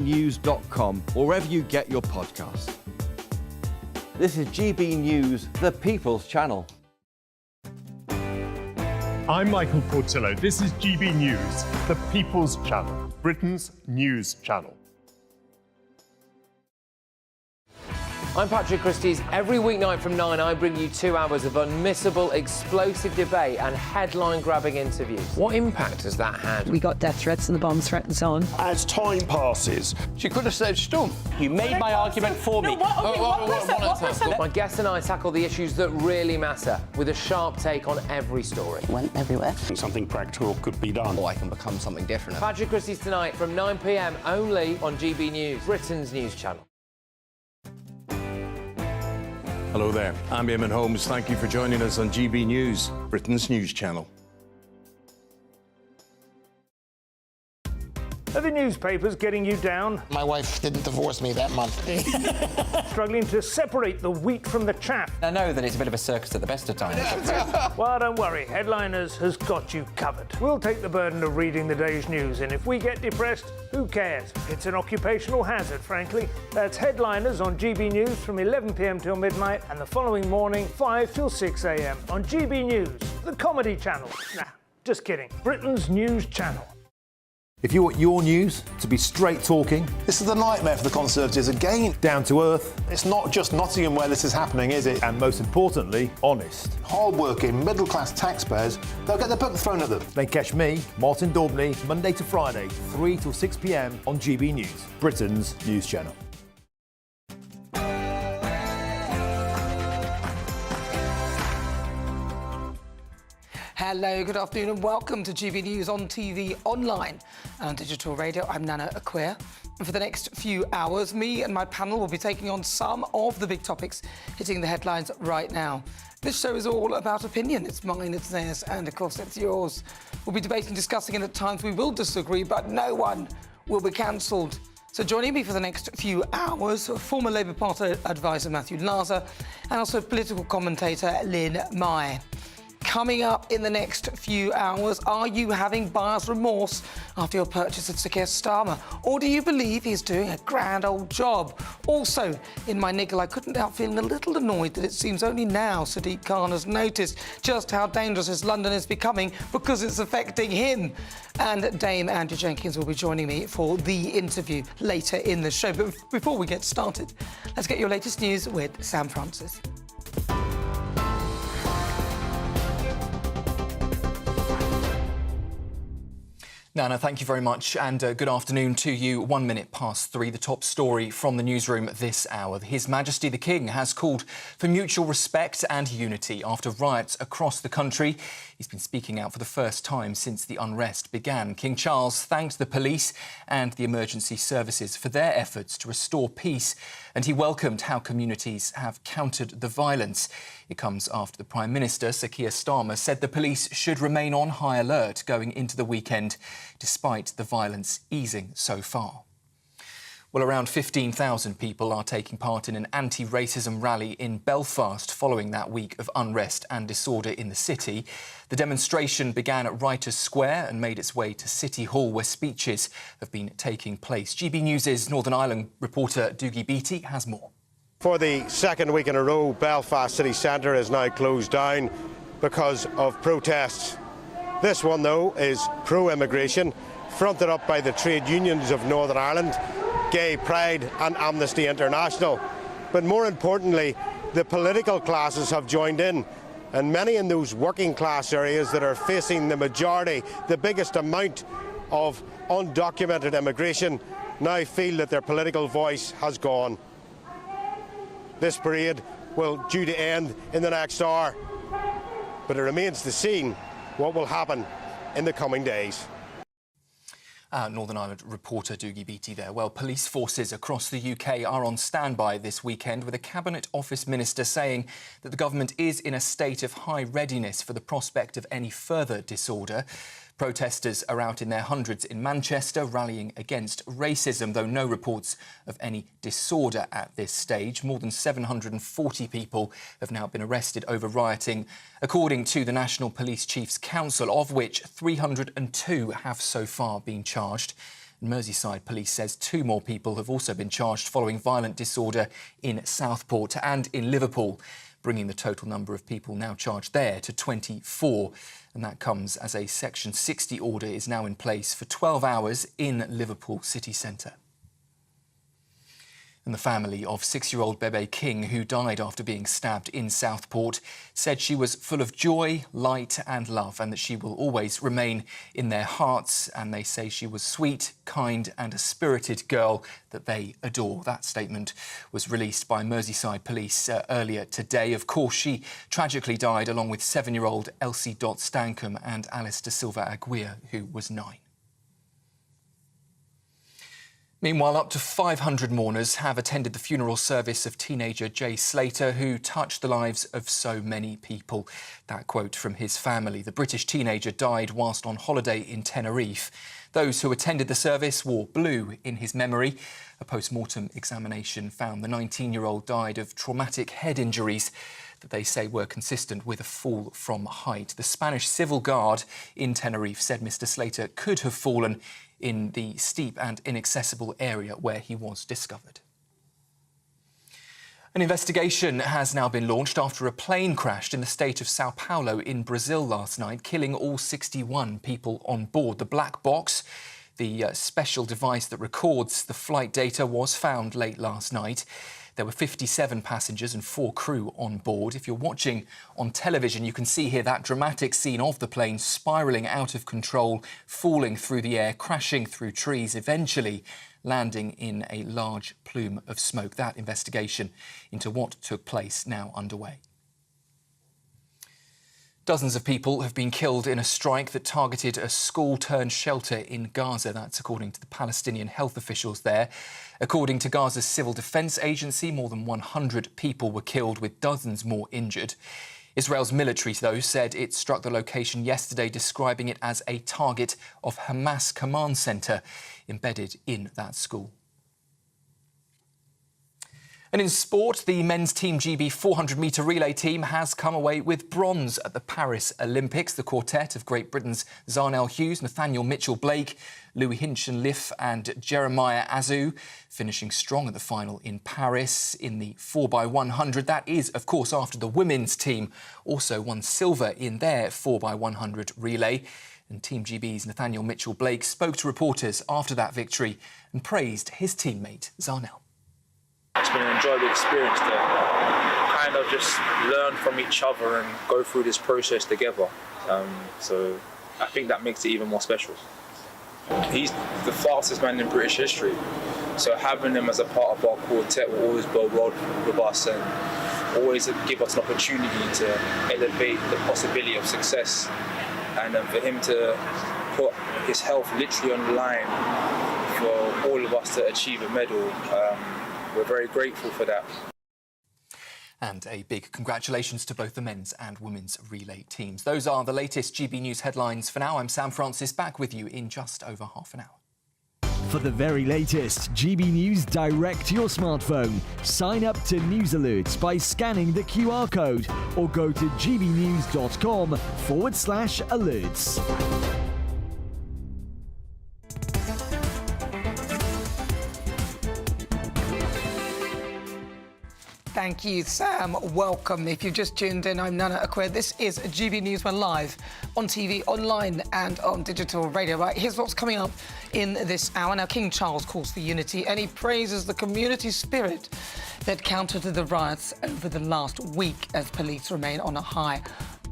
GBNews.com, wherever you get your podcasts. This is GB News, the People's Channel. I'm Michael Portillo. This is GB News, the People's Channel, Britain's news channel. I'm Patrick Christie's. Every weeknight from 9, I bring you 2 hours of unmissable, explosive debate and headline-grabbing interviews. What impact has that had? We got death threats and the bomb threat and so on. As time passes, she could have said Stump. You made my argument for me. My guests and I tackle the issues that really matter, with a sharp take on every story. Went everywhere. Something practical could be done. Or I can become something different. Patrick Christie's tonight from 9 p.m. only on GB News, Britain's news channel. Hello there, I'm Eamon Holmes. Thank you for joining us on GB News, Britain's news channel. Are the newspapers getting you down? My wife didn't divorce me that month. Struggling to separate the wheat from the chaff? I know that it's a bit of a circus at the best of times. Well, don't worry, Headliners has got you covered. We'll take the burden of reading the day's news, and if we get depressed, who cares? It's an occupational hazard, frankly. That's Headliners on GB News from 11 p.m. till midnight, and the following morning, 5 till 6 a.m. on GB News, the comedy channel. Nah, just kidding. Britain's news channel. If you want your news to be straight talking... This is a nightmare for the Conservatives again. Down to earth. It's not just Nottingham where this is happening, is it? And most importantly, honest. Hard-working, middle-class taxpayers, they'll get their book thrown at them. Then catch me, Martin Daubney, Monday to Friday, 3 till 6 p.m. on GB News, Britain's news channel. Hello, good afternoon and welcome to GB News on TV, online and on digital radio. I'm Nana Akua. And for the next few hours, me and my panel will be taking on some of the big topics hitting the headlines right now. This show is all about opinion. It's mine, it's theirs, and of course it's yours. We'll be debating, discussing, and at times we will disagree, but no one will be cancelled. So joining me for the next few hours, former Labour Party advisor Matthew Laza and also political commentator Lynn Mai. Coming up in the next few hours, are you having buyer's remorse after your purchase of Sir Keir Starmer? Or do you believe he's doing a grand old job? Also, in my niggle, I couldn't help feeling a little annoyed that it seems only now Sadiq Khan has noticed just how dangerous this London is becoming because it's affecting him. And Dame Andrea Jenkins will be joining me for the interview later in the show. But before we get started, let's get your latest news with Sam Francis. Nana, thank you very much and good afternoon to you. 1 minute past 3, the top story from the newsroom this hour. His Majesty the King has called for mutual respect and unity after riots across the country. He's been speaking out for the first time since the unrest began. King Charles thanked the police and the emergency services for their efforts to restore peace, and he welcomed how communities have countered the violence. It comes after the Prime Minister, Sir Keir Starmer, said the police should remain on high alert going into the weekend, despite the violence easing so far. Well, around 15,000 people are taking part in an anti-racism rally in Belfast following that week of unrest and disorder in the city. The demonstration began at Writers' Square and made its way to City Hall, where speeches have been taking place. GB News' Northern Ireland reporter Dougie Beattie has more. For the second week in a row, Belfast city centre is now closed down because of protests. This one, though, is pro-immigration, fronted up by the trade unions of Northern Ireland, Gay Pride and Amnesty International. But more importantly, the political classes have joined in, and many in those working class areas that are facing the majority, the biggest amount of undocumented immigration, now feel that their political voice has gone. This parade will due to end in the next hour, but it remains to be seen what will happen in the coming days. Northern Ireland reporter Dougie Beattie there. Well, police forces across the UK are on standby this weekend, with a Cabinet Office Minister saying that the government is in a state of high readiness for the prospect of any further disorder. Protesters are out in their hundreds in Manchester rallying against racism, though no reports of any disorder at this stage. More than 740 people have now been arrested over rioting, according to the National Police Chiefs Council, of which 302 have so far been charged. Merseyside Police says 2 more people have also been charged following violent disorder in Southport and in Liverpool, bringing the total number of people now charged there to 24. And that comes as a Section 60 order is now in place for 12 hours in Liverpool city centre. And the family of 6-year-old Bebe King, who died after being stabbed in Southport, said she was full of joy, light and love, and that she will always remain in their hearts. And they say she was sweet, kind and a spirited girl that they adore. That statement was released by Merseyside Police earlier today. Of course, she tragically died along with 7-year-old Elsie Dot Stankham and Alice da Silva Aguirre, who was 9. Meanwhile, up to 500 mourners have attended the funeral service of teenager Jay Slater, who touched the lives of so many people. That quote from his family. The British teenager died whilst on holiday in Tenerife. Those who attended the service wore blue in his memory. A post-mortem examination found the 19-year-old died of traumatic head injuries that they say were consistent with a fall from height. The Spanish Civil Guard in Tenerife said Mr. Slater could have fallen in the steep and inaccessible area where he was discovered. An investigation has now been launched after a plane crashed in the state of Sao Paulo in Brazil last night, killing all 61 people on board. The black box, the special device that records the flight data, was found late last night. There were 57 passengers and 4 crew on board. If you're watching on television, you can see here that dramatic scene of the plane spiralling out of control, falling through the air, crashing through trees, eventually landing in a large plume of smoke. That investigation into what took place now underway. Dozens of people have been killed in a strike that targeted a school-turned-shelter in Gaza. That's according to the Palestinian health officials there. According to Gaza's Civil Defence Agency, more than 100 people were killed, with dozens more injured. Israel's military, though, said it struck the location yesterday, describing it as a target of Hamas command centre embedded in that school. And in sport, the men's Team GB 400-metre relay team has come away with bronze at the Paris Olympics. The quartet of Great Britain's Zarnell Hughes, Nathaniel Mitchell-Blake, Louis Hinchinliffe and Jeremiah Azu finishing strong at the final in Paris in the 4x100. That is, of course, after the women's team also won silver in their 4x100 relay. And Team GB's Nathaniel Mitchell-Blake spoke to reporters after that victory and praised his teammate Zarnell. It's been an enjoyable experience to kind of just learn from each other and go through this process together. So I think that makes it even more special. He's the fastest man in British history. So having him as a part of our quartet will always bode well with us and always give us an opportunity to elevate the possibility of success. And for him to put his health literally on the line for all of us to achieve a medal, we're very grateful for that. And a big congratulations to both the men's and women's relay teams. Those are the latest GB News headlines for now. I'm Sam Francis, back with you in just over half an hour. For the very latest GB News direct to your smartphone, sign up to News Alerts by scanning the QR code or go to gbnews.com/alerts. Thank you, Sam. Welcome. If you've just tuned in, I'm Nana Akua. This is GB News. We're live on TV, online and on digital radio. Right, here's what's coming up in this hour. Now, King Charles calls for unity and he praises the community spirit that countered the riots over the last week as police remain on a high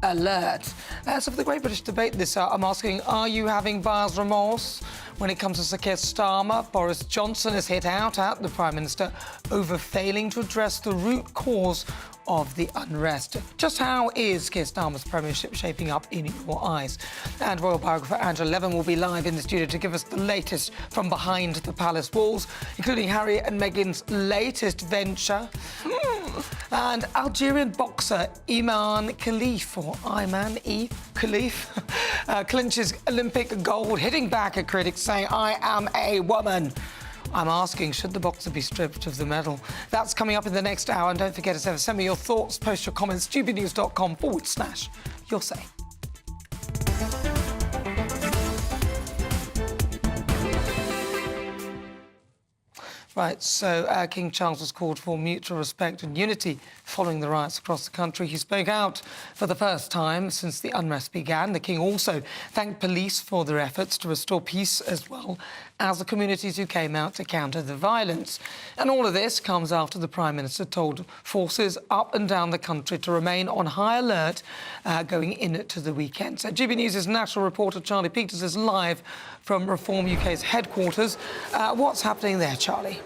alert. So for the Great British Debate this hour, I'm asking, are you having buyer's remorse when it comes to Sir Keir Starmer? Boris Johnson has hit out at the Prime Minister over failing to address the root cause of the unrest. Just how is Keir Starmer's premiership shaping up in your eyes? And royal biographer Andrea Jenkins will be live in the studio to give us the latest from behind the palace walls, including Harry and Meghan's latest venture. And Algerian boxer Iman Khalif clinches Olympic gold, hitting back at critics saying, "I am a woman." I'm asking, should the boxer be stripped of the medal? That's coming up in the next hour. And don't forget to send me your thoughts, post your comments, gbnews.com/your say. Right, so King Charles has called for mutual respect and unity following the riots across the country. He spoke out for the first time since the unrest began. The King also thanked police for their efforts to restore peace as well as the communities who came out to counter the violence. And all of this comes after the Prime Minister told forces up and down the country to remain on high alert going into the weekend. So GB News' national reporter Charlie Peters is live from Reform UK's headquarters. What's happening there, Charlie?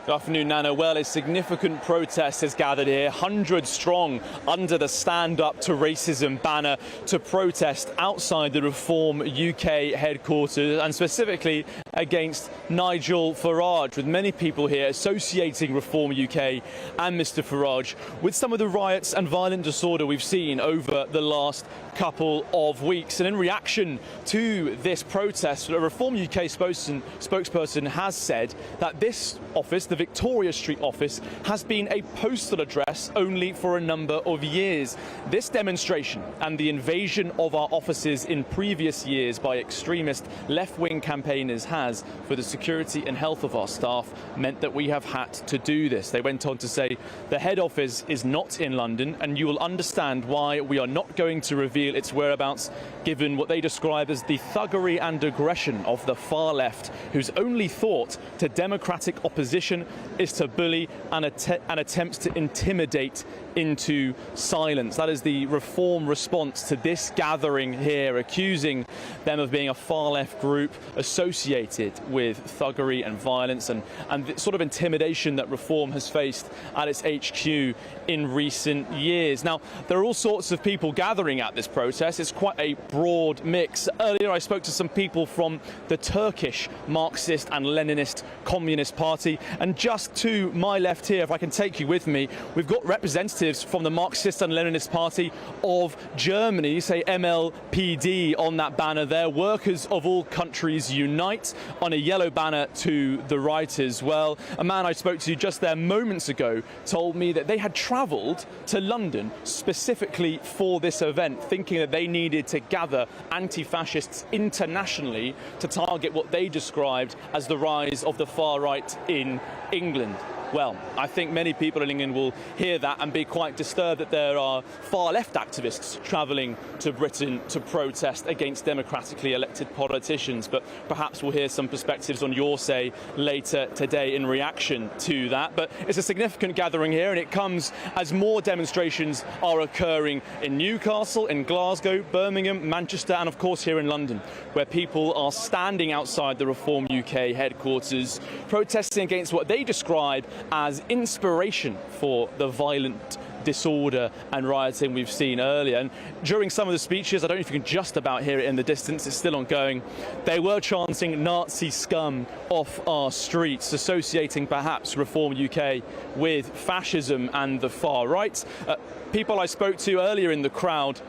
Good afternoon, Nana. Well, a significant protest has gathered here, hundreds strong, under the Stand Up to Racism banner to protest outside the Reform UK headquarters, and specifically against Nigel Farage, with many people here associating Reform UK and Mr Farage with some of the riots and violent disorder we've seen over the last couple of weeks. And in reaction to this protest, a Reform UK spokesperson has said that this office, the Victoria Street office, has been a postal address only for a number of years. This demonstration and the invasion of our offices in previous years by extremist left-wing campaigners has, for the security and health of our staff, meant that we have had to do this. They went on to say the head office is not in London, and you will understand why we are not going to reveal its whereabouts, given what they describe as the thuggery and aggression of the far left, whose only thought to democratic opposition is to bully and attempts to intimidate into silence. That is the Reform response to this gathering here, accusing them of being a far left group associated with thuggery and violence and the sort of intimidation that Reform has faced at its HQ in recent years. Now, there are all sorts of people gathering at this protest. It's quite a broad mix. Earlier I spoke to some people from the Turkish Marxist and Leninist Communist Party, and just to my left here, if I can take you with me, we've got representatives from the Marxist and Leninist Party of Germany, say MLPD on that banner there. Workers of all countries unite on a yellow banner to the right as well. A man I spoke to just there moments ago told me that they had travelled to London specifically for this event, thinking that they needed to gather anti-fascists internationally to target what they described as the rise of the far right in England. Well, I think many people in England will hear that and be quite disturbed that there are far-left activists travelling to Britain to protest against democratically elected politicians. But perhaps we'll hear some perspectives on your say later today in reaction to that. But it's a significant gathering here, and it comes as more demonstrations are occurring in Newcastle, in Glasgow, Birmingham, Manchester, and of course here in London, where people are standing outside the Reform UK headquarters, protesting against what they describe as inspiration for the violent disorder and rioting we've seen earlier. And during some of the speeches, I don't know if you can just about hear it in the distance, it's still ongoing, they were chanting Nazi scum off our streets, associating perhaps Reform UK with fascism and the far right. People I spoke to earlier in the crowd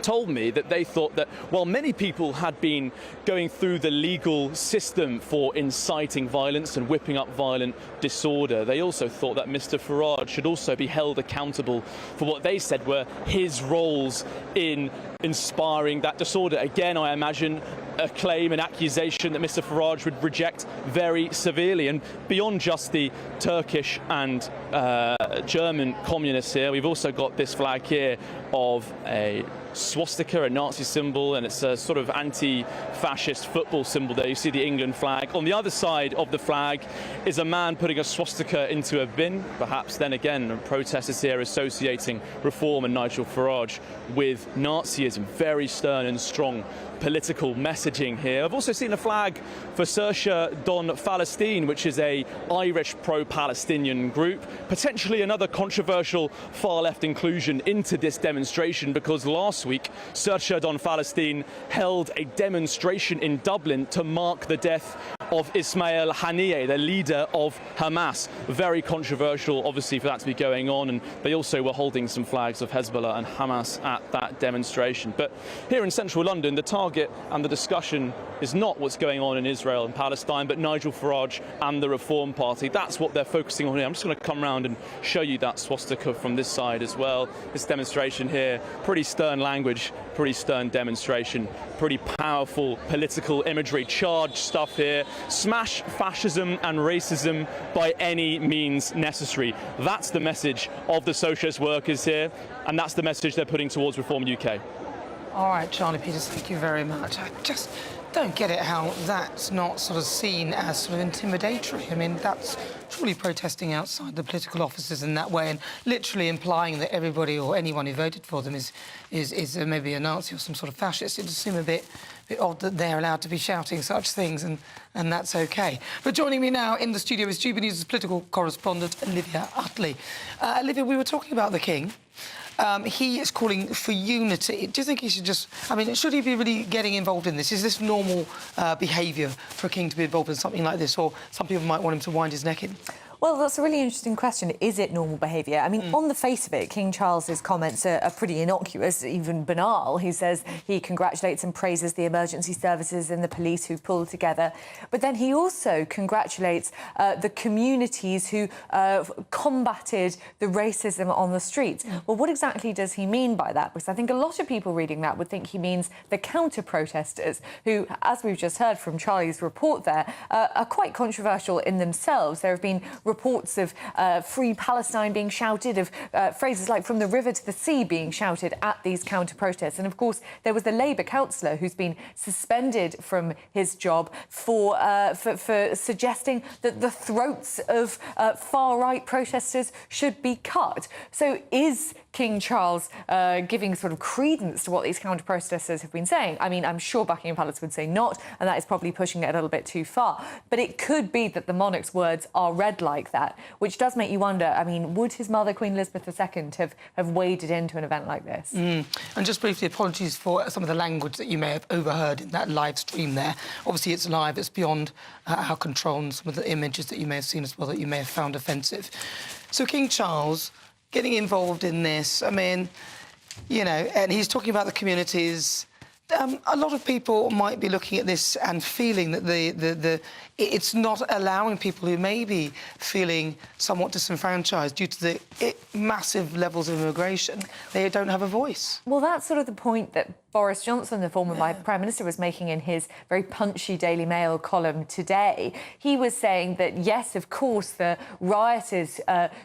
told me that they thought that while many people had been going through the legal system for inciting violence and whipping up violent disorder, they also thought that Mr Farage should also be held accountable for what they said were his roles in inspiring that disorder. Again, I imagine a claim, an accusation that Mr Farage would reject very severely. And beyond just the Turkish and German communists here, we've also got this flag here of a swastika, a Nazi symbol, and it's a sort of anti-fascist football symbol there. You see the England flag. On the other side of the flag is a man putting a swastika into a bin. Perhaps then again, protesters here associating Reform and Nigel Farage with Nazism. Very stern and strong political messaging here. I've also seen a flag for Saoirse Don Fhalastine, which is a Irish pro-Palestinian group, potentially another controversial far-left inclusion into this demonstration, because last week Saoirse Don Fhalastine held a demonstration in Dublin to mark the death of Ismail Haniyeh, the leader of Hamas. Very controversial, obviously, for that to be going on, and they also were holding some flags of Hezbollah and Hamas at that demonstration. But here in central London, the target and the discussion is not what's going on in Israel and Palestine, but Nigel Farage and the Reform Party. That's what they're focusing on here. I'm just going to come round and show you that swastika from this side as well. This demonstration here, pretty stern language pretty stern demonstration, pretty powerful political imagery, charged stuff here. Smash fascism and racism by any means necessary. That's the message of the socialist workers here, and that's the message they're putting towards Reform UK. All right, Charlie Peters, thank you very much. I just don't get it how that's not sort of seen as sort of intimidatory. I mean, that's truly protesting outside the political offices in that way and literally implying that everybody or anyone who voted for them is maybe a Nazi or some sort of fascist. It does seem a bit odd that they're allowed to be shouting such things, and that's OK. But joining me now in the studio is GBNews' political correspondent, Olivia Utley. Olivia, we were talking about the King. He is calling for unity. Do you think he should just... I mean, should he be really getting involved in this? Is this normal behaviour for a king to be involved in something like this, or some people might want him to wind his neck in? Well, that's a really interesting question. Is it normal behaviour? I mean, on the face of it, King Charles's comments are pretty innocuous, even banal. He says he congratulates and praises the emergency services and the police who pulled together. But then he also congratulates the communities who combated the racism on the streets. Well, what exactly does he mean by that? Because I think a lot of people reading that would think he means the counter-protesters who, as we've just heard from Charlie's report there, are quite controversial in themselves. There have been reports of Free Palestine being shouted, of phrases like from the river to the sea being shouted at these counter-protests. And, of course, there was the Labour councillor who's been suspended from his job for suggesting that the throats of far-right protesters should be cut. So is King Charles giving sort of credence to what these counter-protesters have been saying? I mean, I'm sure Buckingham Palace would say not, and that is probably pushing it a little bit too far. But it could be that the monarch's words are read like that, which does make you wonder, I mean, would his mother, Queen Elizabeth II, have waded into an event like this? And just briefly, apologies for some of the language that you may have overheard in that live stream there. Obviously, it's live, it's beyond our control, and some of the images that you may have seen as well that you may have found offensive. So King Charles getting involved in this, I mean, you know, and he's talking about the communities. A lot of people might be looking at this and feeling that it's not allowing people who may be feeling somewhat disenfranchised due to the massive levels of immigration. They don't have a voice. Well, that's sort of the point that Boris Johnson, the former Prime Minister, was making in his very punchy Daily Mail column today. He was saying that, yes, of course, the rioters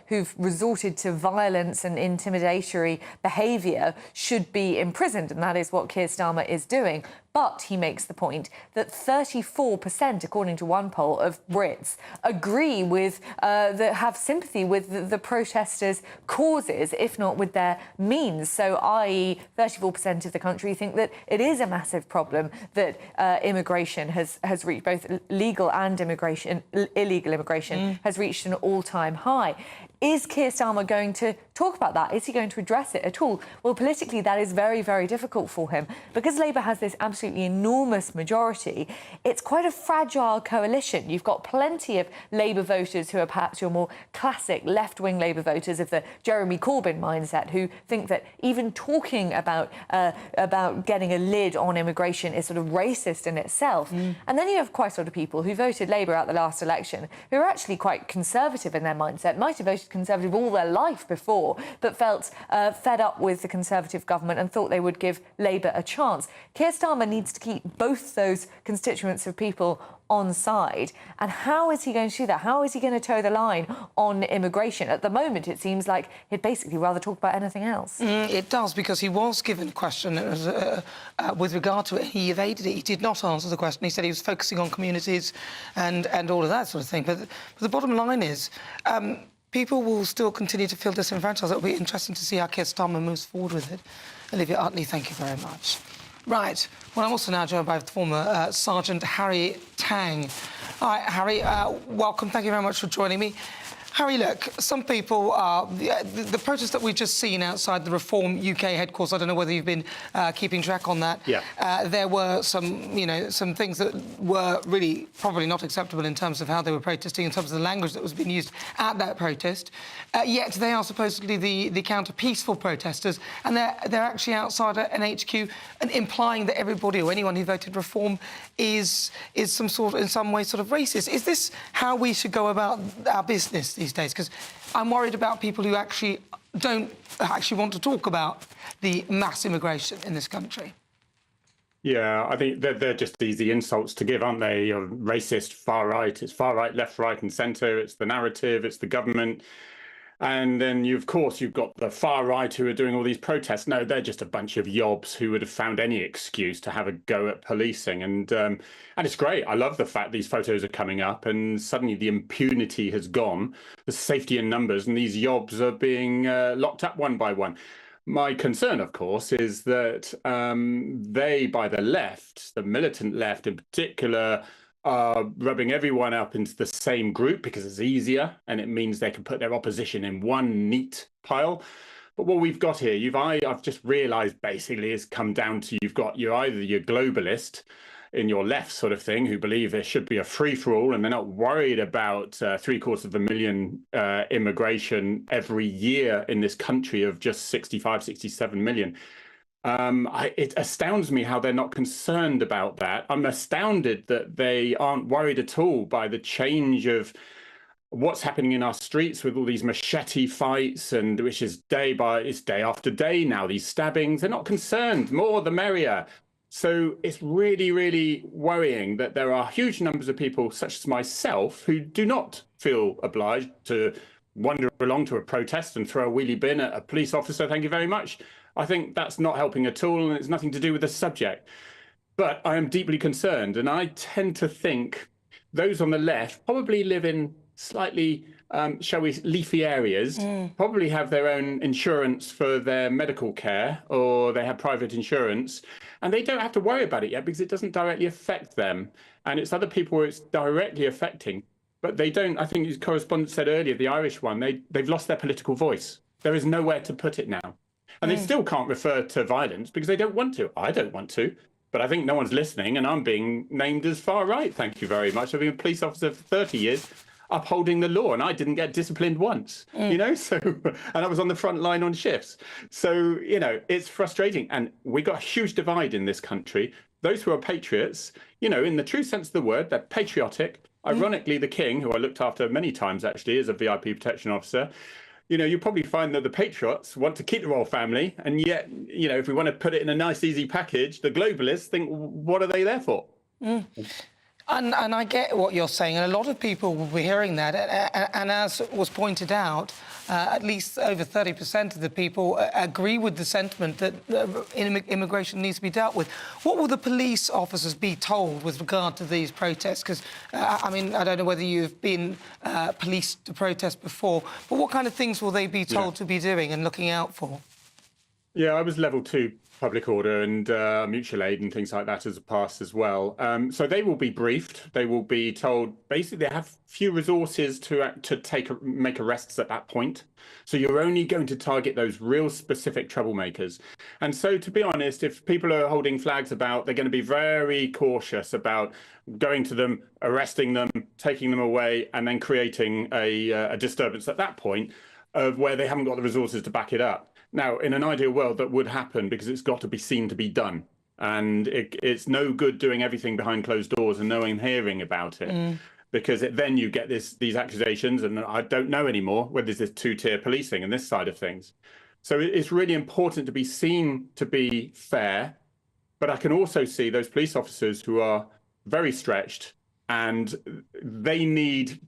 who've resorted to violence and intimidatory behaviour should be imprisoned, and that is what Keir Starmer is doing. But he makes the point that 34%, according to one poll, of Brits agree with, have sympathy with the protesters' causes, if not with their means. So, i.e., 34% of the country think that it is a massive problem that immigration has reached, both legal and illegal immigration has reached an all-time high. Is Keir Starmer going to talk about that? Is he going to address it at all? Well, politically, that is very, very difficult for him. Because Labour has this absolutely enormous majority, it's quite a fragile coalition. You've got plenty of Labour voters who are perhaps your more classic left-wing Labour voters of the Jeremy Corbyn mindset, who think that even talking about getting a lid on immigration is sort of racist in itself. And then you have quite a lot of people who voted Labour at the last election, who are actually quite conservative in their mindset, might have voted Conservative all their life before, but felt fed up with the Conservative government and thought they would give Labour a chance. Keir Starmer needs to keep both those constituents of people on side. And how is he going to do that? How is he going to toe the line on immigration? At the moment, it seems like he'd basically rather talk about anything else. It does, because he was given a question with regard to it. He evaded it. He did not answer the question. He said he was focusing on communities and all of that sort of thing. But the bottom line is, people will still continue to feel disenfranchised. It'll be interesting to see how Keir Starmer moves forward with it. Olivia Utley, thank you very much. Right, well, I'm also now joined by former Sergeant Harry Tang. All right, Harry, welcome. Thank you very much for joining me. Harry, look, some people are... The protest that we've just seen outside the Reform UK headquarters, I don't know whether you've been keeping track on that. Yeah. There were some, some things that were really probably not acceptable in terms of how they were protesting, in terms of the language that was being used at that protest. Yet they are supposedly the counter-peaceful protesters, and they're actually outside an HQ, and implying that everybody or anyone who voted Reform is in some way sort of racist. Is this how we should go about our business these these days? Because I'm worried about people who actually don't want to talk about the mass immigration in this country. Yeah, I think they're just easy insults to give, aren't they? You're racist, far right. It's far right, left, right and centre. It's the narrative, it's the government. And then, of course, you've got the far right who are doing all these protests. No, they're just a bunch of yobs who would have found any excuse to have a go at policing. And it's great. I love the fact these photos are coming up and suddenly the impunity has gone. The safety in numbers and these yobs are being locked up one by one. My concern, of course, is that they, by the left, the militant left in particular, are rubbing everyone up into the same group because it's easier and it means they can put their opposition in one neat pile. But what we've got here, I've just realised basically has come down to you're either your globalist in your left sort of thing who believe there should be a free-for-all and they're not worried about 750,000 immigration every year in this country of just 65, 67 million. It astounds me how they're not concerned about that. I'm astounded that they aren't worried at all by the change of what's happening in our streets with all these machete fights, and which is day after day now, these stabbings. They're not concerned. More the merrier. So it's really, really worrying that there are huge numbers of people such as myself who do not feel obliged to wander along to a protest and throw a wheelie bin at a police officer. Thank you very much. I think that's not helping at all, and it's nothing to do with the subject. But I am deeply concerned, and I tend to think those on the left probably live in slightly, shall we, leafy areas, probably have their own insurance for their medical care, or they have private insurance, and they don't have to worry about it yet because it doesn't directly affect them. And it's other people it's directly affecting, but they don't. I think his correspondent said earlier, the Irish one, they've lost their political voice. There is nowhere to put it now. And they still can't refer to violence because they don't want to. I don't want to, but I think no one's listening, and I'm being named as far right. Thank you very much. I've been a police officer for 30 years, upholding the law, and I didn't get disciplined once, so, and I was on the front line on shifts. So, it's frustrating. And we got a huge divide in this country. Those who are patriots, in the true sense of the word, they're patriotic. Ironically, the King, who I looked after many times actually as a VIP protection officer, you probably find that the patriots want to keep the royal family, and yet, if we want to put it in a nice, easy package, the globalists think, what are they there for? And I get what you're saying, and a lot of people will be hearing that. And as was pointed out, at least over 30% of the people agree with the sentiment that immigration needs to be dealt with. What will the police officers be told with regard to these protests? Because, I don't know whether you've been policed to protest before, but what kind of things will they be told to be doing and looking out for? Yeah, I was level 2 public order and mutual aid and things like that as a pass as well. So they will be briefed. They will be told basically they have few resources to make arrests at that point. So you're only going to target those real specific troublemakers. And so, to be honest, if people are holding flags about, they're going to be very cautious about going to them, arresting them, taking them away, and then creating a disturbance at that point of where they haven't got the resources to back it up. Now, in an ideal world, that would happen because it's got to be seen to be done. And it's no good doing everything behind closed doors and no one hearing about it. Because then you get these accusations, and I don't know anymore whether there's this two-tier policing and this side of things. So it's really important to be seen to be fair. But I can also see those police officers who are very stretched, and they need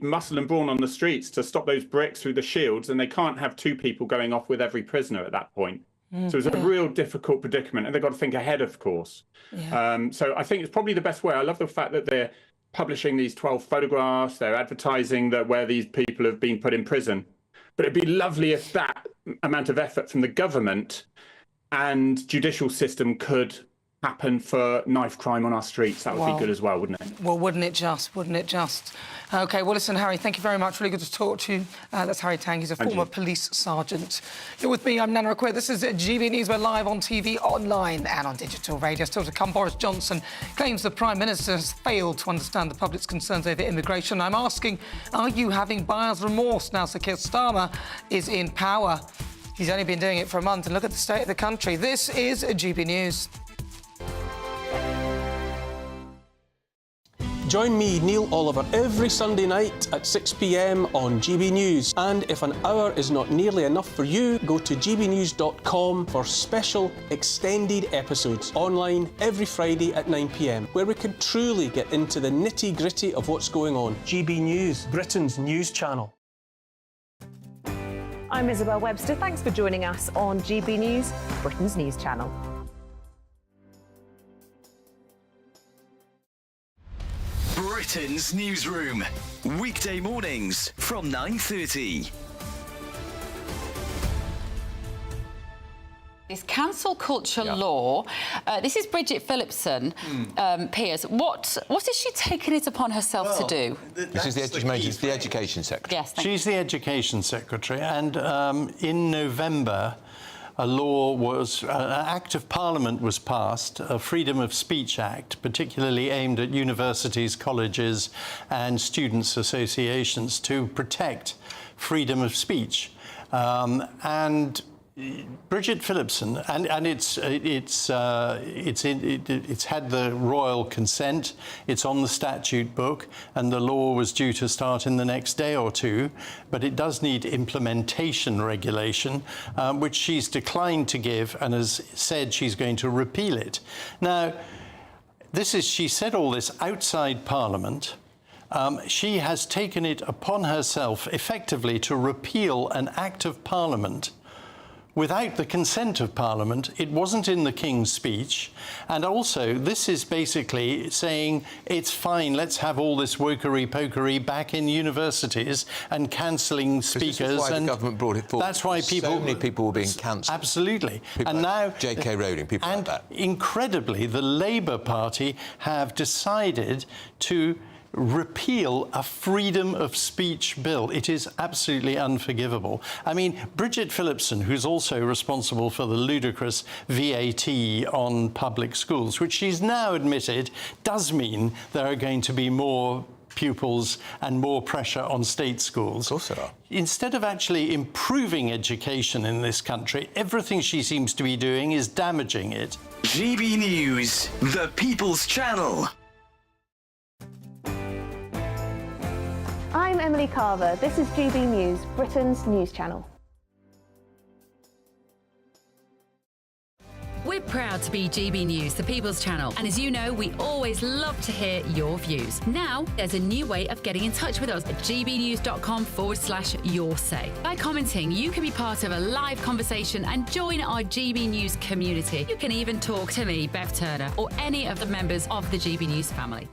muscle and brawn on the streets to stop those bricks through the shields, and they can't have two people going off with every prisoner at that point. So it's a real difficult predicament, and they've got to think ahead, of course. So I think it's probably the best way. I love the fact that they're publishing these 12 photographs, they're advertising that where these people have been put in prison. But it'd be lovely if that amount of effort from the government and judicial system could happen for knife crime on our streets. That would be good as well, wouldn't it? Well, wouldn't it just? OK, well, listen, Harry, thank you very much. Really good to talk to you. That's Harry Tang. He's a former police sergeant. You're with me. I'm Nana Akua. This is GB News. We're live on TV, online and on digital radio. Still to come, Boris Johnson claims the Prime Minister has failed to understand the public's concerns over immigration. I'm asking, are you having buyer's remorse now Sir Keir Starmer is in power? He's only been doing it for a month, and look at the state of the country. This is GB News. Join me, Neil Oliver, every Sunday night at 6 p.m. on GB News. And if an hour is not nearly enough for you, go to gbnews.com for special extended episodes online every Friday at 9 p.m, where we can truly get into the nitty-gritty of what's going on. GB News, Britain's news channel. I'm Isabel Webster. Thanks for joining us on GB News, Britain's news channel. Britain's newsroom, weekday mornings from 9:30. This cancel culture law. This is Bridget Phillipson, Piers. What has she taken it upon herself to do? She's the Education Secretary. Yes, thank She's the Education Secretary, and in November, a law was, an Act of Parliament was passed, a Freedom of Speech Act, particularly aimed at universities, colleges and students' associations to protect freedom of speech. And Bridget Phillipson, and it's had the royal consent. It's on the statute book, and the law was due to start in the next day or two. But it does need implementation regulation, which she's declined to give, and has said she's going to repeal it. Now, she said all this outside Parliament. She has taken it upon herself, effectively, to repeal an Act of Parliament without the consent of Parliament. It wasn't in the King's speech. And also, this is basically saying it's fine, let's have all this wokery-pokery back in universities and cancelling speakers. This is why the government brought it forward. That's why so many people were being cancelled. Absolutely. People and like now J.K. Rowling, people like that. Incredibly, the Labour Party have decided to repeal a freedom of speech bill. It is absolutely unforgivable. I mean, Bridget Phillipson, who's also responsible for the ludicrous VAT on public schools, which she's now admitted does mean there are going to be more pupils and more pressure on state schools. Of course there are. Instead of actually improving education in this country, everything she seems to be doing is damaging it. GB News, the People's Channel. I'm Emily Carver. This is GB News, Britain's news channel. We're proud to be GB News, the People's Channel. And as you know, we always love to hear your views. Now, there's a new way of getting in touch with us at gbnews.com/your-say. By commenting, you can be part of a live conversation and join our GB News community. You can even talk to me, Bev Turner, or any of the members of the GB News family.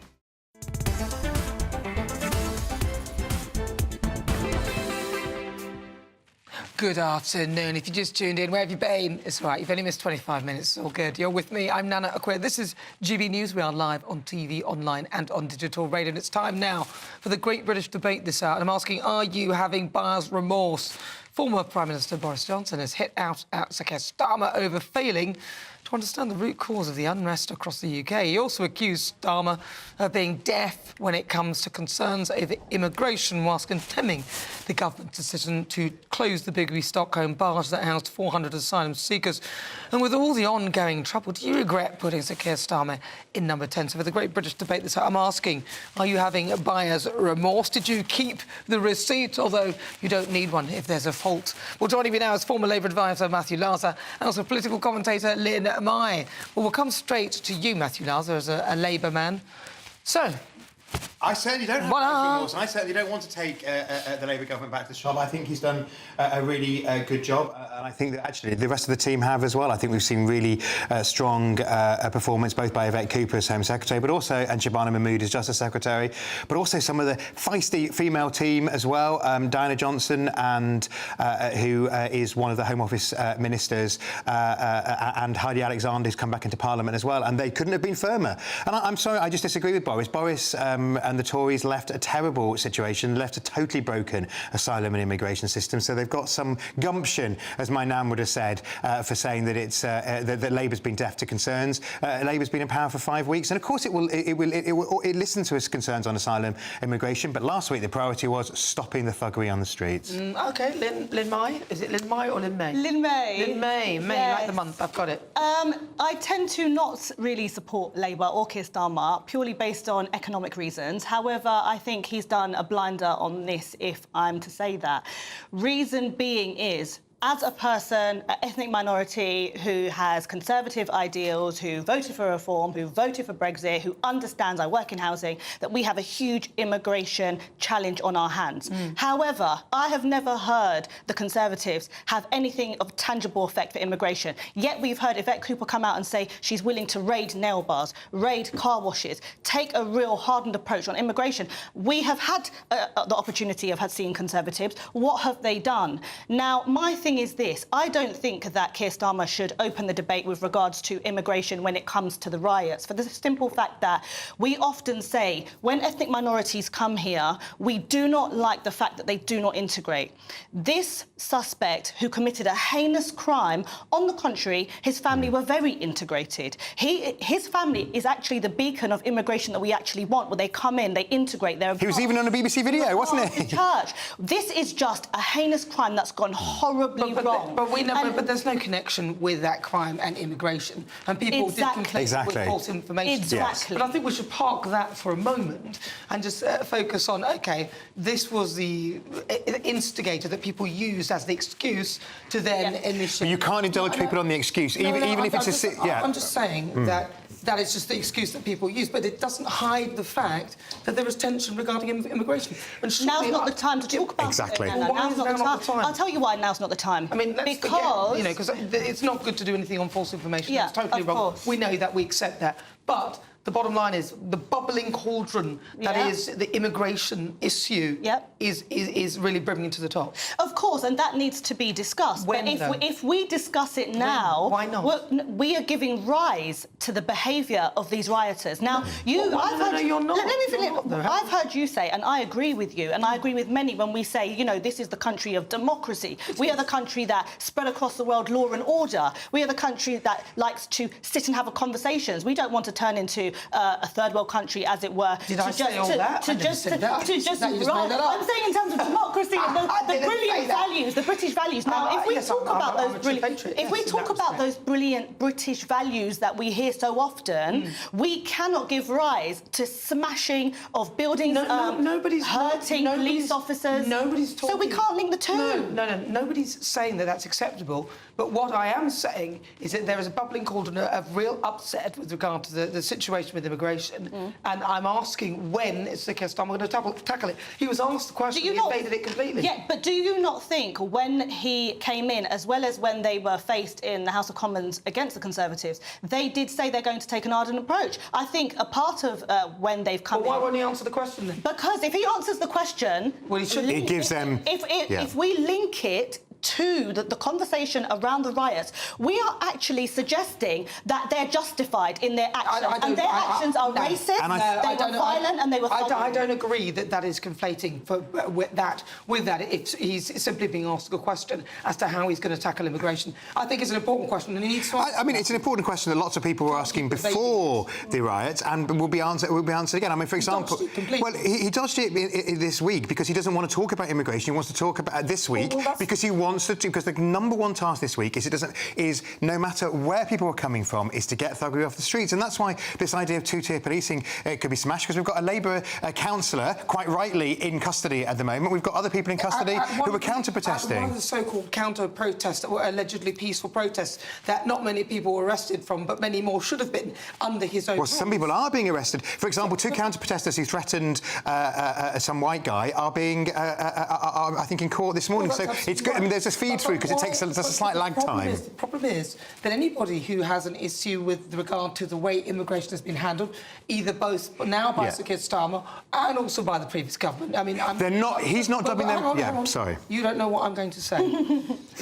Good afternoon. If you just tuned in, where have you been? It's all right. You've only missed 25 minutes. It's all good. You're with me. I'm Nana Akua. This is GB News. We are live on TV, online and on digital radio. And it's time now for the Great British Debate this hour. And I'm asking, are you having buyer's remorse? Former Prime Minister Boris Johnson has hit out at Sir Keir Starmer over failing to understand the root cause of the unrest across the UK. He also accused Starmer of being deaf when it comes to concerns over immigration, whilst condemning the government's decision to close the Bigby Stockholm barge that housed 400 asylum seekers. And with all the ongoing trouble, do you regret putting Sir Keir Starmer in number 10? So for the Great British Debate this hour, I'm asking, are you having buyer's remorse? Did you keep the receipt, although you don't need one if there's a fault? Well, joining me now is former Labour advisor Matthew Larser and also political commentator Lynn Mai. Well, we'll come straight to you, Matthew Larser, as a Labour man. So, I certainly don't have remorse, and I certainly don't want to take the Labour government back to the shop. I think he's done a really good job, and I think that actually the rest of the team have as well. I think we've seen really strong performance both by Yvette Cooper as Home Secretary, but also, and Shabana Mahmood as Justice Secretary, but also some of the feisty female team as well. Diana Johnson, and who is one of the Home Office ministers, and Heidi Alexander, who's come back into Parliament as well, and they couldn't have been firmer. And I'm sorry, I just disagree with Boris. Boris, and the Tories left a terrible situation, left a totally broken asylum and immigration system. So they've got some gumption, as my nan would have said, for saying that it's that Labour's been deaf to concerns. Labour's been in power for 5 weeks, and of course it listened to its concerns on asylum, immigration. But last week the priority was stopping the thuggery on the streets. OK, Lynn May. Is it Lynn May or Lynn May? Lynn May. Lynn May. May, yes. like the month. I've got it. I tend to not really support Labour or Keir Starmer purely based on economic reasons. However, I think he's done a blinder on this, if I'm to say that. Reason being is, as a person, an ethnic minority who has conservative ideals, who voted for reform, who voted for Brexit, who understands, I work in housing, that we have a huge immigration challenge on our hands. However, I have never heard the Conservatives have anything of tangible effect for immigration. Yet we've heard Yvette Cooper come out and say she's willing to raid nail bars, raid car washes, take a real hardened approach on immigration. We have had the opportunity of seeing Conservatives. What have they done? Now, my thing is this. I don't think that Keir Starmer should open the debate with regards to immigration when it comes to the riots, for the simple fact that we often say when ethnic minorities come here, we do not like the fact that they do not integrate. This suspect who committed a heinous crime, on the contrary, his family were very integrated. His family is actually the beacon of immigration that we actually want, where they come in, they integrate. He was even on a BBC video, wasn't he? Church. This is just a heinous crime that's gone horribly wrong. But we know, but there's no connection with that crime and immigration, and people did conflate it with false information. Exactly. But I think we should park that for a moment and just focus on, OK, this was the instigator that people used as the excuse to then initiate. But you can't indulge people on the excuse, even if it's I'm just saying that is just the excuse that people use, but it doesn't hide the fact that there is tension regarding immigration. And now's not the time to talk about it. Well, now's not the time. I'll tell you why now's not the time. I mean, because it's not good to do anything on false information. Yeah, that's totally wrong. course. We know that, we accept that. But the bottom line is the bubbling cauldron that is the immigration issue is really brimming to the top. Of course, and that needs to be discussed. When, but if we discuss it now, why not? We are giving rise to the behaviour of these rioters. Now, you're not. Let me finish. I've heard you say, and I agree with you, and I agree with many when we say, you know, this is the country of democracy. We are the country that spread across the world law and order. We are the country that likes to sit and have conversations. We don't want to turn into a third world country, as it were. Did I say all that? I'm saying in terms of democracy and the brilliant values, the British values. Now, if we talk about those brilliant British values that we hear so often, we cannot give rise to smashing of buildings, hurting police officers. Nobody's talking. So we can't link the two. No. Nobody's saying that that's acceptable. But what I am saying is that there is a bubbling cauldron of real upset with regard to the situation with immigration, and I'm asking when is Keir Starmer going to tackle it. He was asked the question, he evaded it completely. Yeah, but do you not think when he came in, as well as when they were faced in the House of Commons against the Conservatives, they did say they're going to take an ardent approach? I think a part of when they've come in... Why won't he answer the question then? Because if he answers the question... Well, he should. It gives them... If we link it to the conversation around the riots, we are actually suggesting that they're justified in their actions. And their actions are racist, they were violent, and they were... I don't agree that is conflating with that. He's simply being asked a question as to how he's going to tackle immigration. I think it's an important question, and he needs to answer. I mean, it's an important question that lots of people were asking before the riots, and will be answered again. I mean, for example... he dodged it this week because he doesn't want to talk about immigration. He wants to talk about this week because he wants to, because the number one task this week is no matter where people are coming from, is to get thuggery off the streets. And that's why this idea of two-tier policing could be smashed, because we've got a Labour councillor, quite rightly, in custody at the moment. We've got other people in custody who are counter-protesting. One of the so-called counter-protests that were allegedly peaceful protests that not many people were arrested from, but many more should have been under his own... Well, some people are being arrested. For example, two counter-protesters who threatened some white guy are being, I think, in court this morning. So it's good. I mean, there's a feed through because there's a slight lag time. The problem is that anybody who has an issue with regard to the way immigration has been handled, either both now by Sir Keir Starmer and also by the previous government. I mean, he's not dubbing them. Hang on. Sorry. You don't know what I'm going to say.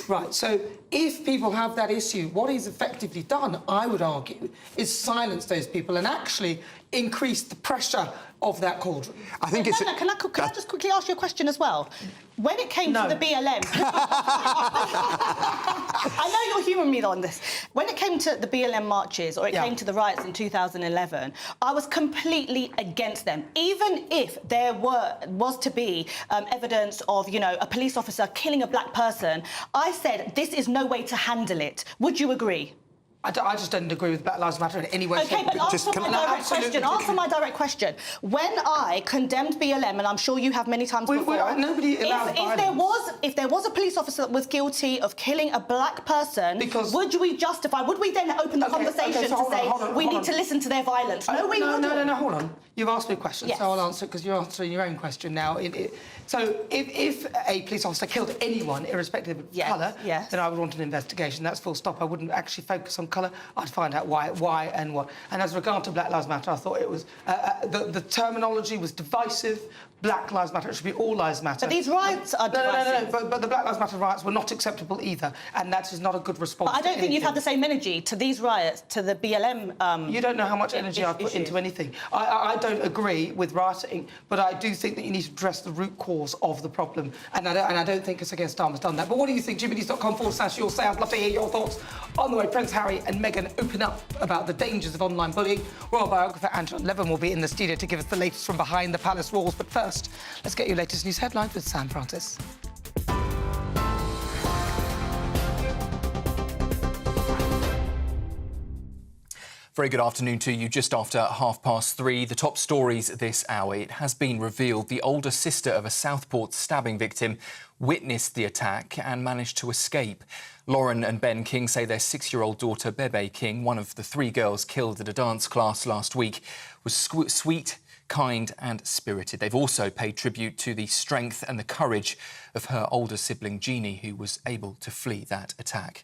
Right. So if people have that issue, what he's effectively done, I would argue, is silence those people and actually increase the pressure of that cauldron. I think it's... Can I just quickly ask you a question as well? When it came to the BLM... I know you're humouring me on this. When it came to the BLM marches, or it came to the riots in 2011, I was completely against them. Even if there was to be evidence of, you know, a police officer killing a black person, I said this is no way to handle it. Would you agree? I just don't agree with Black Lives Matter in any way. OK, but answer my direct question. When I condemned BLM, and I'm sure you have many times before... Nobody allowed violence. If there was a police officer that was guilty of killing a black person, would we then open the conversation to say we need to listen to their violence? No, we wouldn't. No, hold on. You've asked me a question, so I'll answer it because you're answering your own question now. So if a police officer killed anyone, irrespective of colour, then I would want an investigation. That's full stop. I wouldn't actually focus on colour. I'd find out why and what. And as regard to Black Lives Matter, I thought it was... the terminology was divisive. Black Lives Matter, it should be all lives matter. But these riots are divisive. No, but the Black Lives Matter riots were not acceptable either, and that is not a good response. But I don't think you've had the same energy to these riots, to the BLM... You don't know how much energy I've put into anything. I don't agree with rioting, but I do think that you need to address the root cause of the problem, and I don't think it's against Starmer's done that. But what do you think? GBNews.com/you'll say. I'd love to hear your thoughts. On the way, Prince Harry and Meghan open up about the dangers of online bullying. Royal biographer Andrea Jenkins will be in the studio to give us the latest from behind the palace walls. But first, let's get your latest news headlines with Sam Francis. Very good afternoon to you. Just after 3:30, the top stories this hour. It has been revealed the older sister of a Southport stabbing victim witnessed the attack and managed to escape. Lauren and Ben King say their 6-year-old daughter, Bebe King, one of the 3 girls killed at a dance class last week, was sweet, kind and spirited. They've also paid tribute to the strength and the courage of her older sibling, Jeannie, who was able to flee that attack.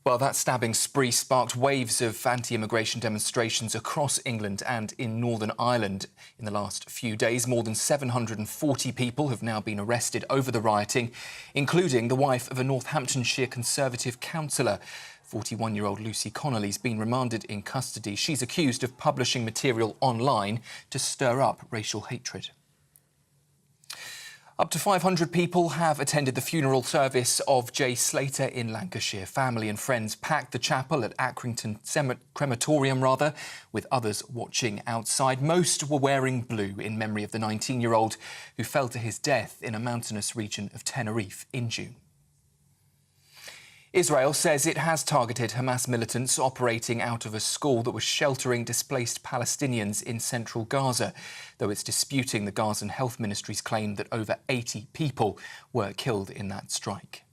Well, that stabbing spree sparked waves of anti-immigration demonstrations across England and in Northern Ireland in the last few days. More than 740 people have now been arrested over the rioting, including the wife of a Northamptonshire Conservative councillor. 41-year-old Lucy Connolly's been remanded in custody. She's accused of publishing material online to stir up racial hatred. Up to 500 people have attended the funeral service of Jay Slater in Lancashire. Family and friends packed the chapel at Accrington Crematorium, with others watching outside. Most were wearing blue in memory of the 19-year-old who fell to his death in a mountainous region of Tenerife in June. Israel says it has targeted Hamas militants operating out of a school that was sheltering displaced Palestinians in central Gaza, though it's disputing the Gazan Health Ministry's claim that over 80 people were killed in that strike.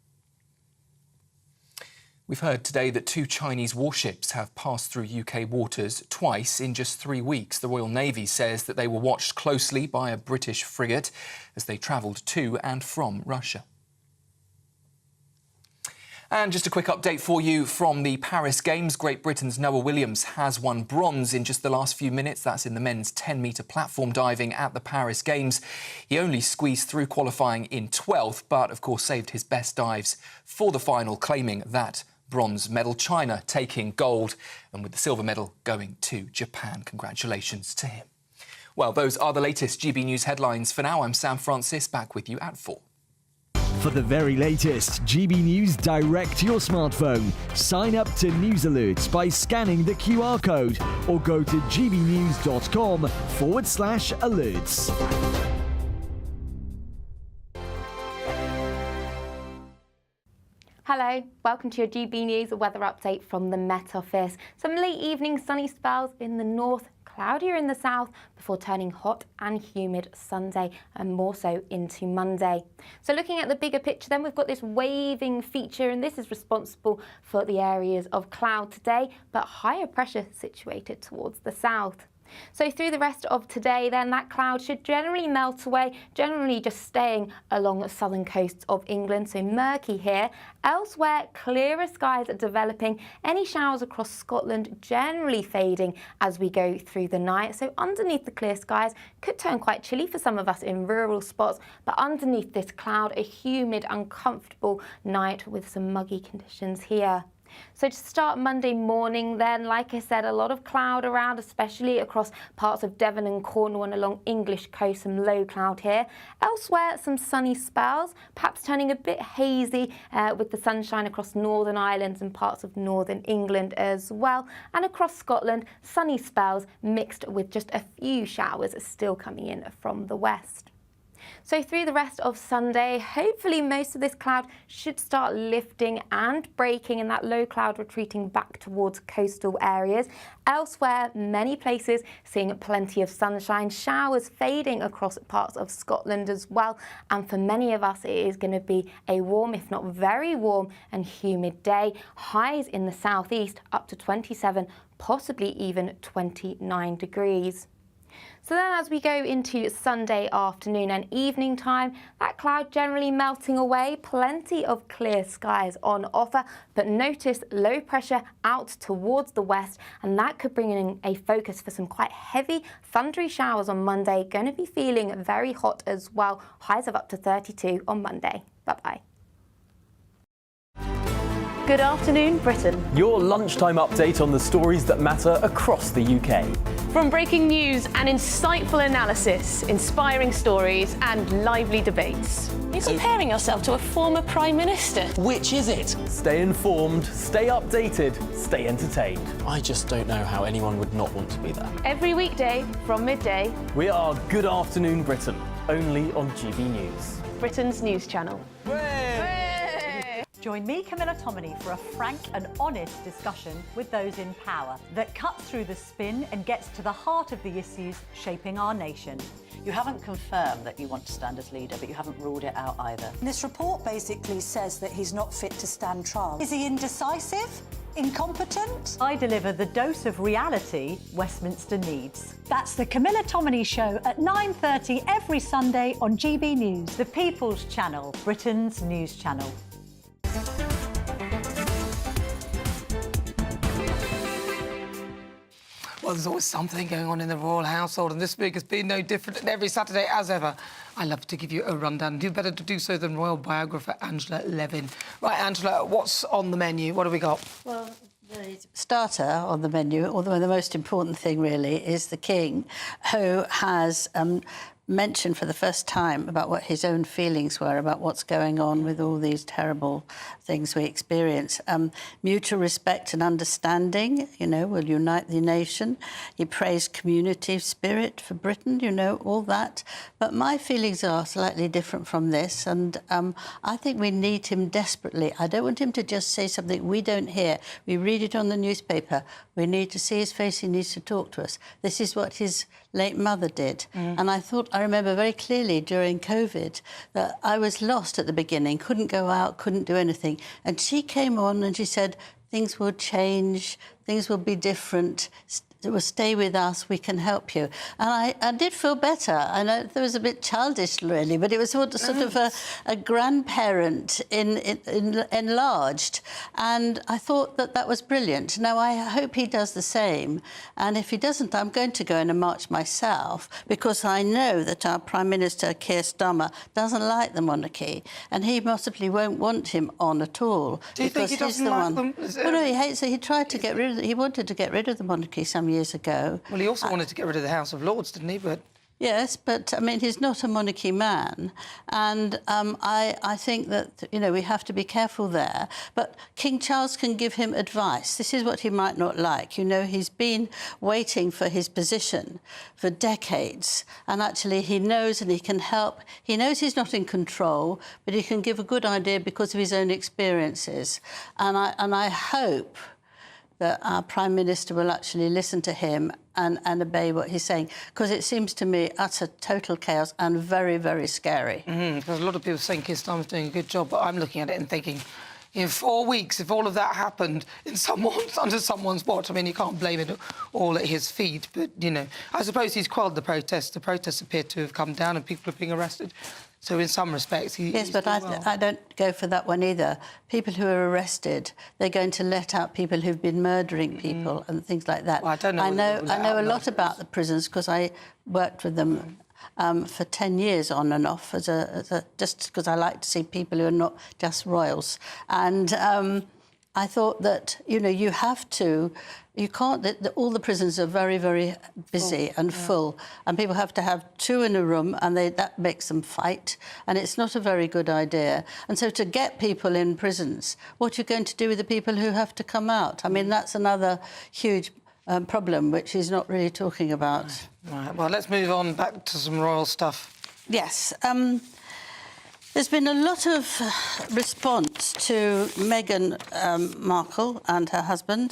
We've heard today that 2 Chinese warships have passed through UK waters twice in just 3 weeks. The Royal Navy says that they were watched closely by a British frigate as they travelled to and from Russia. And just a quick update for you from the Paris Games. Great Britain's Noah Williams has won bronze in just the last few minutes. That's in the men's 10-metre platform diving at the Paris Games. He only squeezed through qualifying in 12th, but of course saved his best dives for the final, claiming that bronze medal. China taking gold, and with the silver medal going to Japan. Congratulations to him. Well, those are the latest GB News headlines. For now, I'm Sam Francis, back with you at 4. For the very latest GB News direct to your smartphone, sign up to News Alerts by scanning the QR code or go to gbnews.com/alerts. Hello, welcome to your GB News weather update from the Met Office. Some late evening sunny spells in the north, cloudier in the south before turning hot and humid Sunday and more so into Monday. So looking at the bigger picture then, we've got this waving feature and this is responsible for the areas of cloud today, but higher pressure situated towards the south. So through the rest of today then, that cloud should generally melt away, generally just staying along the southern coasts of England, so murky here. Elsewhere, clearer skies are developing, any showers across Scotland generally fading as we go through the night. So underneath the clear skies could turn quite chilly for some of us in rural spots, but underneath this cloud, a humid, uncomfortable night with some muggy conditions here. So to start Monday morning then, like I said, a lot of cloud around, especially across parts of Devon and Cornwall and along English coast, some low cloud here. Elsewhere, some sunny spells, perhaps turning a bit hazy with the sunshine across Northern Ireland and parts of Northern England as well. And across Scotland, sunny spells mixed with just a few showers still coming in from the west. So through the rest of Sunday, hopefully most of this cloud should start lifting and breaking, and that low cloud retreating back towards coastal areas. Elsewhere, many places seeing plenty of sunshine, showers fading across parts of Scotland as well. And for many of us, it is going to be a warm, if not very warm and humid day. Highs in the southeast up to 27, possibly even 29 degrees. So then as we go into Sunday afternoon and evening time, that cloud generally melting away, plenty of clear skies on offer, but notice low pressure out towards the west, and that could bring in a focus for some quite heavy thundery showers on Monday. Going to be feeling very hot as well, highs of up to 32 on Monday. Bye-bye. Good afternoon, Britain. Your lunchtime update on the stories that matter across the UK. From breaking news and insightful analysis, inspiring stories and lively debates. You're comparing yourself to a former Prime Minister. Which is it? Stay informed, stay updated, stay entertained. I just don't know how anyone would not want to be there. Every weekday from midday. We are Good Afternoon Britain, only on GB News. Britain's news channel. Join me, Camilla Tominey, for a frank and honest discussion with those in power that cuts through the spin and gets to the heart of the issues shaping our nation. You haven't confirmed that you want to stand as leader, but you haven't ruled it out either. This report basically says that he's not fit to stand trial. Is he indecisive? Incompetent? I deliver the dose of reality Westminster needs. That's the Camilla Tominey Show at 9:30 every Sunday on GB News, the People's Channel, Britain's news channel. Well, there's always something going on in the royal household, and this week has been no different. And every Saturday, as ever, I love to give you a rundown. Who better to do so than royal biographer Angela Levin? Right, Angela, what's on the menu? What have we got? Well, the starter on the menu, although the most important thing really, is the King, who has mentioned for the first time about what his own feelings were about what's going on with all these terrible things we experience. Mutual respect and understanding, you know, will unite the nation. He praised community spirit for Britain, you know, all that. But my feelings are slightly different from this, and I think we need him desperately. I don't want him to just say something we don't hear. We read it on the newspaper. We need to see his face. He needs to talk to us. This is what his late mother did. And I remember very clearly during COVID that I was lost at the beginning, couldn't go out, couldn't do anything. And she came on and she said, things will change, things will be different. It will stay with us, we can help you. And I did feel better. I know it was a bit childish, really, but it was sort of a grandparent enlarged. And I thought that was brilliant. Now, I hope he does the same. And if he doesn't, I'm going to go in a march myself, because I know that our Prime Minister, Keir Starmer, doesn't like the monarchy. And he possibly won't want him on at all. Do you think he doesn't like them? Well, no, he hates it. He tried to get rid of it. He wanted to get rid of the monarchy some years ago. Well, he also wanted to get rid of the House of Lords, didn't he? But yes, but I mean, he's not a monarchy man, and I think that, you know, we have to be careful there. But King Charles can give him advice. This is what he might not like. You know, he's been waiting for his position for decades, and actually he knows and he can help. He knows he's not in control, but he can give a good idea because of his own experiences. And I hope that our Prime Minister will actually listen to him and obey what he's saying, because it seems to me utter total chaos and very, very scary. Because a lot of people saying Keir Starmer's doing a good job, but I'm looking at it and thinking, in 4 weeks, if all of that happened under someone's watch, I mean, you can't blame it all at his feet. But, you know, I suppose he's quelled the protests. The protests appear to have come down and people are being arrested. So in some respects, yes, but I don't go for that one either. People who are arrested, they're going to let out people who've been murdering people and things like that. Well, I don't know. I know a lot about the prisons because I worked with them for 10 years on and off just because I like to see people who are not just royals. And I thought that, you know, you can't, all the prisons are very, very busy and full, and people have to have two in a room, and that makes them fight, and it's not a very good idea. And so to get people in prisons, what are you going to do with the people who have to come out? I mean, that's another huge problem, which he's not really talking about. Right. Well, let's move on back to some royal stuff. Yes. There's been a lot of response to Meghan Markle and her husband,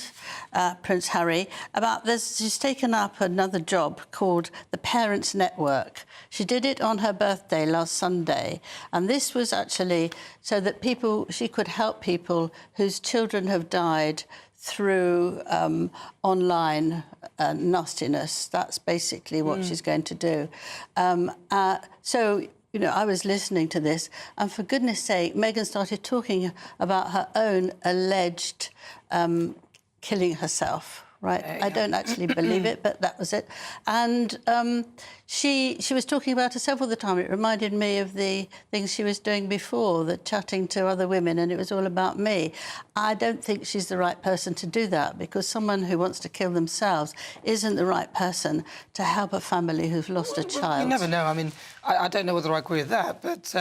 Prince Harry, about this. She's taken up another job called the Parents Network. She did it on her birthday last Sunday, and this was actually so that she could help people whose children have died through online nastiness. That's basically what she's going to do. So, you know, I was listening to this, and for goodness sake, Meghan started talking about her own alleged killing herself. Right, I don't actually believe it, but that was it. And she was talking about herself all the time. It reminded me of the things she was doing before, the chatting to other women, and it was all about me. I don't think she's the right person to do that, because someone who wants to kill themselves isn't the right person to help a family who've lost a child. You never know. I mean, I don't know whether I agree with that, but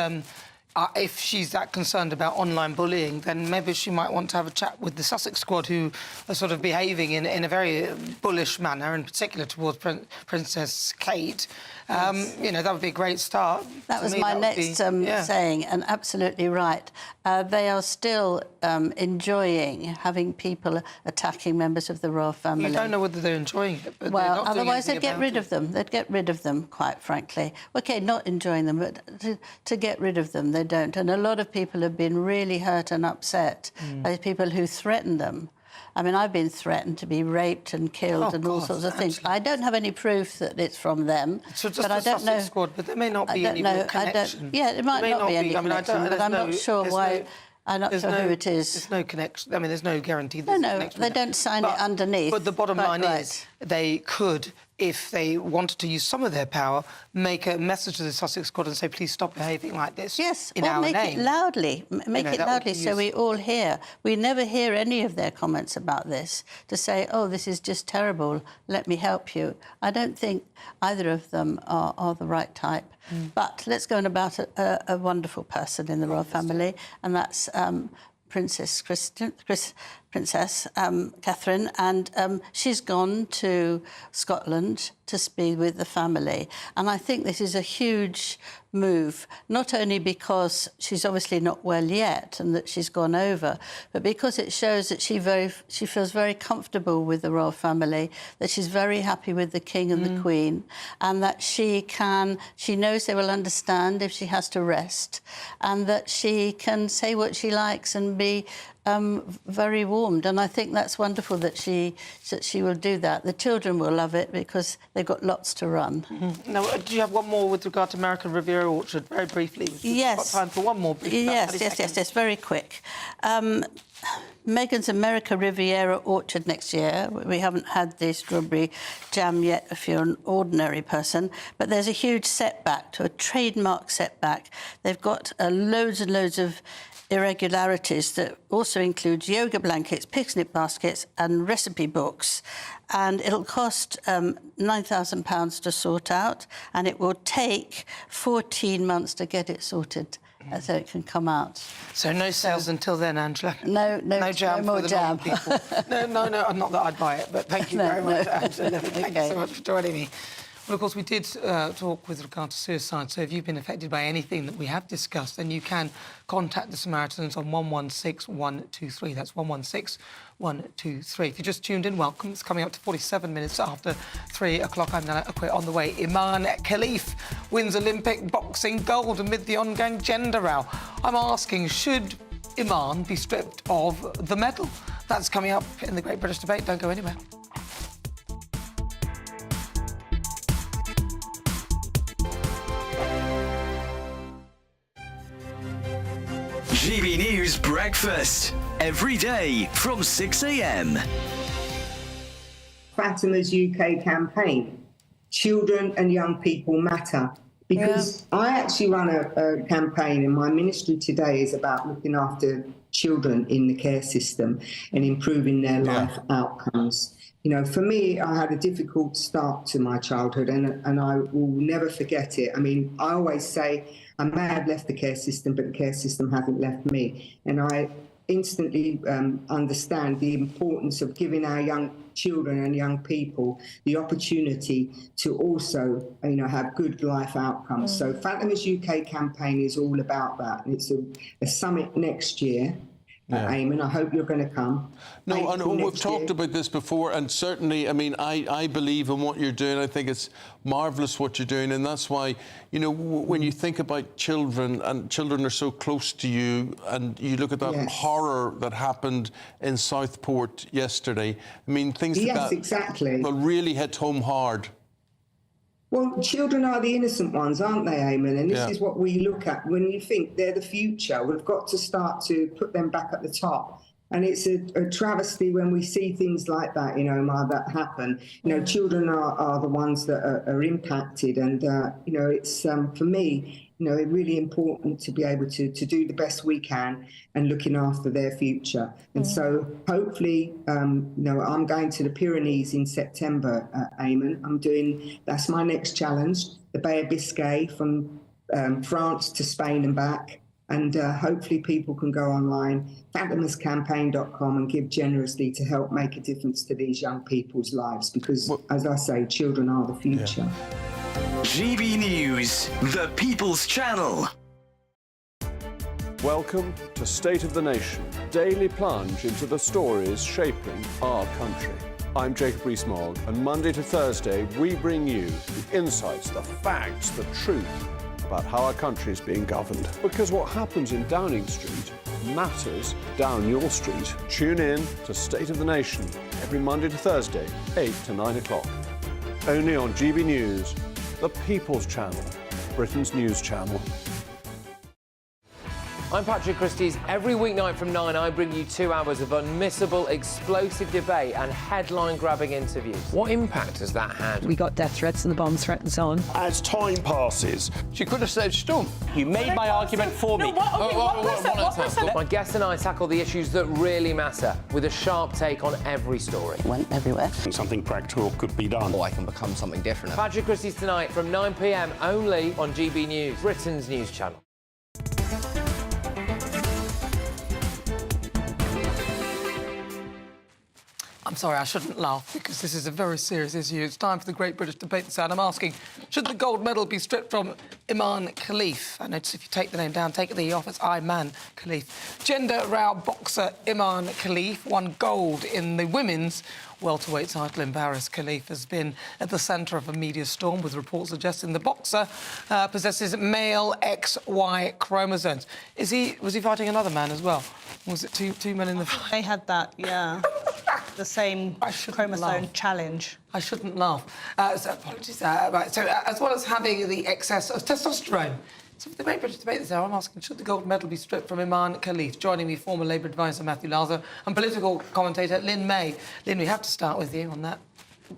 if she's that concerned about online bullying, then maybe she might want to have a chat with the Sussex squad, who are sort of behaving in a very bullish manner, in particular towards Princess Kate. You know, that would be a great start. That was my next saying, and absolutely right. They are still enjoying having people attacking members of the royal family. You don't know whether they're enjoying it, but well, they're not otherwise doing they'd get rid of them. They'd get rid of them, quite frankly. OK, not enjoying them, but to get rid of them, they don't. And a lot of people have been really hurt and upset by people who threaten them. I mean, I've been threatened to be raped and killed and all sorts of things. I don't have any proof that it's from them. So just but the I don't Sussex know. squad, but there may not be any real connection. Yeah, it might not be any connection, but I'm not sure why. I'm not sure who it is. There's no connection. I mean, there's no guarantee there's a connection. They don't sign it underneath. But the bottom line is they could, if they wanted to use some of their power, make a message to the Sussex squad and say, please stop behaving like this in our name. Make it loudly. Make it loudly so we all hear. We never hear any of their comments about this to say, oh, this is just terrible, let me help you. I don't think either of them are the right type. But let's go on about a wonderful person in the royal family, and that's Princess Catherine, and she's gone to Scotland to speak with the family. And I think this is a huge move, not only because she's obviously not well yet and that she's gone over, but because it shows that she feels very comfortable with the royal family, that she's very happy with the King and the Queen, and that she knows they will understand if she has to rest, and that she can say what she likes and be very warmed. And I think that's wonderful that she will do that. The children will love it because they've got lots to run. Now, do you have one more with regard to American Riviera Orchard, very briefly? Yes. We've got time for one more. Yes, very quick. Meghan's America Riviera Orchard next year. We haven't had the strawberry jam yet if you're an ordinary person, but there's a huge setback, to a trademark setback. They've got loads and loads of irregularities that also includes yoga blankets, picnic baskets and recipe books. And it'll cost £9,000 to sort out, and it will take 14 months to get it sorted so it can come out. So no sales until then, Angela? No jam for more the jam. people. No, not that I'd buy it, but thank you very much, Angela. Thank you so much for joining me. Well, of course, we did talk with regard to suicide, so if you've been affected by anything that we have discussed, then you can contact the Samaritans on 116 123. That's 116 123. If you just tuned in, welcome. It's coming up to 47 minutes after 3 o'clock. I'm Nana Akua. On the way, Iman Khalif wins Olympic boxing gold amid the ongoing gender row. I'm asking, should Iman be stripped of the medal? That's coming up in the Great British Debate. Don't go anywhere. GB News Breakfast, every day from 6 a.m. Fatima's UK campaign, Children and Young People Matter, because I actually run a campaign, and my ministry today is about looking after children in the care system and improving their life outcomes. You know, for me, I had a difficult start to my childhood, and I will never forget it. I mean, I always say I may have left the care system, but the care system hasn't left me. And I instantly understand the importance of giving our young children and young people the opportunity to also, you know, have good life outcomes. So Fatima's UK campaign is all about that. And it's a summit next year. Eamon, I hope you're going to come. No, I know we've talked about this before, and certainly, I mean, I believe in what you're doing. I think it's marvellous what you're doing, and that's why, you know, when you think about children, and children are so close to you, and you look at that horror that happened in Southport yesterday, I mean, things like that exactly. will really hit home hard. Well, children are the innocent ones, aren't they, Eamon? And this is what we look at when you think they're the future. We've got to start to put them back at the top. And it's a travesty when we see things like that, you know, Omar, that happen. You know, children are the ones that are impacted. And, you know, it's, for me, you know, really important to be able to do the best we can and looking after their future. And so hopefully, you know, I'm going to the Pyrenees in September, Eamon. That's my next challenge, the Bay of Biscay, from France to Spain and back. And hopefully people can go online, fatimascampaign.com, and give generously to help make a difference to these young people's lives. Because, as I say, children are the future. GB News, the People's Channel. Welcome to State of the Nation, daily plunge into the stories shaping our country. I'm Jacob Rees-Mogg, and Monday to Thursday we bring you the insights, the facts, the truth about how our country is being governed. Because what happens in Downing Street matters down your street. Tune in to State of the Nation every Monday to Thursday, 8 to 9 o'clock. Only on GB News, the People's Channel, Britain's news channel. I'm Patrick Christie's. Every weeknight from 9, I bring you 2 hours of unmissable, explosive debate and headline-grabbing interviews. What impact has that had? We got death threats and the bomb threat and so on. As time passes, she could have saved Storm. You made my argument for me. My guest and I tackle the issues that really matter with a sharp take on every story. Went everywhere. Something practical could be done. Or I can become something different. Patrick Christie's tonight from 9 p.m. only on GB News, Britain's news channel. I'm sorry, I shouldn't laugh because this is a very serious issue. It's time for the Great British Debate this hour. I'm asking, should the gold medal be stripped from Iman Khalif? I notice if you take the name down, take the off, it's Iman Khalif. Gender row boxer Iman Khalif won gold in the women's welterweight title in Paris. Khalif has been at the centre of a media storm with reports suggesting the boxer possesses male XY chromosomes. Was he fighting another man as well? Was it two men in the fight? They had that, yeah. The same chromosome challenge. I shouldn't laugh. So apologies. Right. So as well as having the excess of testosterone, so for the Great British Debate this hour, I'm asking, should the gold medal be stripped from Iman Khalif? Joining me, former Labour advisor Matthew Larzo and political commentator Lynn May. Lynn, we have to start with you on that.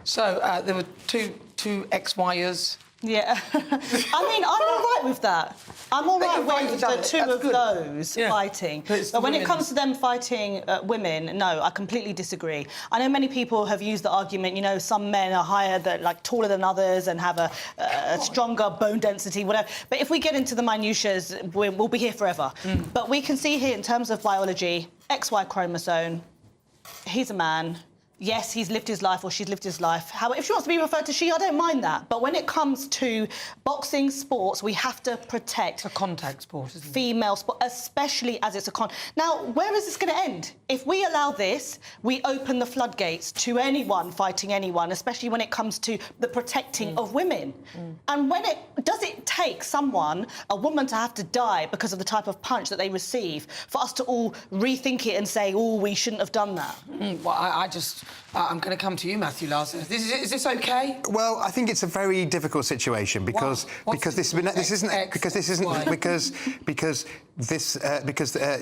So there were two XYers. Yeah. I mean, I'm all right with that. I'm all right with the two of those fighting. But when it comes to them fighting women, no, I completely disagree. I know many people have used the argument, you know, some men are higher, like taller than others and have a stronger bone density, whatever. But if we get into the minutiae, we'll be here forever. But we can see here, in terms of biology, XY chromosome, he's a man. Yes, he's lived his life or she's lived his life. However, if she wants to be referred to she, I don't mind that. But when it comes to boxing sports, we have to protect... It's a contact sport, isn't it? Female sport, especially as it's a Now, where is this going to end? If we allow this, we open the floodgates to anyone fighting anyone, especially when it comes to the protecting of women. And when does it take someone, a woman, to have to die because of the type of punch that they receive for us to all rethink it and say, oh, we shouldn't have done that? Well, I just I'm going to come to you, Matthew Larson. Is this okay? Well, I think it's a very difficult situation because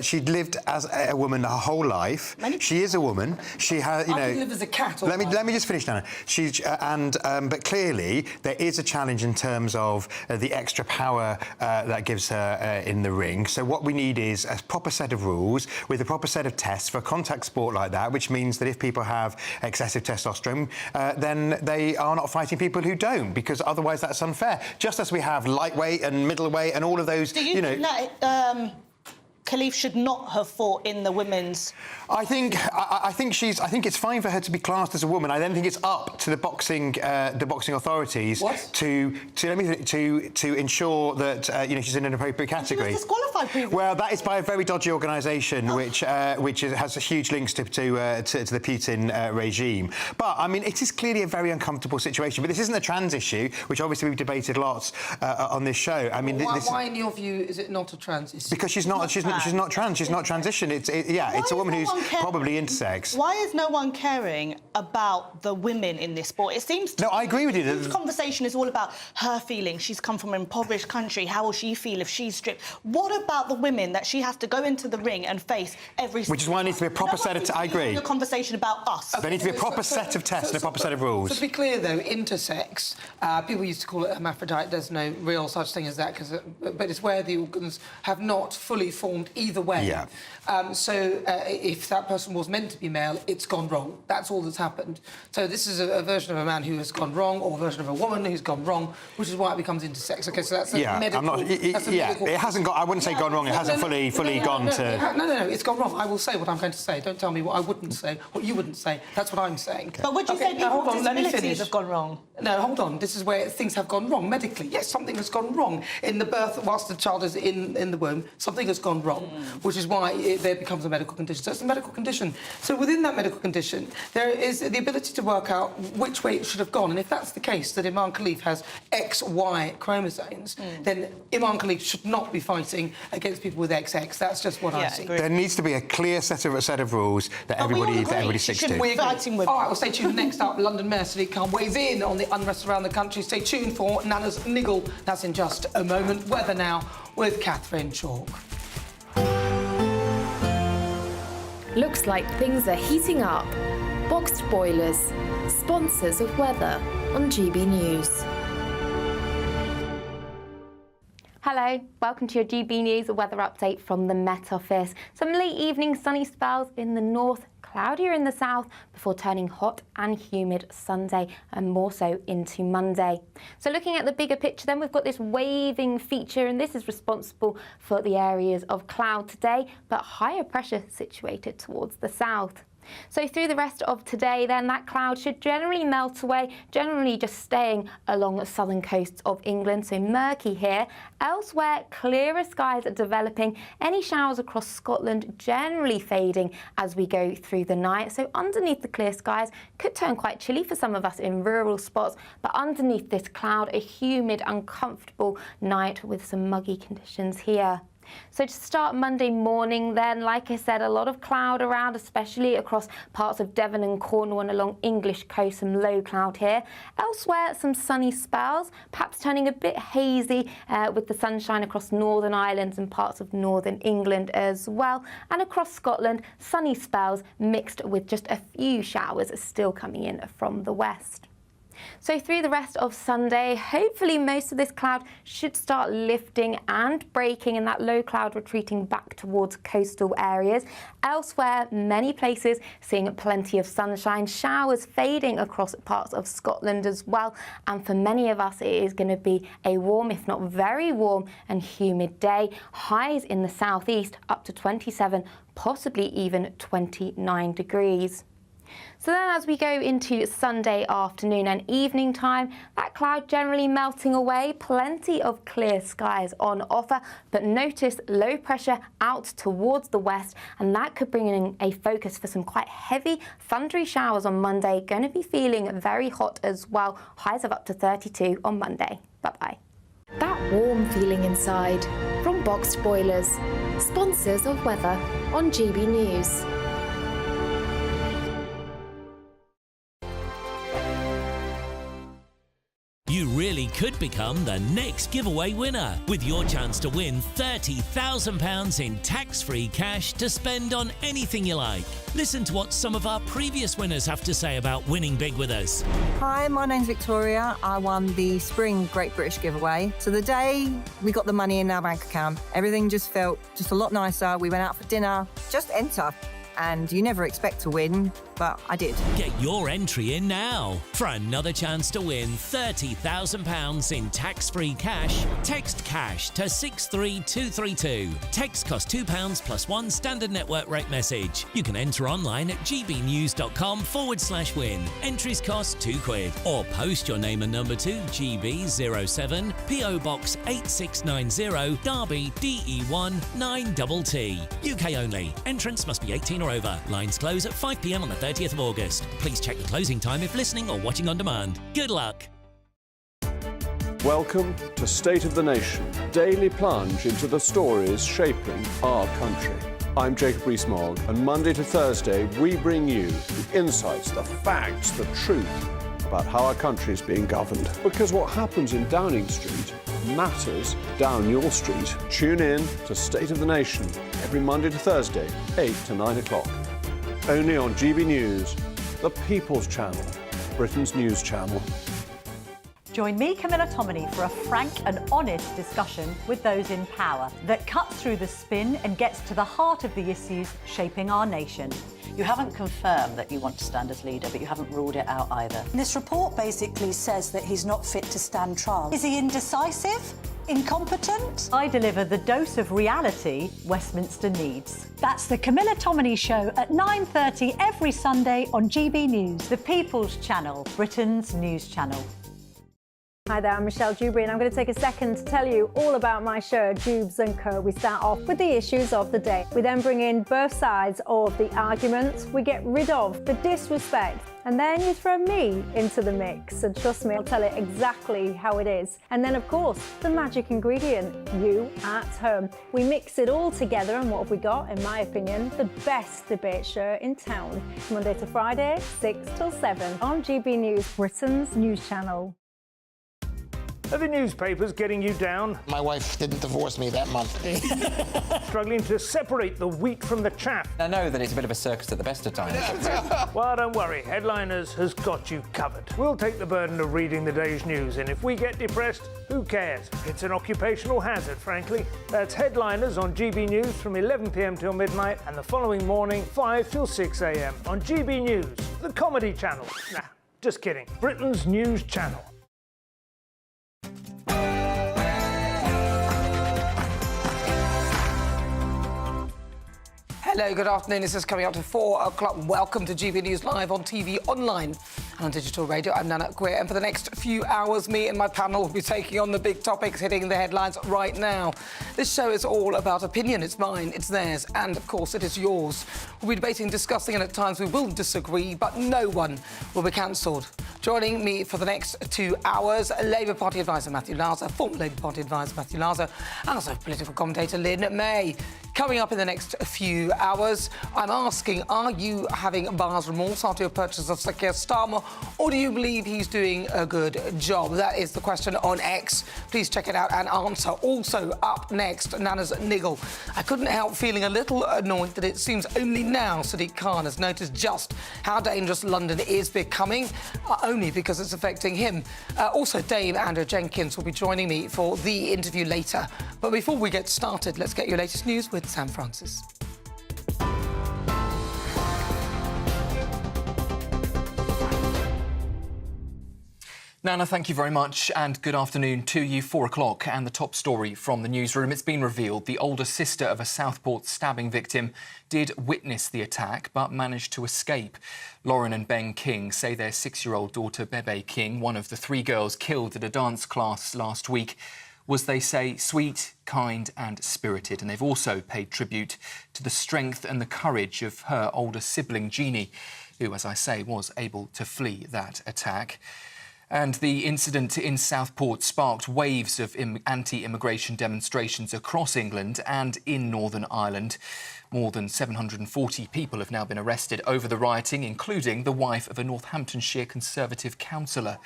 she'd lived as a woman her whole life. She is a woman. She has, you know. I can live as a cat. Let me just finish, Nana. But clearly there is a challenge in terms of the extra power that gives her in the ring. So what we need is a proper set of rules with a proper set of tests for a contact sport like that, which means that if people have excessive testosterone, then they are not fighting people who don't, because otherwise that's unfair. Just as we have lightweight and middleweight and all of those, Do you think that Khalif should not have fought in the women's? I think it's fine for her to be classed as a woman. I then think it's up to the boxing authorities to ensure that she's in an appropriate category. She was disqualified previously. Well, that is by a very dodgy organisation which has huge links to the Putin regime. But I mean, it is clearly a very uncomfortable situation. But this isn't a trans issue, which obviously we've debated lots on this show. I mean, why, in your view, is it not a trans issue? Because she's not trans. She's not transition. It's a woman who's probably intersex. Why is no one caring about the women in this sport? It seems to I agree with you. This conversation is all about her feelings. She's come from an impoverished country. How will she feel if she's stripped? What about the women that she has to go into the ring and face every? Which is why there needs to be a proper set of. I agree. A conversation about us. There needs to be a proper set of tests and a proper set of rules. So to be clear, though, intersex, people used to call it hermaphrodite. There's no real such thing as that, but it's where the organs have not fully formed either way. Yeah. So if that person was meant to be male, it's gone wrong. That's all that's happened. So this is a version of a man who has gone wrong, or a version of a woman who's gone wrong, which is why it becomes intersex. Okay, so that's a medical... It hasn't got... I wouldn't say gone wrong. It hasn't fully gone to... No, it's gone wrong. I will say what I'm going to say. Don't tell me what I wouldn't say, what you wouldn't say. That's what I'm saying. Okay. But would you say people with disabilities have gone wrong? No, hold on. This is where things have gone wrong medically. Yes, something has gone wrong. In the birth, whilst the child is in the womb, something has gone wrong, which is why there becomes a medical condition. So it's a medical condition. So within that medical condition, there is the ability to work out which way it should have gone. And if that's the case, that Imran Khalif has XY chromosomes, then Imran Khalif should not be fighting against people with XX. That's just what I see. There needs to be a clear set of rules that everybody sticks to. All right, we'll stay tuned. Next up, London Mayor Sadiq Khan weighs in on the unrest around the country. Stay tuned for Nana's Niggle. That's in just a moment. Weather now with Catherine Chalk. Looks like things are heating up. Boxed boilers, sponsors of weather on GB News. Hello, welcome to your GB News weather update from the Met Office. Some late evening sunny spells in the north, cloudier in the south before turning hot and humid Sunday and more so into Monday. So looking at the bigger picture then, we've got this waving feature, and this is responsible for the areas of cloud today, but higher pressure situated towards the south. So through the rest of today then, that cloud should generally melt away, generally just staying along the southern coasts of England, so murky here. Elsewhere, clearer skies are developing, any showers across Scotland generally fading as we go through the night. So underneath the clear skies could turn quite chilly for some of us in rural spots, but underneath this cloud, a humid, uncomfortable night with some muggy conditions here. So to start Monday morning then, like I said, a lot of cloud around, especially across parts of Devon and Cornwall and along English coast, some low cloud here. Elsewhere, some sunny spells, perhaps turning a bit hazy with the sunshine across Northern Ireland and parts of Northern England as well. And across Scotland, sunny spells mixed with just a few showers still coming in from the west. So through the rest of Sunday, hopefully most of this cloud should start lifting and breaking, and that low cloud retreating back towards coastal areas. Elsewhere, many places seeing plenty of sunshine, showers fading across parts of Scotland as well. And for many of us, it is going to be a warm, if not very warm and humid day. Highs in the southeast up to 27, possibly even 29 degrees. So then as we go into Sunday afternoon and evening time, that cloud generally melting away, plenty of clear skies on offer, but notice low pressure out towards the west, and that could bring in a focus for some quite heavy thundery showers on Monday. Going to be feeling very hot as well, highs of up to 32 on Monday. Bye-bye. That warm feeling inside from Boxed Boilers, sponsors of weather on GB News. could become the next giveaway winner with your chance to win £30,000 in tax-free cash to spend on anything you like. Listen to what some of our previous winners have to say about winning big with us. Hi, my name's Victoria. I won the Spring Great British giveaway. So the day we got the money in our bank account, everything just felt just a lot nicer. We went out for dinner, just enter. And you never expect to win, but I did. Get your entry in now. For another chance to win £30,000 in tax-free cash, text cash to 63232. Text costs £2 plus one standard network rate message. You can enter online at gbnews.com/win. Entries cost £2. Or post your name and number to GB07 PO Box 8690 Derby DE1 9TT. UK only. Entrance must be 18 or over. Lines close at 5 p.m. on the 30th of August. Please check the closing time if listening or watching on demand. Good luck. Welcome to State of the Nation, daily plunge into the stories shaping our country. I'm Jacob Rees-Mogg, and Monday to Thursday we bring you the insights, the facts, the truth about how our country is being governed. Because what happens in Downing Street matters down your street. Tune in to State of the Nation every Monday to Thursday, 8 to 9 o'clock. Only on GB News, the People's Channel, Britain's news channel. Join me, Camilla Tominey, for a frank and honest discussion with those in power that cuts through the spin and gets to the heart of the issues shaping our nation. You haven't confirmed that you want to stand as leader, but you haven't ruled it out either. This report basically says that he's not fit to stand trial. Is he indecisive? Incompetent? I deliver the dose of reality Westminster needs. That's the Camilla Tominey Show at 9:30 every Sunday on GB News, the People's Channel, Britain's news channel. Hi there, I'm Michelle Dewberry, and I'm going to take a second to tell you all about my show, Jubes & Co. We start off with the issues of the day. We then bring in both sides of the arguments. We get rid of the disrespect, and then you throw me into the mix. And trust me, I'll tell it exactly how it is. And then, of course, the magic ingredient, you at home. We mix it all together, and what have we got? In my opinion, the best debate show in town. Monday to Friday, 6 till 7 on GB News, Britain's news channel. Are the newspapers getting you down? My wife didn't divorce me that month. Struggling to separate the wheat from the chaff? I know that it's a bit of a circus at the best of times. Well, don't worry. Headliners has got you covered. We'll take the burden of reading the day's news, and if we get depressed, who cares? It's an occupational hazard, frankly. That's Headliners on GB News from 11 p.m. till midnight, and the following morning, 5 till 6 a.m. on GB News, the comedy channel. Nah, just kidding. Britain's news channel. Hello, good afternoon. This is coming up to 4 o'clock. Welcome to GB News Live on TV, online and on digital radio. I'm Nana Akua, and for the next few hours, me and my panel will be taking on the big topics hitting the headlines right now. This show is all about opinion. It's mine, it's theirs, and of course it is yours. We'll be debating, discussing, and at times we will disagree, but no one will be cancelled. Joining me for the next 2 hours, Labour Party advisor Matthew Laza, former Labour Party advisor Matthew Laza, and also political commentator Lynn May. Coming up in the next few hours, I'm asking, are you having buyer's remorse after your purchase of Sadiq Starmer, or do you believe he's doing a good job? That is the question on X. Please check it out and answer. Also, up next, Nana's Niggle. I couldn't help feeling a little annoyed that it seems only now Sadiq Khan has noticed just how dangerous London is becoming, only because it's affecting him. Also, Dame Andrea Jenkins will be joining me for the interview later. But before we get started, let's get your latest news with Sam Francis. Nana, thank you very much, and good afternoon to you. 4 o'clock, and the top story from the newsroom. It's been revealed the older sister of a Southport stabbing victim did witness the attack, but managed to escape. Lauren and Ben King say their 6-year-old daughter, Bebe King, one of the 3 girls killed at a dance class last week, was, they say, sweet, kind and spirited. And they've also paid tribute to the strength and the courage of her older sibling, Jeannie, who, as I say, was able to flee that attack. And the incident in Southport sparked waves of anti-immigration demonstrations across England and in Northern Ireland. More than 740 people have now been arrested over the rioting, including the wife of a Northamptonshire Conservative councillor.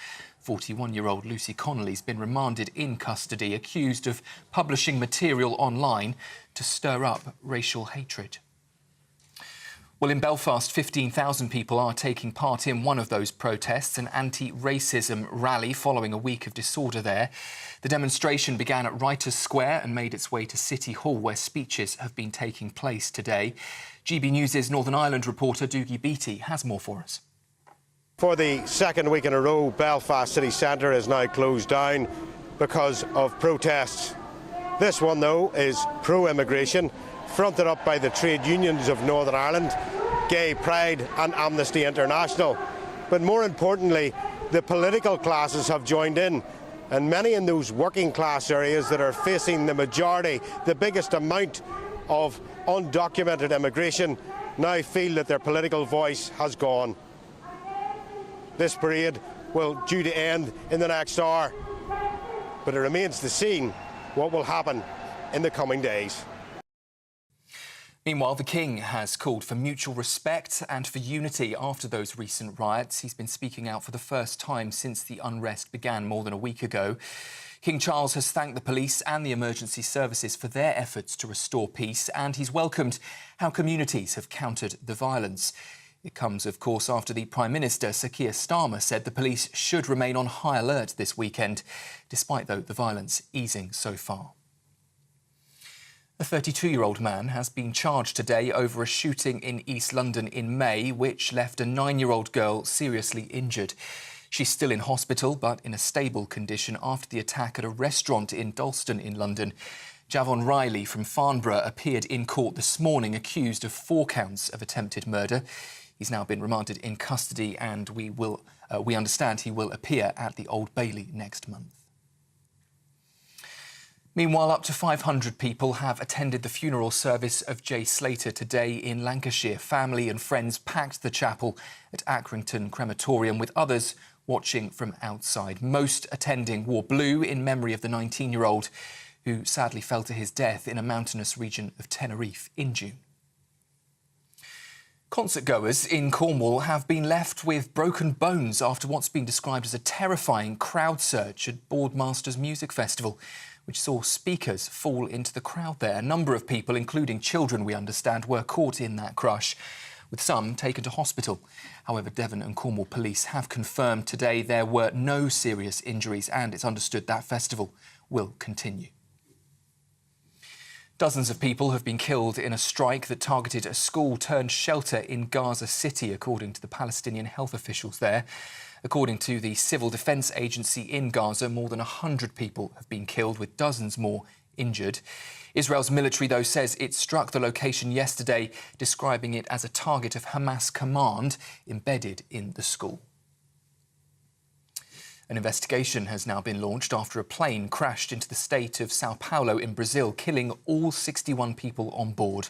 41-year-old Lucy Connolly's been remanded in custody, accused of publishing material online to stir up racial hatred. Well, in Belfast, 15,000 people are taking part in one of those protests, an anti-racism rally following a week of disorder there. The demonstration began at Writers' Square and made its way to City Hall, where speeches have been taking place today. GB News' Northern Ireland reporter Doogie Beattie has more for us. For the second week in a row, Belfast city centre is now closed down because of protests. This one, though, is pro-immigration, fronted up by the trade unions of Northern Ireland, Gay Pride and Amnesty International. But more importantly, the political classes have joined in, and many in those working class areas that are facing the majority, the biggest amount of undocumented immigration, now feel that their political voice has gone. This parade will due to end in the next hour, but it remains to be seen what will happen in the coming days. Meanwhile, the King has called for mutual respect and for unity after those recent riots. He's been speaking out for the first time since the unrest began more than a week ago. King Charles has thanked the police and the emergency services for their efforts to restore peace, and he's welcomed how communities have countered the violence. It comes, of course, after the Prime Minister, Sir Keir Starmer, said the police should remain on high alert this weekend, despite, though, the violence easing so far. A 32-year-old man has been charged today over a shooting in East London in May, which left a 9-year-old girl seriously injured. She's still in hospital, but in a stable condition after the attack at a restaurant in Dalston in London. Javon Riley from Farnborough appeared in court this morning, accused of 4 counts of attempted murder. He's now been remanded in custody, and we understand he will appear at the Old Bailey next month. Meanwhile, up to 500 people have attended the funeral service of Jay Slater today in Lancashire. Family and friends packed the chapel at Accrington Crematorium, with others watching from outside. Most attending wore blue in memory of the 19-year-old who sadly fell to his death in a mountainous region of Tenerife in June. Concertgoers in Cornwall have been left with broken bones after what's been described as a terrifying crowd surge at Boardmasters Music Festival, which saw speakers fall into the crowd there. A number of people, including children, we understand, were caught in that crush, with some taken to hospital. However, Devon and Cornwall police have confirmed today there were no serious injuries, and it's understood that festival will continue. Dozens of people have been killed in a strike that targeted a school-turned-shelter in Gaza City, according to the Palestinian health officials there. According to the Civil Defence Agency in Gaza, more than 100 people have been killed, with dozens more injured. Israel's military, though, says it struck the location yesterday, describing it as a target of Hamas command embedded in the school. An investigation has now been launched after a plane crashed into the state of Sao Paulo in Brazil, killing all 61 people on board.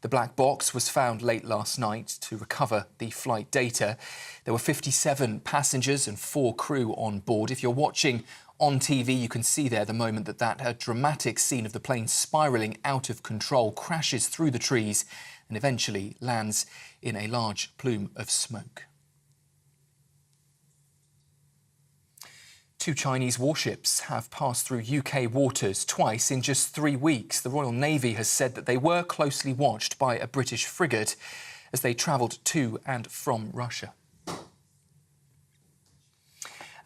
The black box was found late last night to recover the flight data. There were 57 passengers and 4 crew on board. If you're watching on TV, you can see there the moment that dramatic scene of the plane spiralling out of control crashes through the trees and eventually lands in a large plume of smoke. 2 Chinese warships have passed through UK waters twice in just 3 weeks. The Royal Navy has said that they were closely watched by a British frigate as they travelled to and from Russia.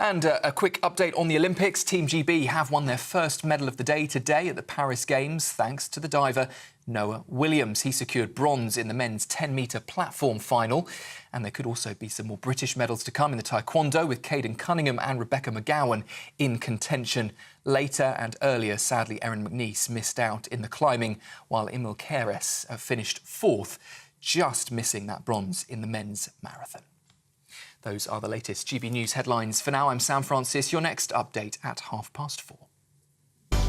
And a quick update on the Olympics. Team GB have won their first medal of the day today at the Paris Games, thanks to the diver Noah Williams. He secured bronze in the men's 10-metre platform final. And there could also be some more British medals to come in the taekwondo, with Caden Cunningham and Rebecca McGowan in contention later. And earlier, sadly, Erin McNeice missed out in the climbing, while Emil Keres finished 4th, just missing that bronze in the men's marathon. Those are the latest GB News headlines. For now, I'm Sam Francis. Your next update at 4:30.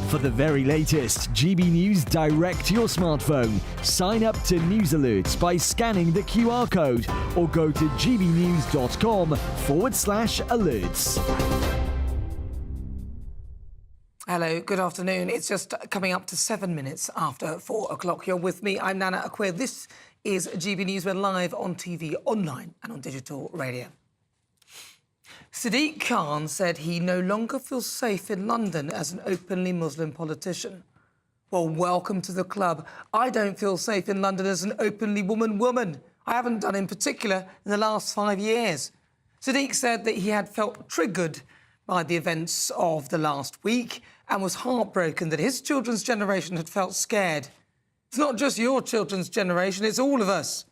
For the very latest GB News direct to your smartphone, sign up to News Alerts by scanning the QR code or go to gbnews.com/alerts. Hello, good afternoon. It's just coming up to 7 minutes after 4 o'clock. You're with me. I'm Nana Akua. This is GB News. We're live on TV, online and on digital radio. Sadiq Khan said he no longer feels safe in London as an openly Muslim politician. Well, welcome to the club. I don't feel safe in London as an openly woman. I haven't done in particular in the last 5 years. Sadiq said that he had felt triggered by the events of the last week and was heartbroken that his children's generation had felt scared. It's not just your children's generation, it's all of us.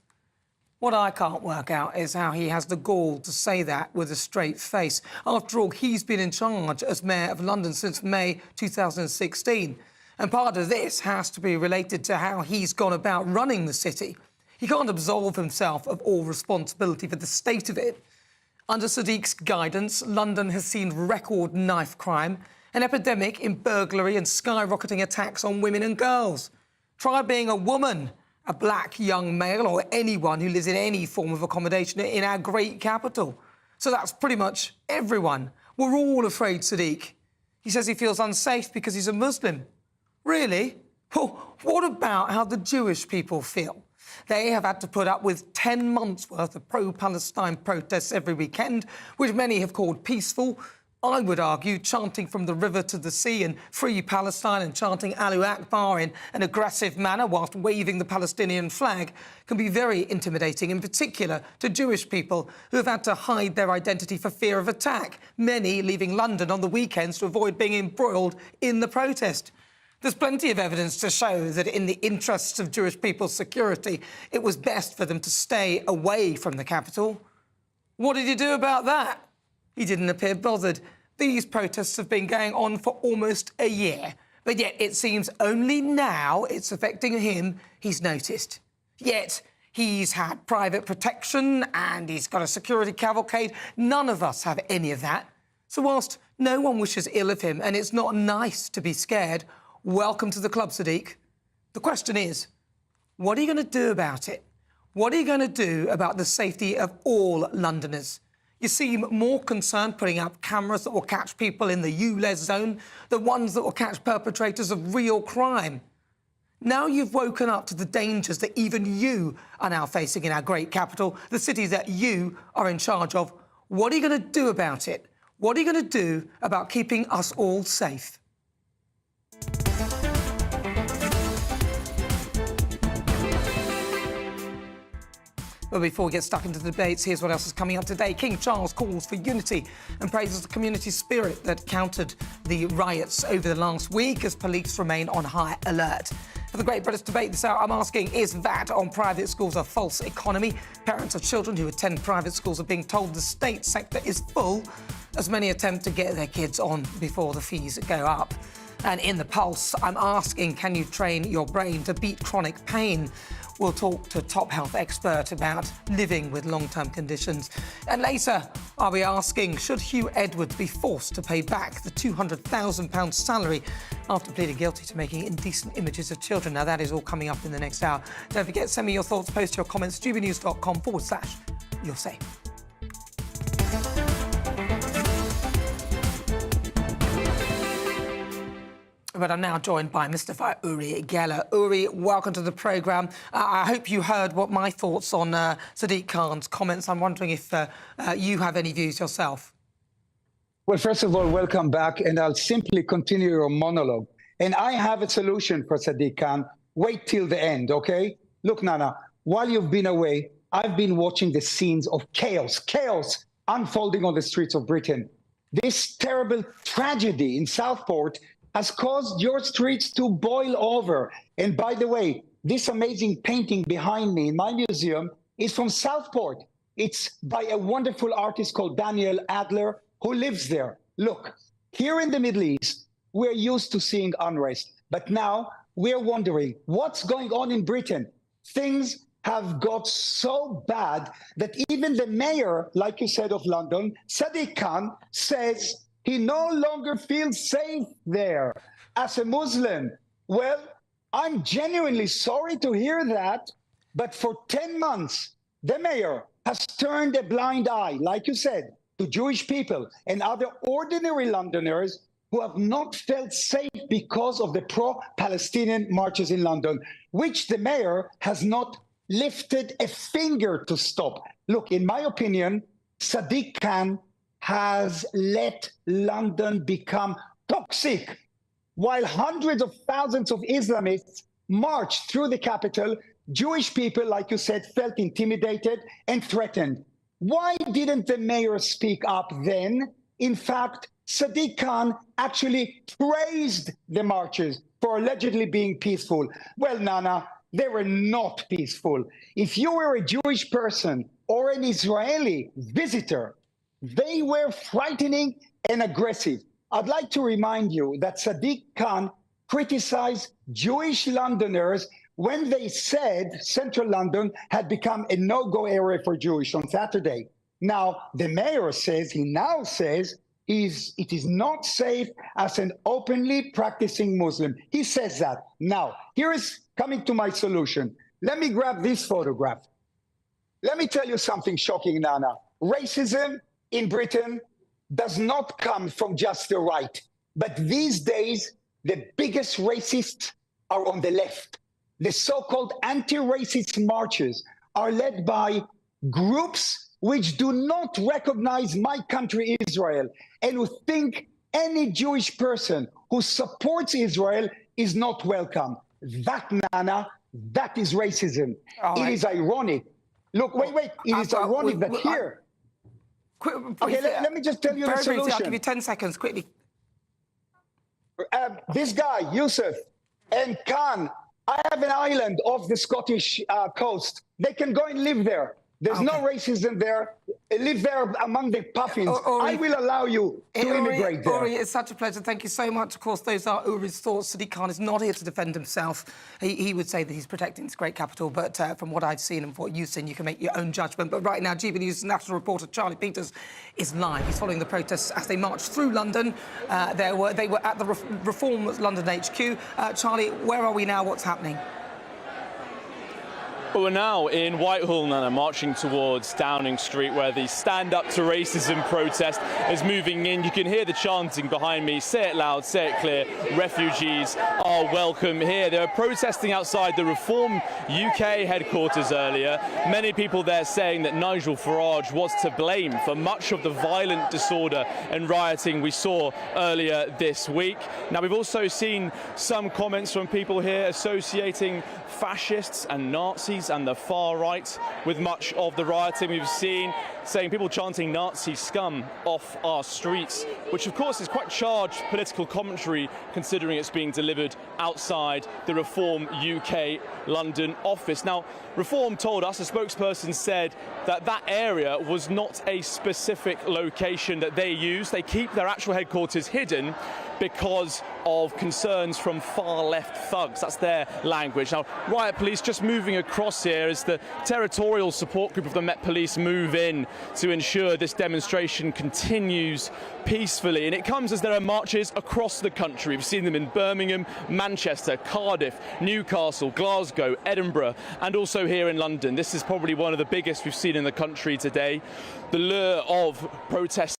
What I can't work out is how he has the gall to say that with a straight face. After all, he's been in charge as Mayor of London since May 2016. And part of this has to be related to how he's gone about running the city. He can't absolve himself of all responsibility for the state of it. Under Sadiq's guidance, London has seen record knife crime, an epidemic in burglary and skyrocketing attacks on women and girls. Try being a woman, a black young male or anyone who lives in any form of accommodation in our great capital. So that's pretty much everyone. We're all afraid, Sadiq. He says he feels unsafe because he's a Muslim. Really? Well, what about how the Jewish people feel? They have had to put up with 10 months' worth of pro-Palestine protests every weekend, which many have called peaceful. I would argue chanting from the river to the sea and free Palestine and chanting Allahu Akbar in an aggressive manner whilst waving the Palestinian flag can be very intimidating, in particular to Jewish people who have had to hide their identity for fear of attack, many leaving London on the weekends to avoid being embroiled in the protest. There's plenty of evidence to show that in the interests of Jewish people's security, it was best for them to stay away from the capital. What did he do about that? He didn't appear bothered. These protests have been going on for almost a year, but yet it seems only now it's affecting him he's noticed. Yet he's had private protection and he's got a security cavalcade. None of us have any of that. So whilst no one wishes ill of him and it's not nice to be scared, welcome to the club, Sadiq. The question is, what are you going to do about it? What are you going to do about the safety of all Londoners? You seem more concerned putting up cameras that will catch people in the ULEZ zone, the ones that will catch perpetrators of real crime. Now you've woken up to the dangers that even you are now facing in our great capital, the city that you are in charge of. What are you going to do about it? What are you going to do about keeping us all safe? But before we get stuck into the debates, here's what else is coming up today. King Charles calls for unity and praises the community spirit that countered the riots over the last week as police remain on high alert. For the Great British Debate this hour, I'm asking, is VAT on private schools a false economy? Parents of children who attend private schools are being told the state sector is full as many attempt to get their kids on before the fees go up. And in the Pulse, I'm asking, can you train your brain to beat chronic pain? We'll talk to a top health expert about living with long-term conditions. And later, I'll be asking, should Hugh Edwards be forced to pay back the £200,000 salary after pleading guilty to making indecent images of children? Now, that is all coming up in the next hour. Don't forget, send me your thoughts, post your comments, gbnews.com/you'll say. But I'm now joined by Mr. Uri Geller. Uri, welcome to the programme. I hope you heard what my thoughts on Sadiq Khan's comments. I'm wondering if you have any views yourself. Well, first of all, welcome back, and I'll simply continue your monologue. And I have a solution for Sadiq Khan. Wait till the end, OK? Look, Nana, while you've been away, I've been watching the scenes of chaos unfolding on the streets of Britain. This terrible tragedy in Southport has caused your streets to boil over. And by the way, this amazing painting behind me in my museum is from Southport. It's by a wonderful artist called Daniel Adler, who lives there. Look, here in the Middle East, we're used to seeing unrest, but now we're wondering what's going on in Britain. Things have got so bad that even the mayor, like you said, of London, Sadiq Khan, says he no longer feels safe there. as a Muslim. Well, I'm genuinely sorry to hear that, but for 10 months, the mayor has turned a blind eye, like you said, to Jewish people and other ordinary Londoners who have not felt safe because of the pro-Palestinian marches in London, which the mayor has not lifted a finger to stop. Look, in my opinion, Sadiq Khan has let London become toxic. While hundreds of thousands of Islamists marched through the capital, Jewish people, like you said, felt intimidated and threatened. Why didn't the mayor speak up then? In fact, Sadiq Khan actually praised the marches for allegedly being peaceful. Well, Nana, they were not peaceful. If you were a Jewish person or an Israeli visitor, they were frightening and aggressive. I'd like to remind you that Sadiq Khan criticized Jewish Londoners when they said central London had become a no-go area for Jewish on Saturday. Now, the mayor says, it is not safe as an openly practicing Muslim. He says that. Now, here is coming to my solution. Let me grab this photograph. Let me tell you something shocking, Nana. Racism in Britain does not come from just the right. But these days, the biggest racists are on the left. The so-called anti-racist marches are led by groups which do not recognize my country, Israel, and who think any Jewish person who supports Israel is not welcome. That, Nana, that is racism. It is ironic. Look, wait. It is ironic that here... Okay, let me just tell you the solution. I'll give you 10 seconds, quickly. This guy, Yusuf, and Khan, I have an island off the Scottish coast. They can go and live there. There's no racism there. Live there among the puffins. I will allow you to immigrate there. Uri, it's such a pleasure. Thank you so much. Of course, those are Uri's thoughts. Sadiq Khan is not here to defend himself. He would say that he's protecting his great capital, but from what I've seen and what you've seen, you can make your own judgment. But right now, GBNews national reporter Charlie Peters is live. He's following the protests as they march through London. They were at the Reform London HQ. Charlie, where are we now? What's happening? Well, we're now in Whitehall, Nana, marching towards Downing Street, where the Stand Up to Racism protest is moving in. You can hear the chanting behind me. Say it loud, say it clear. Refugees are welcome here. They were protesting outside the Reform UK headquarters earlier. Many people there saying that Nigel Farage was to blame for much of the violent disorder and rioting we saw earlier this week. Now, we've also seen some comments from people here associating fascists and Nazis and the far right with much of the rioting we've seen, saying people chanting Nazi scum off our streets, which of course is quite charged political commentary considering it's being delivered outside the Reform UK London office. Now, Reform told us, a spokesperson said that that area was not a specific location that they use. They keep their actual headquarters hidden because of concerns from far-left thugs. That's their language. Now, riot police just moving across here as the territorial support group of the Met Police move in to ensure this demonstration continues peacefully. And it comes as there are marches across the country. We've seen them in Birmingham, Manchester, Cardiff, Newcastle, Glasgow, Edinburgh, and also here in London. This is probably one of the biggest we've seen in the country today. The lure of protests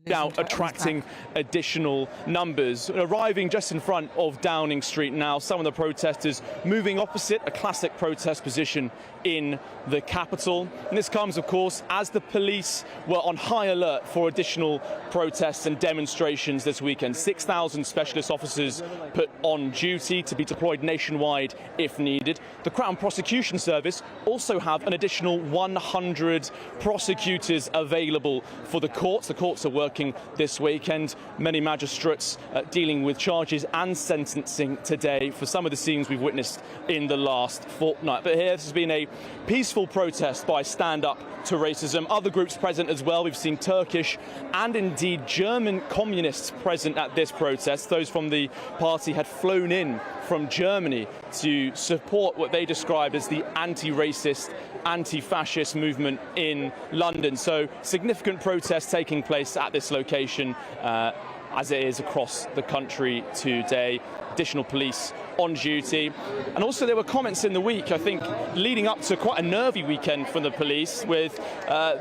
now attracting additional numbers. Arriving just in front of Downing Street now, some of the protesters moving opposite a classic protest position in the capital. And this comes, of course, as the police were on high alert for additional protests and demonstrations this weekend. 6,000 specialist officers put on duty to be deployed nationwide if needed. The Crown Prosecution Service also have an additional 100 prosecutors available for the courts. The courts are working this weekend. Many magistrates dealing with charges and sentencing today for some of the scenes we've witnessed in the last fortnight. But here, this has been a peaceful protest by Stand Up to Racism. Other groups present as well. We've seen Turkish and indeed German communists present at this protest. Those from the party had flown in from Germany to support what they described as the anti-racist, anti-fascist movement in London. So significant protests taking place at this location as it is across the country today. Additional police on duty. And also there were comments in the week, I think, leading up to quite a nervy weekend for the police, with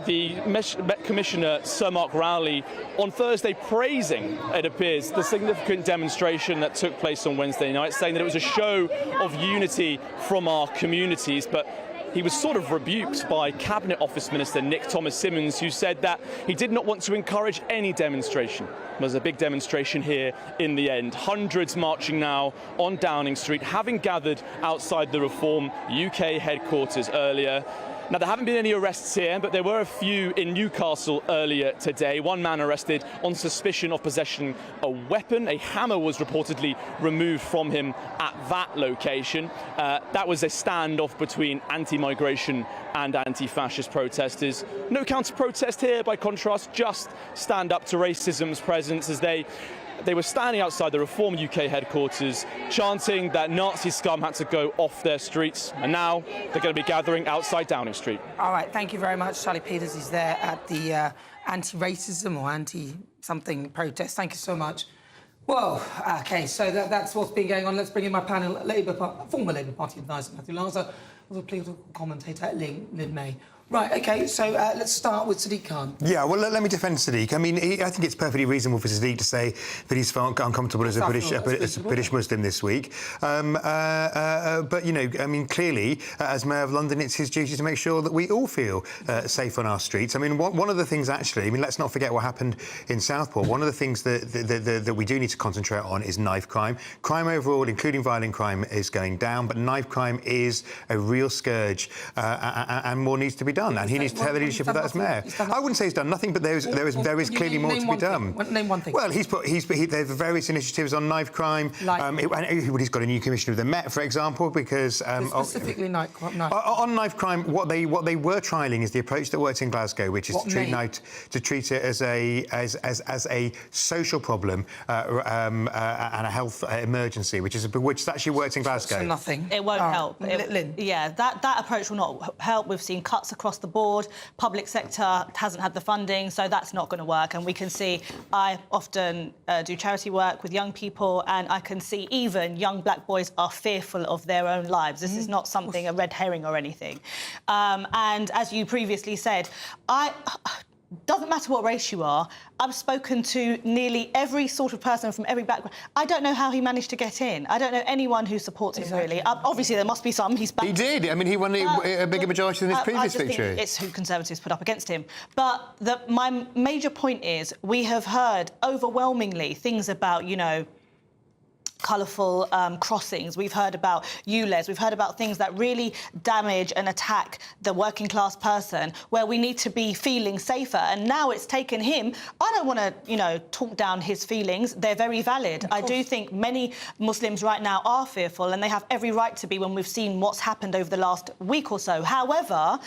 the Met Commissioner Sir Mark Rowley on Thursday praising, it appears, the significant demonstration that took place on Wednesday night, saying that it was a show of unity from our communities. But he was sort of rebuked by Cabinet Office Minister Nick Thomas-Symonds, who said that he did not want to encourage any demonstration. There was a big demonstration here in the end. Hundreds marching now on Downing Street, having gathered outside the Reform UK headquarters earlier. Now, there haven't been any arrests here, but there were a few in Newcastle earlier today. One man arrested on suspicion of possessing a weapon. A hammer was reportedly removed from him at that location. That was a standoff between anti-migration and anti-fascist protesters. No counter-protest here, by contrast, just stand up to racism's presence, as they were standing outside the Reform UK headquarters, chanting that Nazi scum had to go off their streets, and now they're going to be gathering outside Downing Street. All right, thank you very much. Charlie Peters is there at the anti-racism or anti-something protest. Thank you so much. Well, OK, so that's what's been going on. Let's bring in my panel, former Labour Party advisor Matthew Larser, also political commentator Lynn May. Right, OK, so let's start with Sadiq Khan. Yeah, well, let me defend Sadiq. I mean, I think it's perfectly reasonable for Sadiq to say that he's felt uncomfortable as a British Muslim this week. But, you know, I mean, clearly, as Mayor of London, it's his duty to make sure that we all feel safe on our streets. I mean, one of the things, actually, I mean, let's not forget what happened in Southport. One of the things that we do need to concentrate on is knife crime. Crime overall, including violent crime, is going down, but knife crime is a real scourge, and more needs to be done. And he needs to take the leadership of that as mayor. I wouldn't say he's done nothing, but there is clearly more to be done. Name one thing. Well, there's various initiatives on knife crime. He's got a new commissioner of the Met, for example, because specifically knife crime. On knife crime, what they were trialling is the approach that works in Glasgow, which is to treat it as a social problem and a health emergency, which actually works in Glasgow. So nothing. It won't help. Lynn. Yeah, that approach will not help. We've seen cuts across the board. Public sector hasn't had the funding, so that's not going to work. And we can see, I often do charity work with young people, and I can see even young black boys are fearful of their own lives. This is not something, a red herring or anything. And as you previously said, doesn't matter what race you are. I've spoken to nearly every sort of person from every background. I don't know how he managed to get in. I don't know anyone who supports him, really. Obviously, there must be some. He did. I mean, he won a bigger majority than his previous victory. Think it's who Conservatives put up against him. But my major point is we have heard overwhelmingly things about, you know, colourful crossings. We've heard about ULEZ. We've heard about things that really damage and attack the working class person, where we need to be feeling safer. And now it's taken him. I don't want to, you know, talk down his feelings. They're very valid. I do think many Muslims right now are fearful, and they have every right to be when we've seen what's happened over the last week or so. However,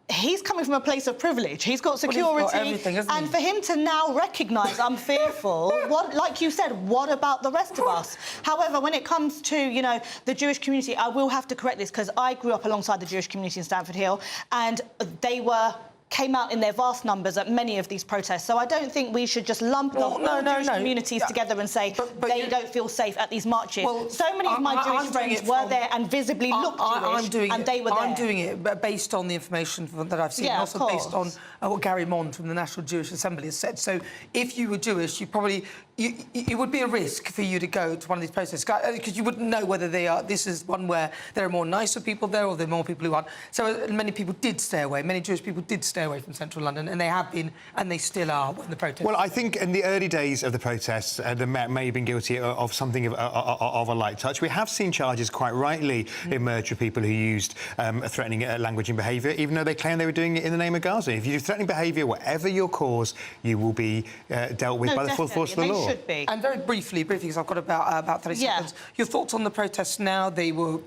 he's coming from a place of privilege. He's got security, he's got everything, hasn't he? For him to now recognise I'm fearful, like you said, what about the rest of us? However, when it comes to, you know, the Jewish community, I will have to correct this, because I grew up alongside the Jewish community in Stamford Hill, and they came out in their vast numbers at many of these protests. So I don't think we should just lump the whole Jewish communities together and say they don't feel safe at these marches. Well, so many of my Jewish friends were there and visibly looked Jewish, and they were there. I'm doing it based on the information that I've seen, and also based on what Gary Mond from the National Jewish Assembly has said. So if you were Jewish, it would be a risk for you to go to one of these protests, because you wouldn't know whether this is one where there are more nicer people there or there are more people who aren't. So many people did stay away. Many Jewish people did stay away from central London, and they have been, and they still are, when the protests... Well, I think in the early days of the protests, the Met may have been guilty of something of a light touch. We have seen charges, quite rightly, emerge for people who used threatening language and behaviour, even though they claim they were doing it in the name of Gaza. If you do threatening behaviour, whatever your cause, you will be dealt with by the full force of the law. Should be. And very briefly, because I've got about 30 seconds, your thoughts on the protests now? They were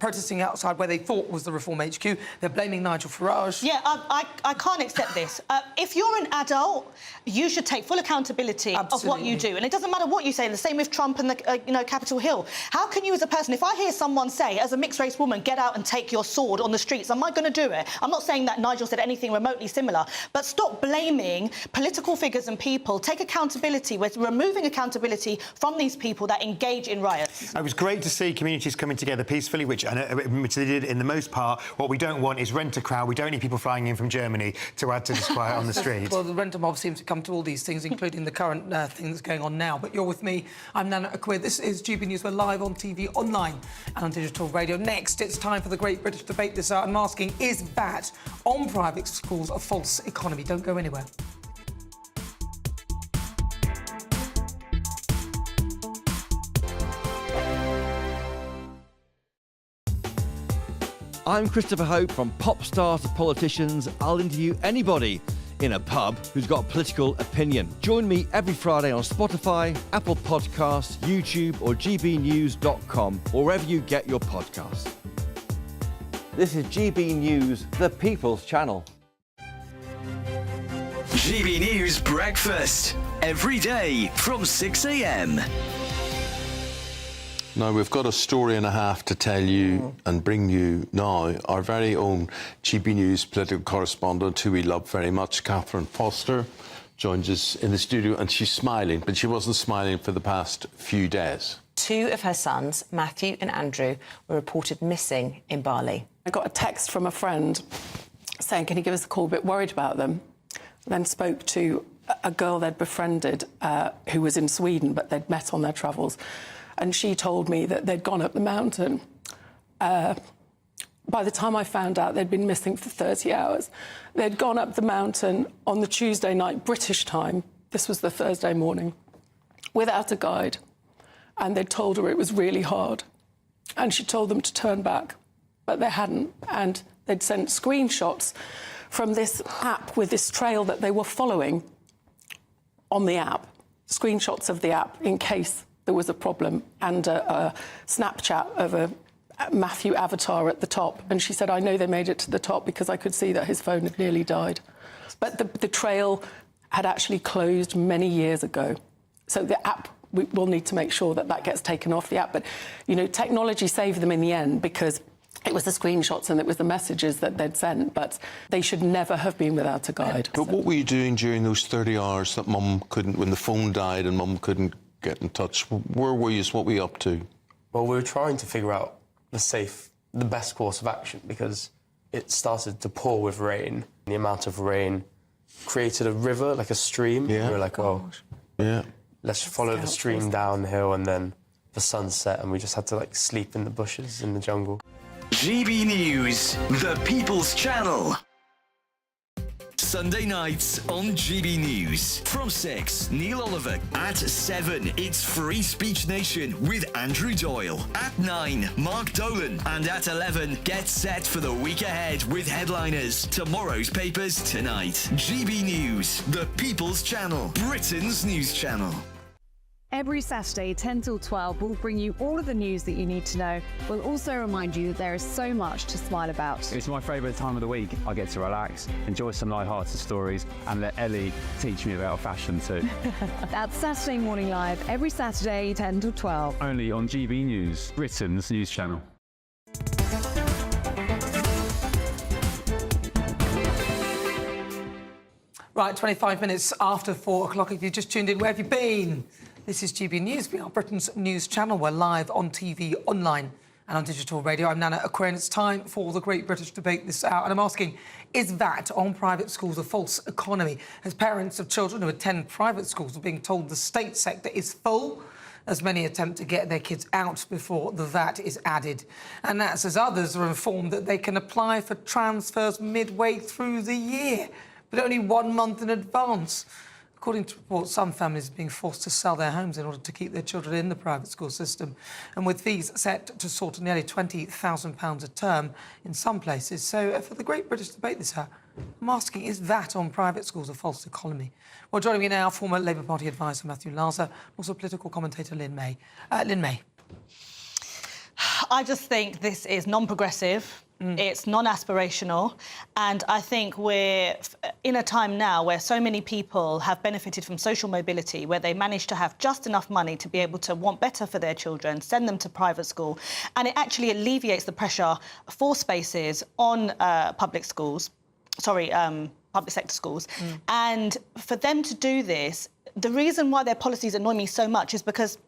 protesting outside where they thought was the Reform HQ. They're blaming Nigel Farage. Yeah, I can't accept this. If you're an adult, you should take full accountability of what you do. And it doesn't matter what you say. The same with Trump and the Capitol Hill. How can you, as a person, if I hear someone say, as a mixed-race woman, get out and take your sword on the streets, am I going to do it? I'm not saying that Nigel said anything remotely similar, but stop blaming political figures and people. Take accountability. We're removing accountability from these people that engage in riots. It was great to see communities coming together peacefully, which they did in the most part. What we don't want is rent-a-crowd. We don't need people flying in from Germany to add to disquiet on the street. Well, the rent-a-mob seems to come to all these things, including the current thing that's going on now. But you're with me. I'm Nana Akua. This is GB News. We're live on TV, online and on digital radio. Next, it's time for the Great British Debate this hour. I'm asking, is VAT on private schools a false economy? Don't go anywhere. I'm Christopher Hope. From pop stars to politicians, I'll interview anybody in a pub who's got a political opinion. Join me every Friday on Spotify, Apple Podcasts, YouTube or gbnews.com, or wherever you get your podcasts. This is GB News, the People's Channel. GB News Breakfast, every day from 6 a.m. Now, we've got a story and a half to tell you and bring you now. Our very own GB News political correspondent, who we love very much, Catherine Foster, joins us in the studio, and she's smiling, but she wasn't smiling for the past few days. 2 of her sons, Matthew and Andrew, were reported missing in Bali. I got a text from a friend saying, can you give us a call, a bit worried about them. Then spoke to a girl they'd befriended who was in Sweden, but they'd met on their travels. And she told me that they'd gone up the mountain. By the time I found out, they'd been missing for 30 hours. They'd gone up the mountain on the Tuesday night, British time. This was the Thursday morning, without a guide. And they'd told her it was really hard. And she told them to turn back, but they hadn't. And they'd sent screenshots from this app with this trail that they were following on the app, screenshots of the app in case there was a problem, and a Snapchat of a Matthew avatar at the top. And she said, I know they made it to the top because I could see that his phone had nearly died. But the trail had actually closed many years ago. So the app, we will need to make sure that that gets taken off the app. But, you know, technology saved them in the end because it was the screenshots and it was the messages that they'd sent, but they should never have been without a guide. But what were you doing during those 30 hours that Mum couldn't, when the phone died and Mum couldn't get in touch? Where were you? What were you up to? Well, we were trying to figure out the best course of action, because it started to pour with rain. The amount of rain created a river, like a stream. Yeah. We were like, let's follow the stream downhill, and then the sun set, and we just had to like sleep in the bushes in the jungle. GB News, the People's Channel. Sunday nights on GB News. From 6, Neil Oliver. At 7, it's Free Speech Nation with Andrew Doyle. At 9, Mark Dolan. And at 11, get set for the week ahead with headliners. Tomorrow's papers tonight. GB News, the People's Channel, Britain's news channel. Every Saturday, 10 till 12, we'll bring you all of the news that you need to know. We'll also remind you that there is so much to smile about. It's my favourite time of the week. I get to relax, enjoy some light-hearted stories, and let Ellie teach me about fashion too. That's Saturday Morning Live, every Saturday, 10 till 12. Only on GB News, Britain's news channel. Right, 25 minutes after 4 o'clock. If you just tuned in, where have you been? This is GB News. We are Britain's news channel. We're live on TV, online and on digital radio. I'm Nana Akua, and it's time for the Great British Debate this hour. And I'm asking, is VAT on private schools a false economy? As parents of children who attend private schools are being told the state sector is full, as many attempt to get their kids out before the VAT is added. And that's as others are informed that they can apply for transfers midway through the year, but only 1 month in advance. According to reports, some families are being forced to sell their homes in order to keep their children in the private school system. And with fees set to sort of nearly £20,000 a term in some places. So for the Great British Debate this hour, I'm asking, is VAT on private schools a false economy? Well, joining me now, former Labour Party advisor Matthew Larser, also political commentator Lynn May. Lynn May. I just think this is non-progressive. It's non-aspirational, and I think we're in a time now where so many people have benefited from social mobility, where they manage to have just enough money to be able to want better for their children, send them to private school, and it actually alleviates the pressure for spaces on public sector schools. And for them to do this, the reason why their policies annoy me so much is because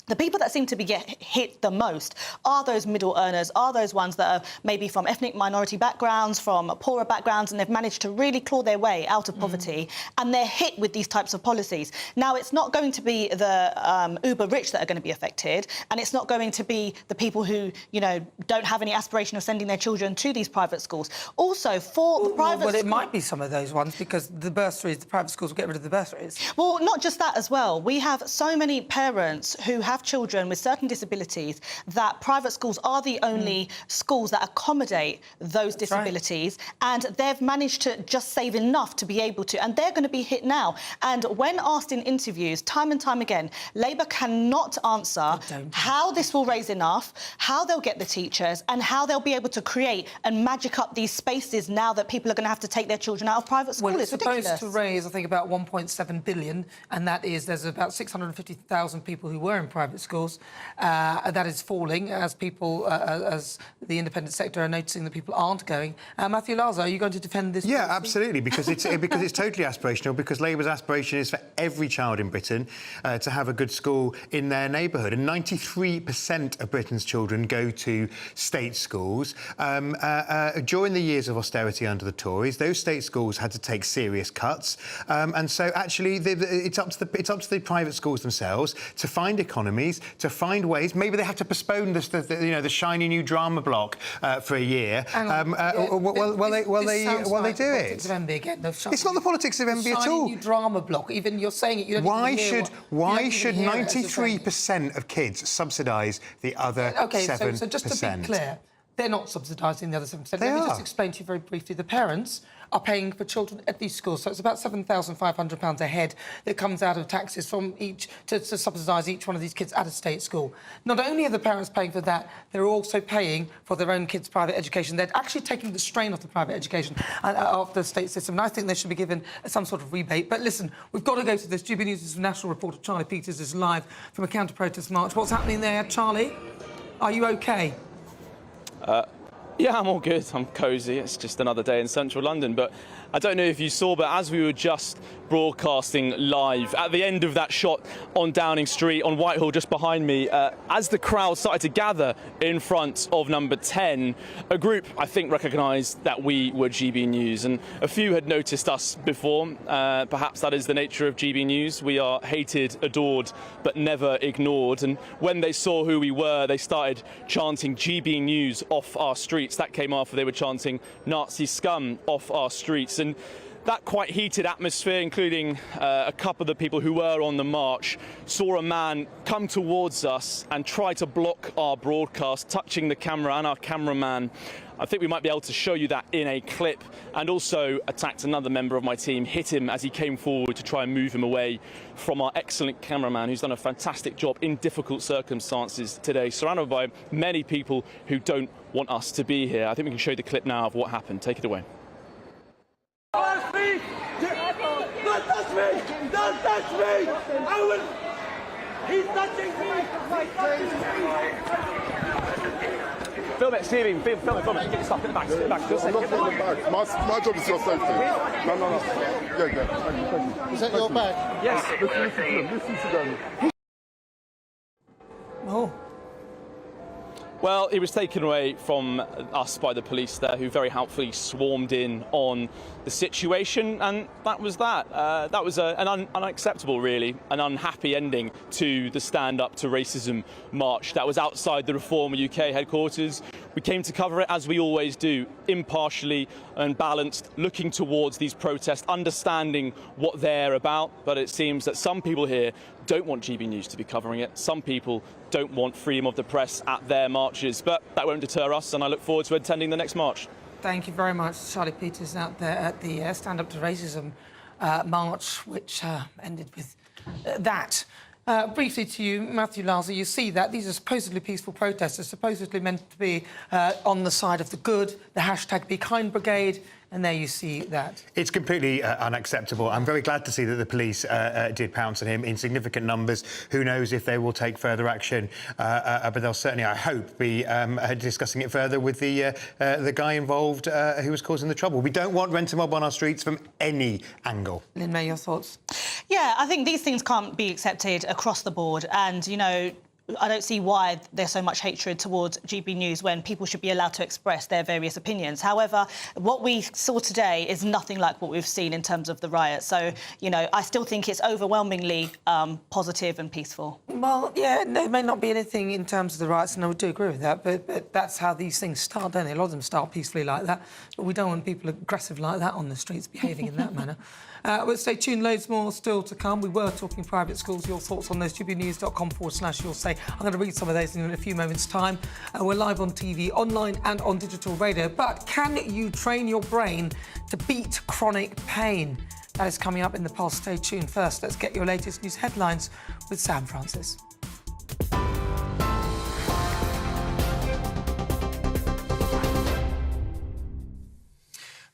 the people that seem to be get hit the most are those middle earners, are those ones that are maybe from ethnic minority backgrounds, from poorer backgrounds, and they've managed to really claw their way out of poverty, and they're hit with these types of policies. Now, it's not going to be the uber rich that are going to be affected, and it's not going to be the people who, you know, don't have any aspiration of sending their children to these private schools. Also, for the private Well, it might be some of those ones, because the bursaries, the private schools will get rid of the bursaries. Well, not just that as well. We have so many parents who have children with certain disabilities that private schools are the only schools that accommodate those disabilities, and they've managed to just save enough to be able to, and they're going to be hit now. And when asked in interviews, time and time again, Labour cannot answer how this will raise enough, how they'll get the teachers, and how they'll be able to create and magic up these spaces now that people are going to have to take their children out of private school. Well, it's ridiculous. supposed to raise, I think, about 1.7 billion, and that is, there's about 650,000 people who were in private schools. That is falling as people, as the independent sector are noticing that people aren't going. Matthew Laza, are you going to defend this? Yeah, policy? absolutely, because it's totally aspirational, because Labour's aspiration is for every child in Britain to have a good school in their neighbourhood, and 93% of Britain's children go to state schools. During the years of austerity under the Tories, those state schools had to take serious cuts, and so actually it's up to the private schools themselves to find economies, to find ways. Maybe they have to postpone the shiny new drama block for a year. While they do it. It's not the politics of MB at all. New drama block. Even you're saying it. You don't why even hear why should 93% of kids subsidise the other 7%? So just to be clear, they're not subsidising the other 7%. They Let me are. just explain to you very briefly. The parents are paying for children at these schools, so it's about £7,500 a head that comes out of taxes from each to subsidise each one of these kids at a state school. Not only are the parents paying for that, they're also paying for their own kids' private education. They're actually taking the strain off the private education of the state system, and I think they should be given some sort of rebate. But listen, we've got to go to this. GBNews' national reporter Charlie Peters is live from a counter-protest march. What's happening there, Charlie? Are you OK? Yeah, I'm all good. I'm cosy. It's just another day in central London. But I don't know if you saw, but as we were just broadcasting live, at the end of that shot on Downing Street, on Whitehall, just behind me, as the crowd started to gather in front of number 10, a group, I think, recognised that we were GB News. And a few had noticed us before. Perhaps that is the nature of GB News. We are hated, adored, but never ignored. And when they saw who we were, they started chanting GB News off our streets. That came after they were chanting Nazi scum off our streets. And that quite heated atmosphere, including a couple of the people who were on the march, saw a man come towards us and try to block our broadcast, touching the camera and our cameraman. I think we might be able to show you that in a clip, and also attacked another member of my team, hit him as he came forward to try and move him away from our excellent cameraman, who's done a fantastic job in difficult circumstances today, surrounded by many people who don't want us to be here. I think we can show you the clip now of what happened. Take it away. Don't touch me! Don't touch me! Don't touch me! I will... He's touching me! He's touching me! Film it, Stevie. Film it. Get the stuff in the back. Get the back. I'm not taking the bag. My job is your safety. No. Yeah. Is that your bag? Yes. Listen to them. Oh. Well, he was taken away from us by the police there, who very helpfully swarmed in on the situation, and that was that. That was an unacceptable, really, an unhappy ending to the Stand Up to Racism march that was outside the Reform UK headquarters. We came to cover it, as we always do, impartially and balanced, looking towards these protests, understanding what they're about, but it seems that some people here don't want GB News to be covering it. Some people don't want freedom of the press at their marches, but that won't deter us, and I look forward to attending the next march. Thank you very much, Charlie Peters, out there at the Stand Up to Racism march, which ended with that. Briefly to you, Matthew Laza, you see that these are supposedly peaceful protests. They're supposedly meant to be on the side of the good, the hashtag Be Kind Brigade, and there you see that. It's completely unacceptable. I'm very glad to see that the police did pounce on him in significant numbers. Who knows if they will take further action, but they'll certainly, I hope, be discussing it further with the guy involved who was causing the trouble. We don't want rent-a-mob on our streets from any angle. Lynn May, your thoughts? Yeah, I think these things can't be accepted across the board. And, you know, I don't see why there's so much hatred towards GB News when people should be allowed to express their various opinions. However, what we saw today is nothing like what we've seen in terms of the riot. So, you know, I still think it's overwhelmingly positive and peaceful. Well, yeah, there may not be anything in terms of the riots, and I would do agree with that, but that's how these things start, don't they? A lot of them start peacefully like that, but we don't want people aggressive like that on the streets, behaving in that manner. We'll stay tuned, loads more still to come. We were talking private schools. Your thoughts on those, gbnews.com/you'll say. I'm going to read some of those in a few moments' time. We're live on TV, online and on digital radio. But can you train your brain to beat chronic pain? That is coming up in the Pulse. Stay tuned. First, let's get your latest news headlines with Sam Francis.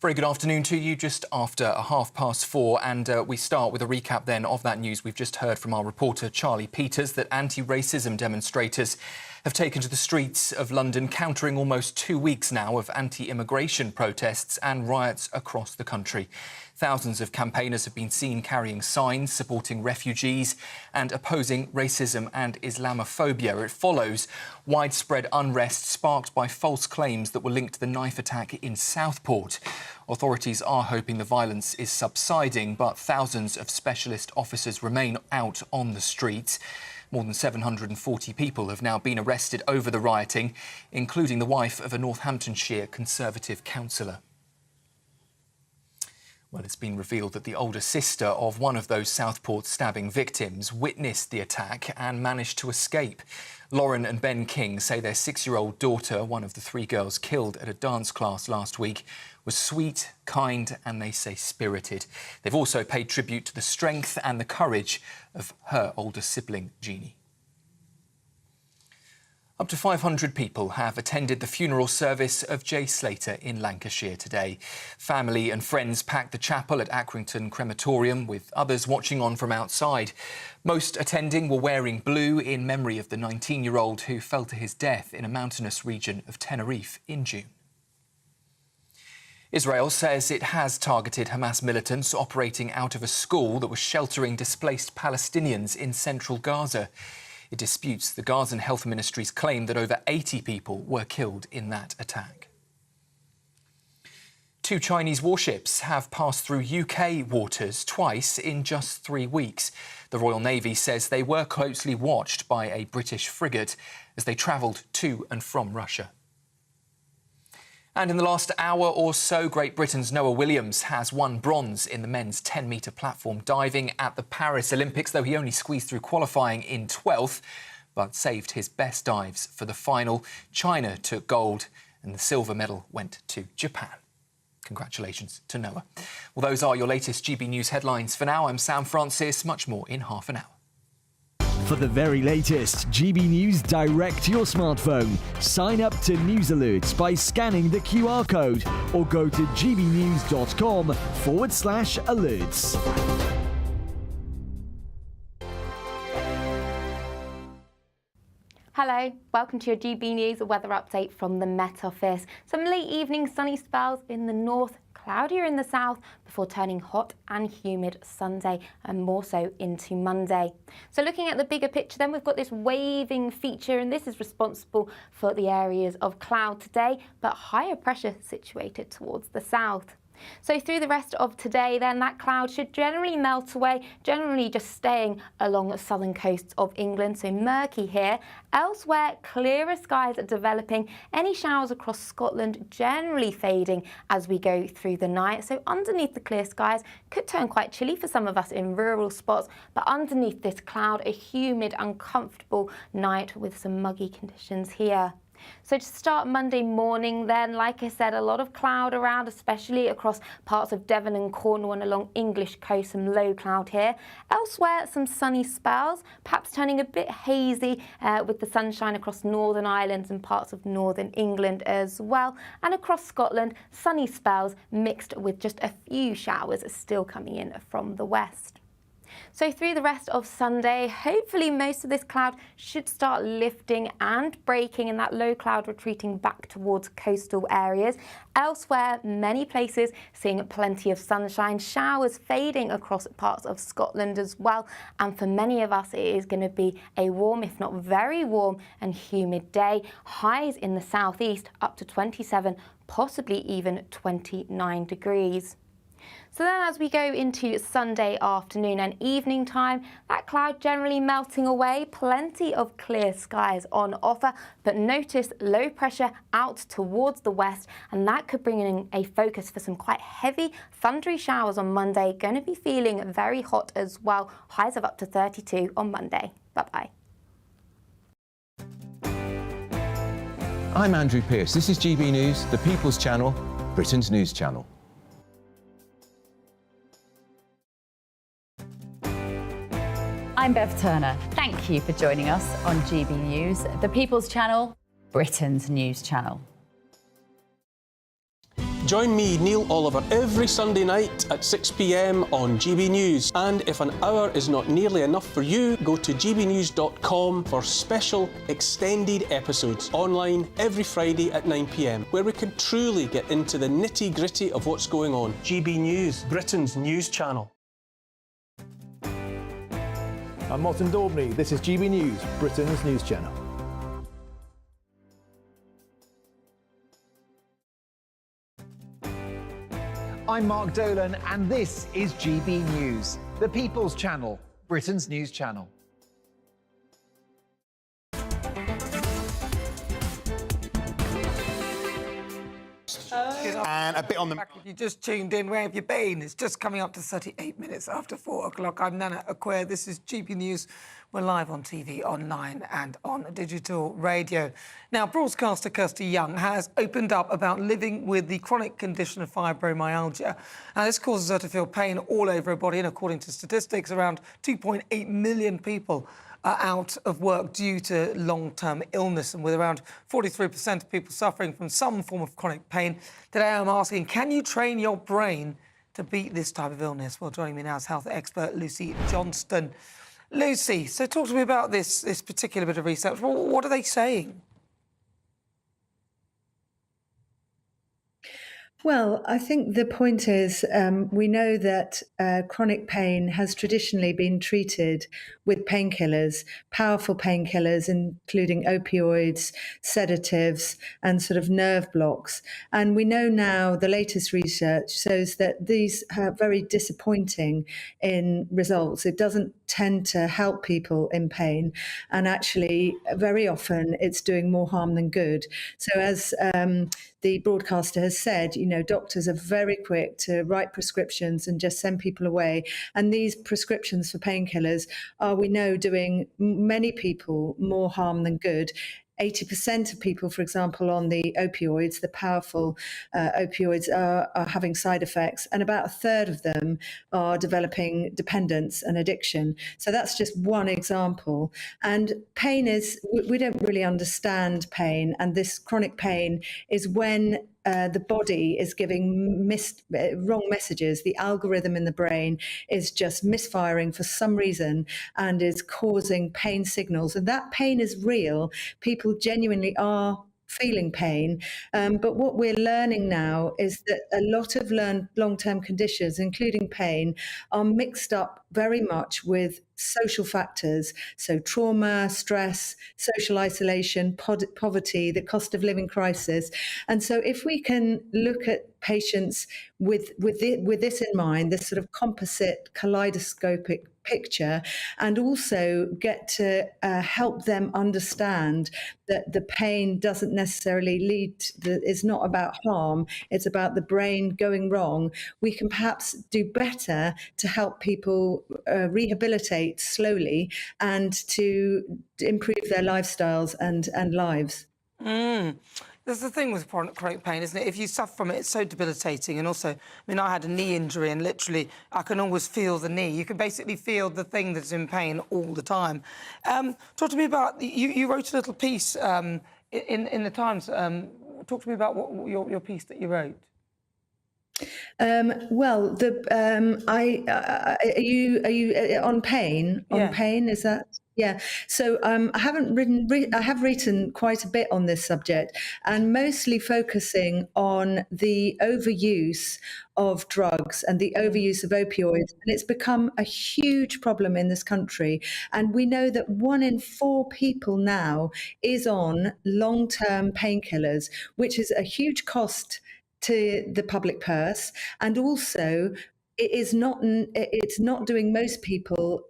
Very good afternoon to you, just after 4:30, and we start with a recap then of that news we've just heard from our reporter Charlie Peters, that anti-racism demonstrators have taken to the streets of London, countering almost 2 weeks now of anti-immigration protests and riots across the country. Thousands of campaigners have been seen carrying signs supporting refugees and opposing racism and Islamophobia. It follows widespread unrest sparked by false claims that were linked to the knife attack in Southport. Authorities are hoping the violence is subsiding, but thousands of specialist officers remain out on the streets. More than 740 people have now been arrested over the rioting, including the wife of a Northamptonshire Conservative councillor. Well, it's been revealed that the older sister of one of those Southport stabbing victims witnessed the attack and managed to escape. Lauren and Ben King say their 6-year-old daughter, one of the 3 girls killed at a dance class last week, was sweet, kind and, they say, spirited. They've also paid tribute to the strength and the courage of her older sibling, Jeannie. Up to 500 people have attended the funeral service of Jay Slater in Lancashire today. Family and friends packed the chapel at Accrington Crematorium, with others watching on from outside. Most attending were wearing blue in memory of the 19-year-old who fell to his death in a mountainous region of Tenerife in June. Israel says it has targeted Hamas militants operating out of a school that was sheltering displaced Palestinians in central Gaza. It disputes the Gazan Health Ministry's claim that over 80 people were killed in that attack. 2 Chinese warships have passed through UK waters twice in just 3 weeks. The Royal Navy says they were closely watched by a British frigate as they travelled to and from Russia. And in the last hour or so, Great Britain's Noah Williams has won bronze in the men's 10-metre platform diving at the Paris Olympics, though he only squeezed through qualifying in 12th, but saved his best dives for the final. China took gold and the silver medal went to Japan. Congratulations to Noah. Well, those are your latest GB News headlines. For now, I'm Sam Francis. Much more in half an hour. For the very latest GB News direct to your smartphone, sign up to News Alerts by scanning the QR code or go to gbnews.com/alerts. Hello, welcome to your GB News weather update from the Met Office. Some late evening sunny spells in the north, cloudier in the south before turning hot and humid Sunday and more so into Monday. So looking at the bigger picture then, we've got this waving feature and this is responsible for the areas of cloud today, but higher pressure situated towards the south. So through the rest of today then, that cloud should generally melt away, generally just staying along the southern coasts of England, so murky here. Elsewhere, clearer skies are developing, any showers across Scotland generally fading as we go through the night. So underneath the clear skies could turn quite chilly for some of us in rural spots, but underneath this cloud, a humid, uncomfortable night with some muggy conditions here. So to start Monday morning then, like I said, a lot of cloud around, especially across parts of Devon and Cornwall and along English coast, some low cloud here. Elsewhere, some sunny spells, perhaps turning a bit hazy with the sunshine across Northern Ireland and parts of Northern England as well. And across Scotland, sunny spells mixed with just a few showers still coming in from the west. So through the rest of Sunday, hopefully most of this cloud should start lifting and breaking, and that low cloud retreating back towards coastal areas. Elsewhere, many places seeing plenty of sunshine, showers fading across parts of Scotland as well. And for many of us, it is going to be a warm, if not very warm and humid day. Highs in the southeast up to 27, possibly even 29 degrees. So then as we go into Sunday afternoon and evening time, that cloud generally melting away, plenty of clear skies on offer, but notice low pressure out towards the west, and that could bring in a focus for some quite heavy thundery showers on Monday. Going to be feeling very hot as well, highs of up to 32 on Monday. Bye-bye. I'm Andrew Pearce. This is GB News, the People's Channel, Britain's news channel. I'm Bev Turner. Thank you for joining us on GB News, the People's Channel, Britain's news channel. Join me, Neil Oliver, every Sunday night at 6 p.m. on GB News. And if an hour is not nearly enough for you, go to gbnews.com for special extended episodes online every Friday at 9 p.m, where we can truly get into the nitty-gritty of what's going on. GB News, Britain's news channel. I'm Martin Daubney. This is GB News, Britain's news channel. I'm Mark Dolan, and this is GB News, the People's Channel, Britain's news channel. And a bit on the... If you just tuned in, where have you been? It's just coming up to 38 minutes after 4 o'clock. I'm Nana Akua. This is GB News. We're live on TV, online and on digital radio. Now, broadcaster Kirsty Young has opened up about living with the chronic condition of fibromyalgia. And this causes her to feel pain all over her body, and according to statistics, around 2.8 million people are out of work due to long-term illness, and with around 43% of people suffering from some form of chronic pain. Today I'm asking, can you train your brain to beat this type of illness? Well, joining me now is health expert Lucy Johnston. Lucy, so talk to me about this particular bit of research. What are they saying? Well, I think the point is we know that chronic pain has traditionally been treated with painkillers, powerful painkillers, including opioids, sedatives, and sort of nerve blocks. And we know now the latest research shows that these are very disappointing in results. It doesn't tend to help people in pain, and actually very often it's doing more harm than good. So as the broadcaster has said, you know, doctors are very quick to write prescriptions and just send people away. And these prescriptions for painkillers are, we know, doing many people more harm than good. 80% of people, for example, on the opioids, the powerful opioids, are having side effects, and about a third of them are developing dependence and addiction. So that's just one example. And pain is, we don't really understand pain, and this chronic pain is when the body is giving wrong messages. The algorithm in the brain is just misfiring for some reason and is causing pain signals. And that pain is real. People genuinely are feeling pain. But what we're learning now is that a lot of long-term conditions, including pain, are mixed up very much with social factors. So trauma, stress, social isolation, poverty, the cost of living crisis. And so if we can look at patients with this in mind, this sort of composite kaleidoscopic picture, and also get to help them understand that the pain doesn't necessarily is not about harm, it's about the brain going wrong, we can perhaps do better to help people rehabilitate slowly and to improve their lifestyles and lives. There's the thing with chronic pain, isn't it? If you suffer from it, it's so debilitating. And also, I mean, I had a knee injury, and literally I can always feel the knee. You can basically feel the thing that's in pain all the time. Talk to me about, you wrote a little piece in the Times. Talk to me about your piece that you wrote. Well, are you on pain? On pain, is that? Yeah. So I have written quite a bit on this subject, and mostly focusing on the overuse of drugs and the overuse of opioids. And it's become a huge problem in this country. And we know that 1 in 4 people now is on long-term painkillers, which is a huge cost to the public purse, and also it's not doing most people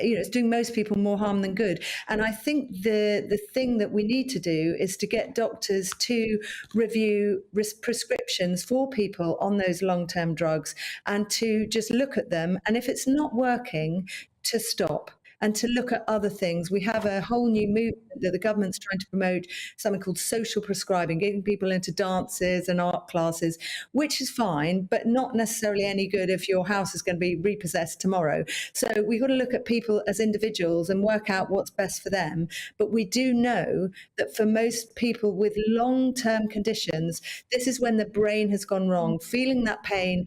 it's doing most people more harm than good. And I think the thing that we need to do is to get doctors to review prescriptions for people on those long-term drugs, and to just look at them, and if it's not working, to stop and to look at other things. We have a whole new movement that the government's trying to promote, something called social prescribing, getting people into dances and art classes, which is fine, but not necessarily any good if your house is going to be repossessed tomorrow. So we've got to look at people as individuals and work out what's best for them. But we do know that for most people with long-term conditions, this is when the brain has gone wrong. Feeling that pain,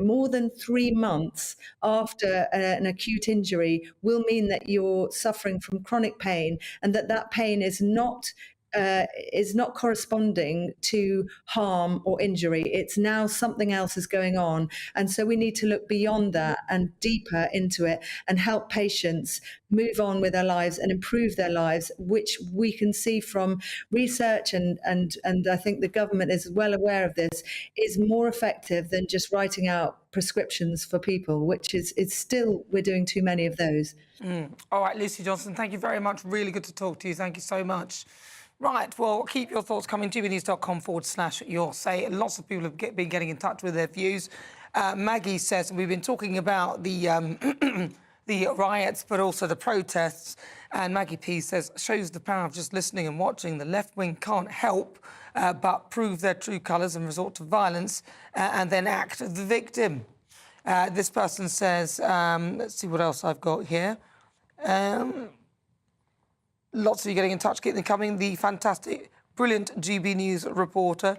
more than 3 months after an acute injury will mean that you're suffering from chronic pain, and that pain is not corresponding to harm or injury. It's now something else is going on. And so we need to look beyond that and deeper into it and help patients move on with their lives and improve their lives, which we can see from research, and I think the government is well aware of this, is more effective than just writing out prescriptions for people, which is still, we're doing too many of those. All right, Lucy Johnson, thank you very much. Really good to talk to you. Thank you so much. Right, well, keep your thoughts coming. gbnews.com/your say. Lots of people have been getting in touch with their views. Maggie says, we've been talking about the the riots, but also the protests. And Maggie P says, shows the power of just listening and watching. The left wing can't help but prove their true colours and resort to violence and then act the victim. This person says, let's see what else I've got here. Lots of you getting in touch, keep them coming. The fantastic, brilliant GB News reporter,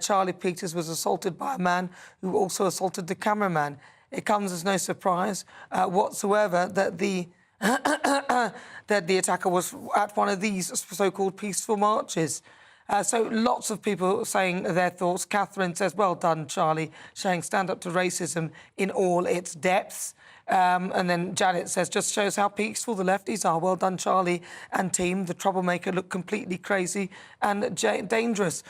Charlie Peters, was assaulted by a man who also assaulted the cameraman. It comes as no surprise whatsoever that the attacker was at one of these so-called peaceful marches. So lots of people saying their thoughts. Catherine says, well done, Charlie, saying stand up to racism in all its depths. And then Janet says, just shows how peaceful the lefties are. Well done, Charlie and team. The troublemaker looked completely crazy and dangerous.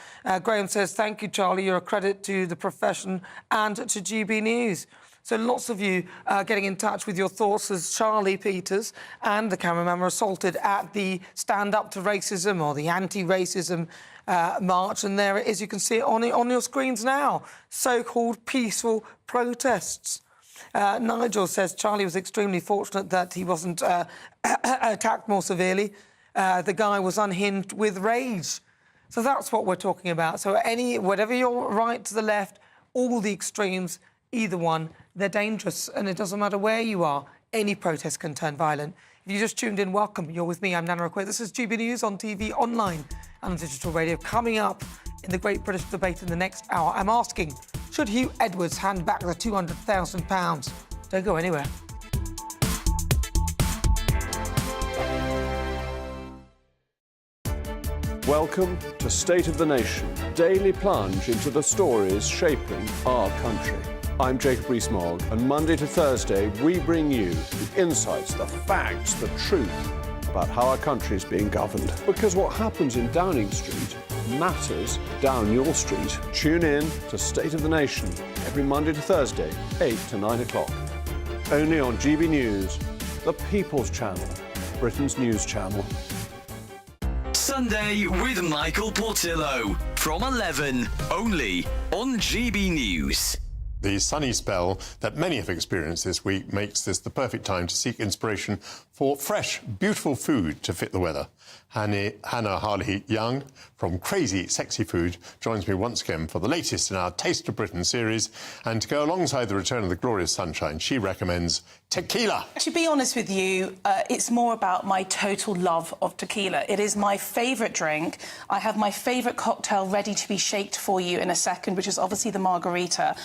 Graham says, thank you, Charlie. You're a credit to the profession and to GB News. So lots of you getting in touch with your thoughts as Charlie Peters and the cameraman were assaulted at the Stand Up to Racism or the Anti-Racism march. And there it is. You can see it on your screens now. So-called peaceful protests. Nigel says Charlie was extremely fortunate that he wasn't attacked more severely. The guy was unhinged with rage. So that's what we're talking about. So whatever you're right to the left, all the extremes, either one, they're dangerous. And it doesn't matter where you are, any protest can turn violent. If you just tuned in, welcome. You're with me, I'm Nana Akua. This is GB News on TV, online and on digital radio. Coming up in the Great British Debate in the next hour, I'm asking, should Hugh Edwards hand back the £200,000? Don't go anywhere. Welcome to State of the Nation, daily plunge into the stories shaping our country. I'm Jacob Rees-Mogg, and Monday to Thursday we bring you the insights, the facts, the truth about how our country is being governed. Because what happens in Downing Street matters down your street. Tune in to State of the Nation every Monday to Thursday, 8 to 9 o'clock. Only on GB News, the People's Channel, Britain's news channel. Sunday with Michael Portillo from 11, only on GB News. The sunny spell that many have experienced this week makes this the perfect time to seek inspiration for fresh, beautiful food to fit the weather. Hannah Harley-Young from Crazy Sexy Food joins me once again for the latest in our Taste of Britain series. And to go alongside the return of the glorious sunshine, she recommends tequila. To be honest with you, it's more about my total love of tequila. It is my favourite drink. I have my favourite cocktail ready to be shaked for you in a second, which is obviously the margarita.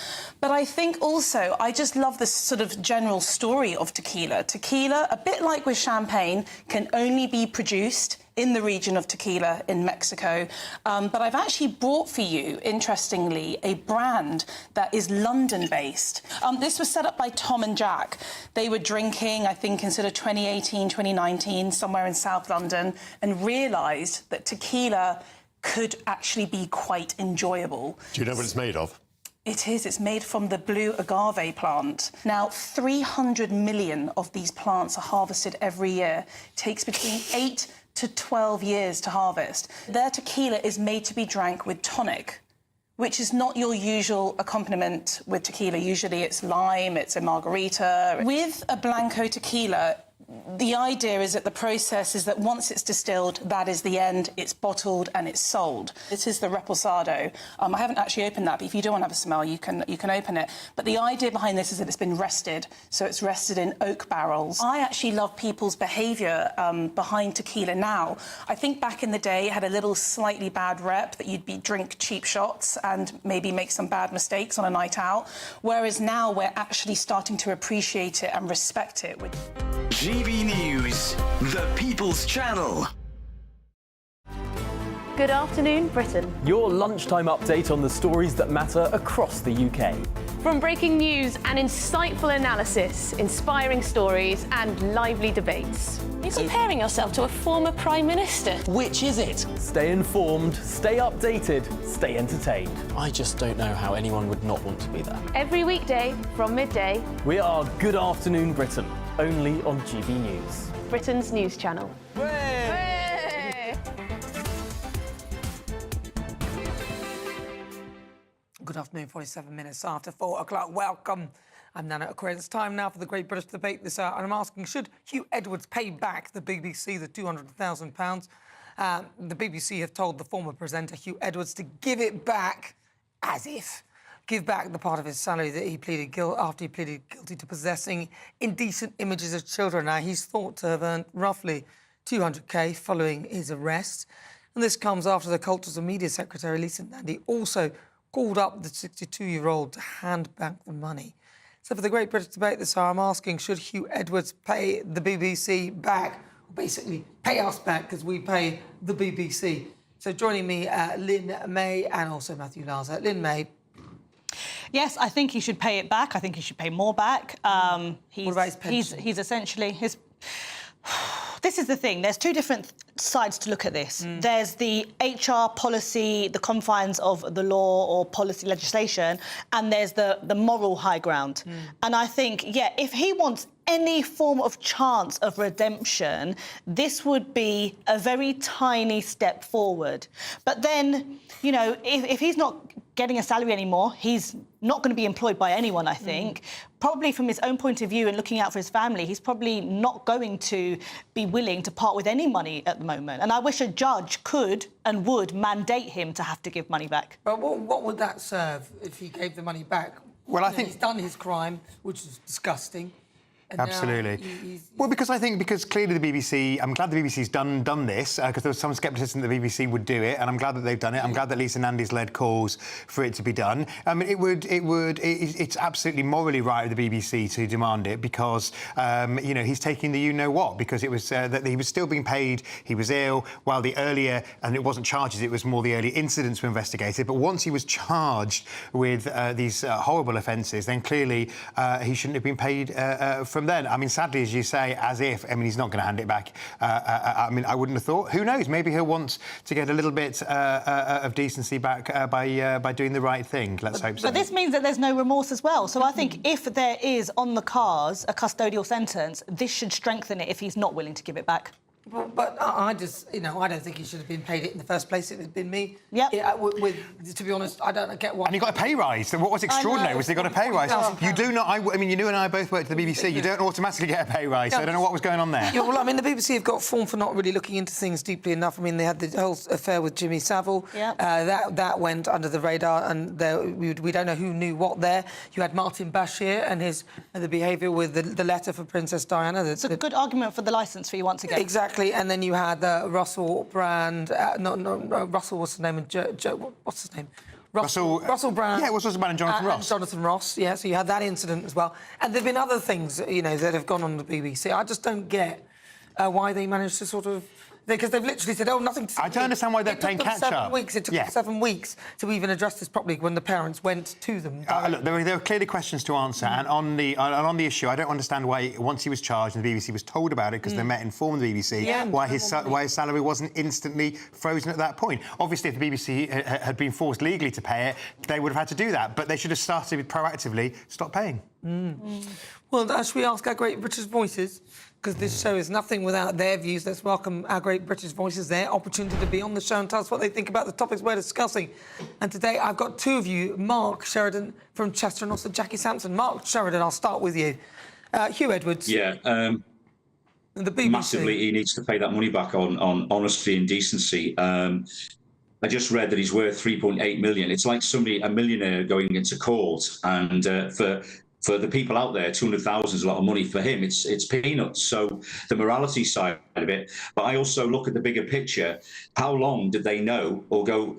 But I think also I just love this sort of general story of tequila. Tequila, a bit like with champagne, can only be produced in the region of tequila in Mexico. But I've actually brought for you, interestingly, a brand that is London-based. This was set up by Tom and Jack. They were drinking, I think, in sort of 2018, 2019, somewhere in South London, and realised that tequila could actually be quite enjoyable. Do you know what it's made of? It is. It's made from the blue agave plant. Now, 300 million of these plants are harvested every year. It takes between 8 to 12 years to harvest. Their tequila is made to be drank with tonic, which is not your usual accompaniment with tequila. Usually it's lime, it's a margarita. With a Blanco tequila, the idea is that the process is that once it's distilled, that is the end, it's bottled and it's sold. This is the Reposado. I haven't actually opened that, but if you do want to have a smell, you can open it. But the idea behind this is that it's been rested, so it's rested in oak barrels. I actually love people's behaviour behind tequila now. I think back in the day, it had a little slightly bad rep that you'd drink cheap shots and maybe make some bad mistakes on a night out, whereas now we're actually starting to appreciate it and respect it. GB News, the People's Channel. Good afternoon, Britain. Your lunchtime update on the stories that matter across the UK. From breaking news and insightful analysis, inspiring stories and lively debates. You're comparing yourself to a former Prime Minister. Which is it? Stay informed, stay updated, stay entertained. I just don't know how anyone would not want to be there. Every weekday from midday. We are Good Afternoon Britain, only on GB News. Britain's news channel. Good afternoon, 47 minutes after 4 o'clock. Welcome. I'm Nana Akua. It's time now for the Great British Debate this hour, and I'm asking, should Hugh Edwards pay back the BBC the £200,000? The BBC have told the former presenter, Hugh Edwards, to give it back, as if. Give back the part of his salary that he pleaded after he pleaded guilty to possessing indecent images of children. Now, he's thought to have earned roughly $200,000 following his arrest. And this comes after the Cultures and Media Secretary, Lisa Nandy, also called up the 62-year-old to hand back the money. So for the Great British Debate this hour, I'm asking, should Hugh Edwards pay the BBC back? Or basically, pay us back because we pay the BBC. So joining me, Lynn May and also Matthew Larser. Lynn May. Yes, I think he should pay it back. I think he should pay more back. What about his pension? He's essentially... This is the thing. There's two different sides to look at this. There's the HR policy, the confines of the law or policy legislation, and there's the moral high ground. And I think, yeah, if he wants any form of chance of redemption, this would be a very tiny step forward. But then, you know, if he's not getting a salary anymore, he's not going to be employed by anyone, I think. Probably from his own point of view and looking out for his family, he's probably not going to be willing to part with any money at the moment. And I wish a judge could and would mandate him to have to give money back. But what would that serve if he gave the money back? Well, I think he's done his crime, which is disgusting. And absolutely. Well, because clearly the BBC, I'm glad the BBC's done this, because there was some scepticism that the BBC would do it, and I'm glad that they've done it. I'm glad that Lisa Nandy's led calls for it to be done. I mean, it's absolutely morally right of the BBC to demand it because, you know, he's taking the you-know-what, because it was that he was still being paid, he was ill, while the earlier, and it wasn't charges, it was more the early incidents were investigated, but once he was charged with these horrible offences, then clearly he shouldn't have been paid from then. I mean, sadly, as you say, as if, I mean, he's not going to hand it back. I mean, I wouldn't have thought. Who knows? Maybe he'll want to get a little bit of decency back by doing the right thing. Let's hope so. But this means that there's no remorse as well. So I think if there is on the cards a custodial sentence, this should strengthen it if he's not willing to give it back. But I just, I don't think he should have been paid it in the first place. It had been me. Yep. Yeah. To be honest, I don't get why. And he got a pay rise. So what was extraordinary was he got a pay rise. You do not. I mean, you and I both worked at the BBC. You don't automatically get a pay rise. So I don't know what was going on there. Yeah, well, I mean, the BBC have got form for not really looking into things deeply enough. I mean, they had the whole affair with Jimmy Savile. Yep. That went under the radar, and we don't know who knew what there. You had Martin Bashir and the behaviour with the letter for Princess Diana. It's a good argument for the licence fee once again. Exactly, and then you had Russell Brand. Russell, what's his name? And what's his name? Russell Brand. Yeah, it was Russell Brand and Jonathan Ross. And Jonathan Ross, yeah, so you had that incident as well. And there have been other things, that have gone on the BBC. I just don't get why they managed to sort of... Because they've literally said, nothing to... I don't understand why they're playing catch-up. It took them 7 weeks to even address this properly when the parents went to them. Look, there were clearly questions to answer, and on the issue, I don't understand why, once he was charged and the BBC was told about it, because they met and informed the BBC, why his salary wasn't instantly frozen at that point. Obviously, if the BBC had been forced legally to pay it, they would have had to do that, but they should have started proactively, stop paying. Well, should we ask our great British voices? Because this show is nothing without their views. Let's welcome our great British voices, their opportunity to be on the show and tell us what they think about the topics we're discussing. And today I've got two of you, Mark Sheridan from Chester and also Jackie Sampson. Mark Sheridan, I'll start with you. Hugh Edwards. Yeah, the BBC. Massively, he needs to pay that money back on honesty and decency. I just read that he's worth 3.8 million. It's like a millionaire going into court, and for the people out there, 200,000 is a lot of money. For him, it's peanuts. So the morality side of it. But I also look at the bigger picture. How long did they know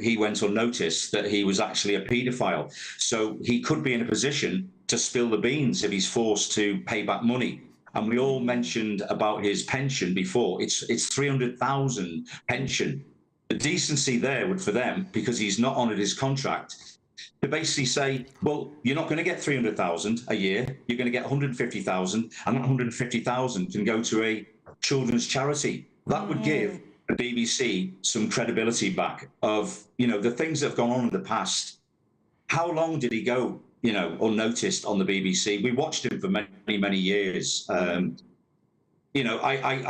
he went unnoticed that he was actually a paedophile? So he could be in a position to spill the beans if he's forced to pay back money. And we all mentioned about his pension before. It's 300,000 pension. The decency there would, for them, because he's not honoured his contract, to basically say, well, you're not going to get 300,000 a year. You're going to get 150,000, and that 150,000 can go to a children's charity. That would give the BBC some credibility back of, the things that have gone on in the past. How long did he go, unnoticed on the BBC? We watched him for many, many years. I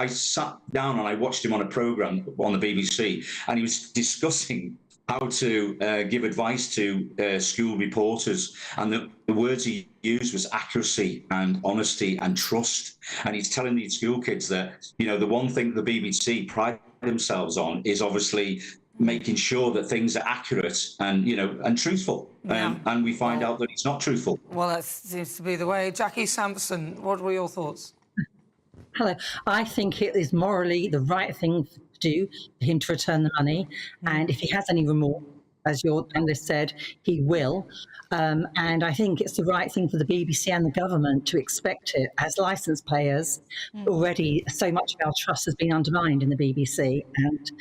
sat down and I watched him on a programme on the BBC, and he was discussing how to give advice to school reporters. And the words he used was accuracy and honesty and trust. And he's telling these school kids that, the one thing the BBC pride themselves on is obviously making sure that things are accurate and, and truthful. And we find out that it's not truthful. Well, that seems to be the way. Jackie Sampson, what were your thoughts? Hello. I think it is morally the right thing to do for him to return the money. And if he has any remorse, as your analyst said, he will. And I think it's the right thing for the BBC and the government to expect it. As licence payers, already so much of our trust has been undermined in the BBC. And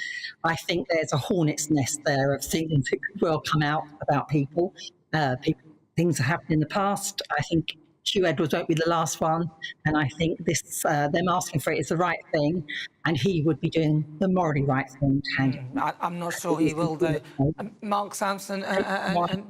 I think there's a hornet's nest there of things that could well come out about people. Things that happened in the past. I think Hugh Edwards won't be the last one, and I think them asking for it is the right thing, and he would be doing the morally right thing to hand it. I'm not sure he will do. Mark Sampson and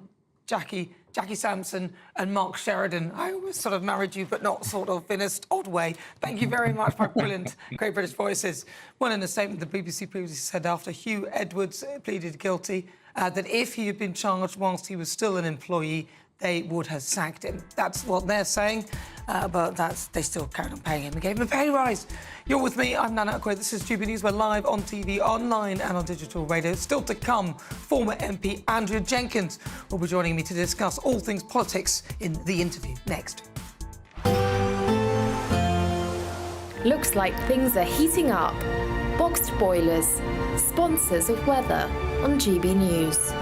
Jackie Sampson and Mark Sheridan. I always sort of married you, but not sort of in an odd way. Thank you very much, my brilliant Great British Voices. Well, in a statement, the BBC previously said after Hugh Edwards pleaded guilty that if he had been charged whilst he was still an employee, they would have sacked him. That's what they're saying, but they still carried on paying him and gave him a pay rise. You're with me, I'm Nana Akua. This is GBNews. We're live on TV, online and on digital radio. Still to come, former MP Andrea Jenkins will be joining me to discuss all things politics in The Interview. Next. Looks like things are heating up. Boxed boilers, sponsors of weather on GB News.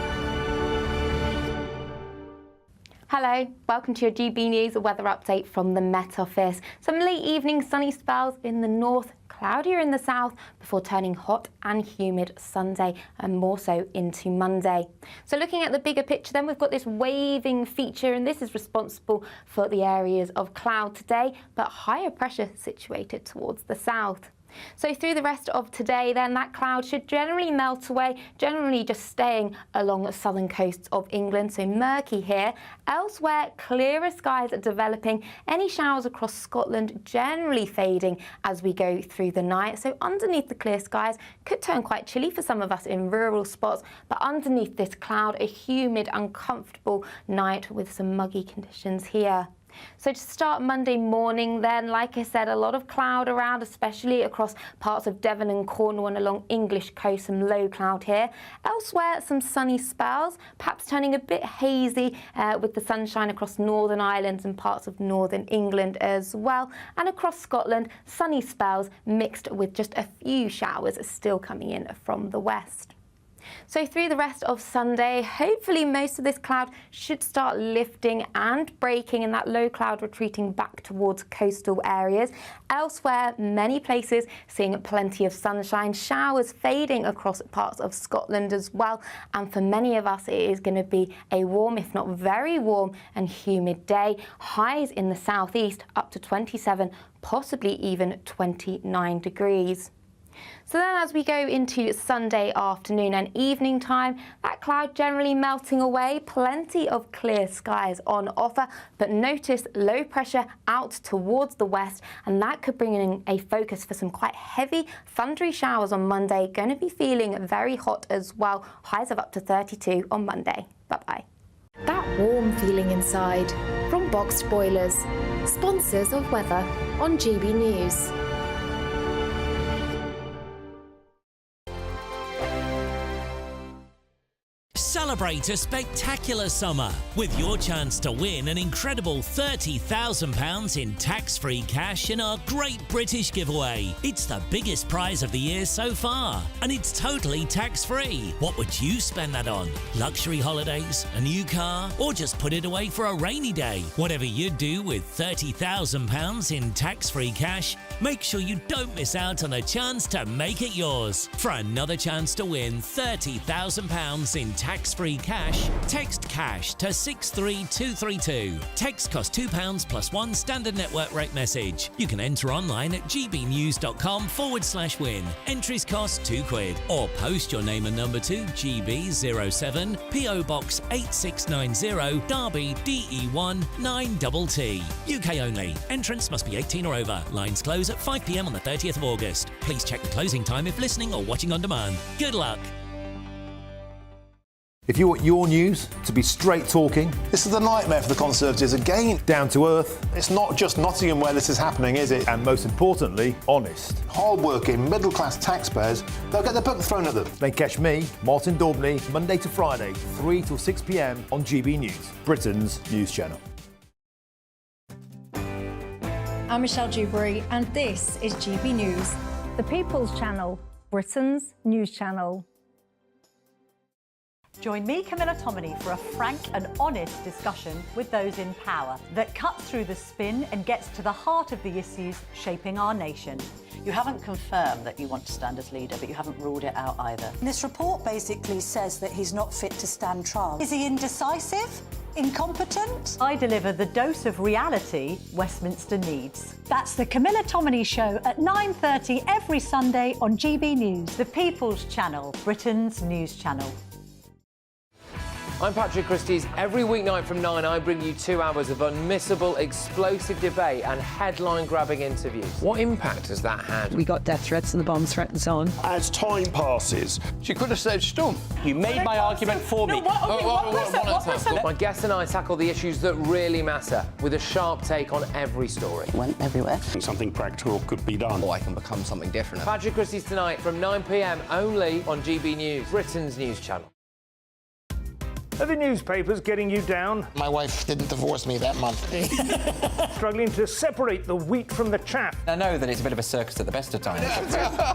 Hello, welcome to your GB News, a weather update from the Met Office. Some late evening sunny spells in the north, cloudier in the south, before turning hot and humid Sunday and more so into Monday. So looking at the bigger picture then, we've got this waving feature, and this is responsible for the areas of cloud today, but higher pressure situated towards the south. So through the rest of today then, that cloud should generally melt away, generally just staying along the southern coasts of England, so murky here. Elsewhere, clearer skies are developing, any showers across Scotland generally fading as we go through the night. So underneath the clear skies could turn quite chilly for some of us in rural spots, but underneath this cloud, a humid, uncomfortable night with some muggy conditions here. So to start Monday morning then, like I said, a lot of cloud around, especially across parts of Devon and Cornwall and along English coast, some low cloud here. Elsewhere, some sunny spells, perhaps turning a bit hazy with the sunshine across Northern Ireland and parts of Northern England as well. And across Scotland, sunny spells mixed with just a few showers still coming in from the west. So through the rest of Sunday, hopefully most of this cloud should start lifting and breaking, and that low cloud retreating back towards coastal areas. Elsewhere, many places seeing plenty of sunshine, showers fading across parts of Scotland as well. And for many of us, it is going to be a warm, if not very warm and humid day. Highs in the southeast up to 27, possibly even 29 degrees. So then as we go into Sunday afternoon and evening time, that cloud generally melting away, plenty of clear skies on offer, but notice low pressure out towards the west, and that could bring in a focus for some quite heavy, thundery showers on Monday. Going to be feeling very hot as well, highs of up to 32 on Monday. Bye-bye. That warm feeling inside from Boxed Boilers, sponsors of weather on GB News. Celebrate a spectacular summer with your chance to win an incredible £30,000 in tax-free cash in our Great British Giveaway. It's the biggest prize of the year so far, and it's totally tax-free. What would you spend that on? Luxury holidays, a new car, or just put it away for a rainy day? Whatever you do with £30,000 in tax-free cash, make sure you don't miss out on a chance to make it yours. For another chance to win £30,000 in tax-free cash, text cash to 63232. Text costs £2 plus one standard network rate message. You can enter online at gbnews.com/win. Entries cost £2, or post your name and number to GB07 PO Box 8690 Derby DE1 9TT. UK only. Entrance must be 18 or over. Lines close at 5 p.m. on the 30th of August. Please check the closing time if listening or watching on demand. Good luck. If you want your news to be straight talking... This is a nightmare for the Conservatives again. Down to earth. It's not just Nottingham where this is happening, is it? And most importantly, honest. Hard-working, middle-class taxpayers, they'll get their book thrown at them. Then catch me, Martin Daubney, Monday to Friday, 3 till 6 p.m. on GB News, Britain's news channel. I'm Michelle Dewberry, and this is GB News, the People's Channel, Britain's news channel. Join me, Camilla Tominey, for a frank and honest discussion with those in power that cuts through the spin and gets to the heart of the issues shaping our nation. You haven't confirmed that you want to stand as leader, but you haven't ruled it out either. This report basically says that he's not fit to stand trial. Is he indecisive? Incompetent? I deliver the dose of reality Westminster needs. That's the Camilla Tominey Show at 9:30 every Sunday on GB News, the People's Channel, Britain's news channel. I'm Patrick Christie's. Every weeknight from 9, I bring you 2 hours of unmissable, explosive debate and headline-grabbing interviews. What impact has that had? We got death threats and the bomb threat and so on. As time passes, she could have said stump. You made my argument for me. My guest and I tackle the issues that really matter with a sharp take on every story. Went everywhere. Something practical could be done. Or I can become something different. Patrick Christie's tonight from 9 p.m. only on GB News, Britain's news channel. Are the newspapers getting you down? My wife didn't divorce me that month. Struggling to separate the wheat from the chaff? I know that it's a bit of a circus at the best of times.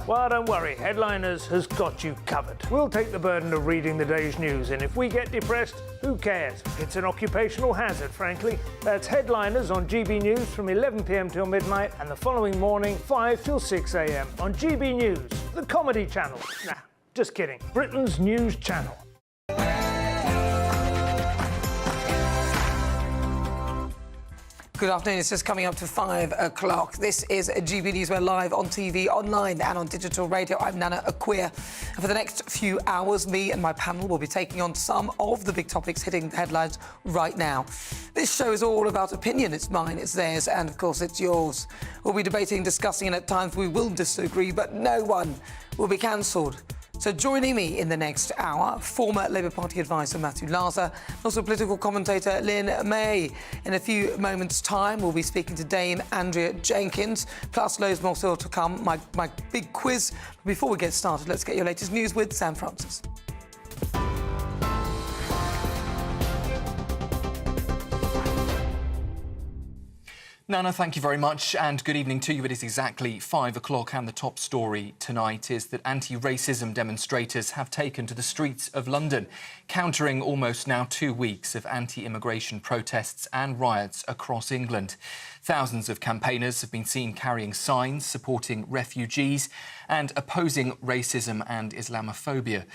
Well, don't worry. Headliners has got you covered. We'll take the burden of reading the day's news, and if we get depressed, who cares? It's an occupational hazard, frankly. That's Headliners on GB News from 11 p.m. till midnight, and the following morning, 5 till 6 a.m. on GB News, the comedy channel. Nah, just kidding. Britain's news channel. Good afternoon. It's just coming up to 5 o'clock. This is GB News. We're live on TV, online and on digital radio. I'm Nana Akua. And for the next few hours, me and my panel will be taking on some of the big topics hitting the headlines right now. This show is all about opinion. It's mine, it's theirs, and of course it's yours. We'll be debating, discussing, and at times we will disagree, but no one will be cancelled. So joining me in the next hour, former Labour Party advisor Matthew Laza, and also political commentator Lynn May. In a few moments' time, we'll be speaking to Dame Andrea Jenkins, plus loads more still to come, my big quiz. But before we get started, let's get your latest news with Sam Francis. Nana, thank you very much, and good evening to you. It is exactly 5 o'clock, and the top story tonight is that anti-racism demonstrators have taken to the streets of London, countering almost now 2 weeks of anti-immigration protests and riots across England. Thousands of campaigners have been seen carrying signs supporting refugees and opposing racism and Islamophobia.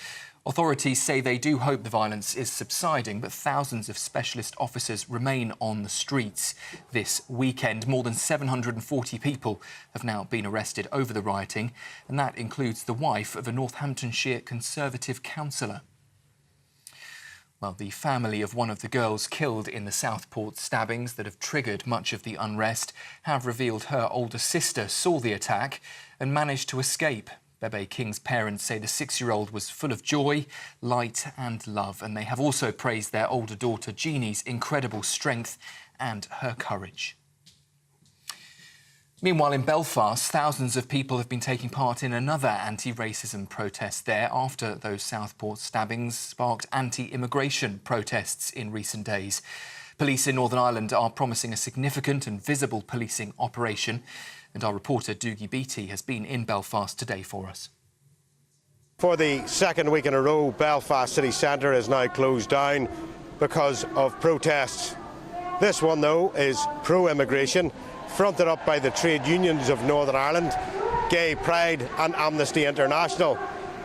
Authorities say they do hope the violence is subsiding, but thousands of specialist officers remain on the streets this weekend. More than 740 people have now been arrested over the rioting, and that includes the wife of a Northamptonshire Conservative councillor. Well, the family of one of the girls killed in the Southport stabbings that have triggered much of the unrest have revealed her older sister saw the attack and managed to escape. Bebe King's parents say the 6-year-old was full of joy, light and love, and they have also praised their older daughter Jeannie's incredible strength and her courage. Meanwhile, in Belfast, thousands of people have been taking part in another anti-racism protest there after those Southport stabbings sparked anti-immigration protests in recent days. Police in Northern Ireland are promising a significant and visible policing operation. And our reporter, Doogie Beattie, has been in Belfast today for us. For the second week in a row, Belfast city centre is now closed down because of protests. This one, though, is pro-immigration, fronted up by the trade unions of Northern Ireland, Gay Pride and Amnesty International.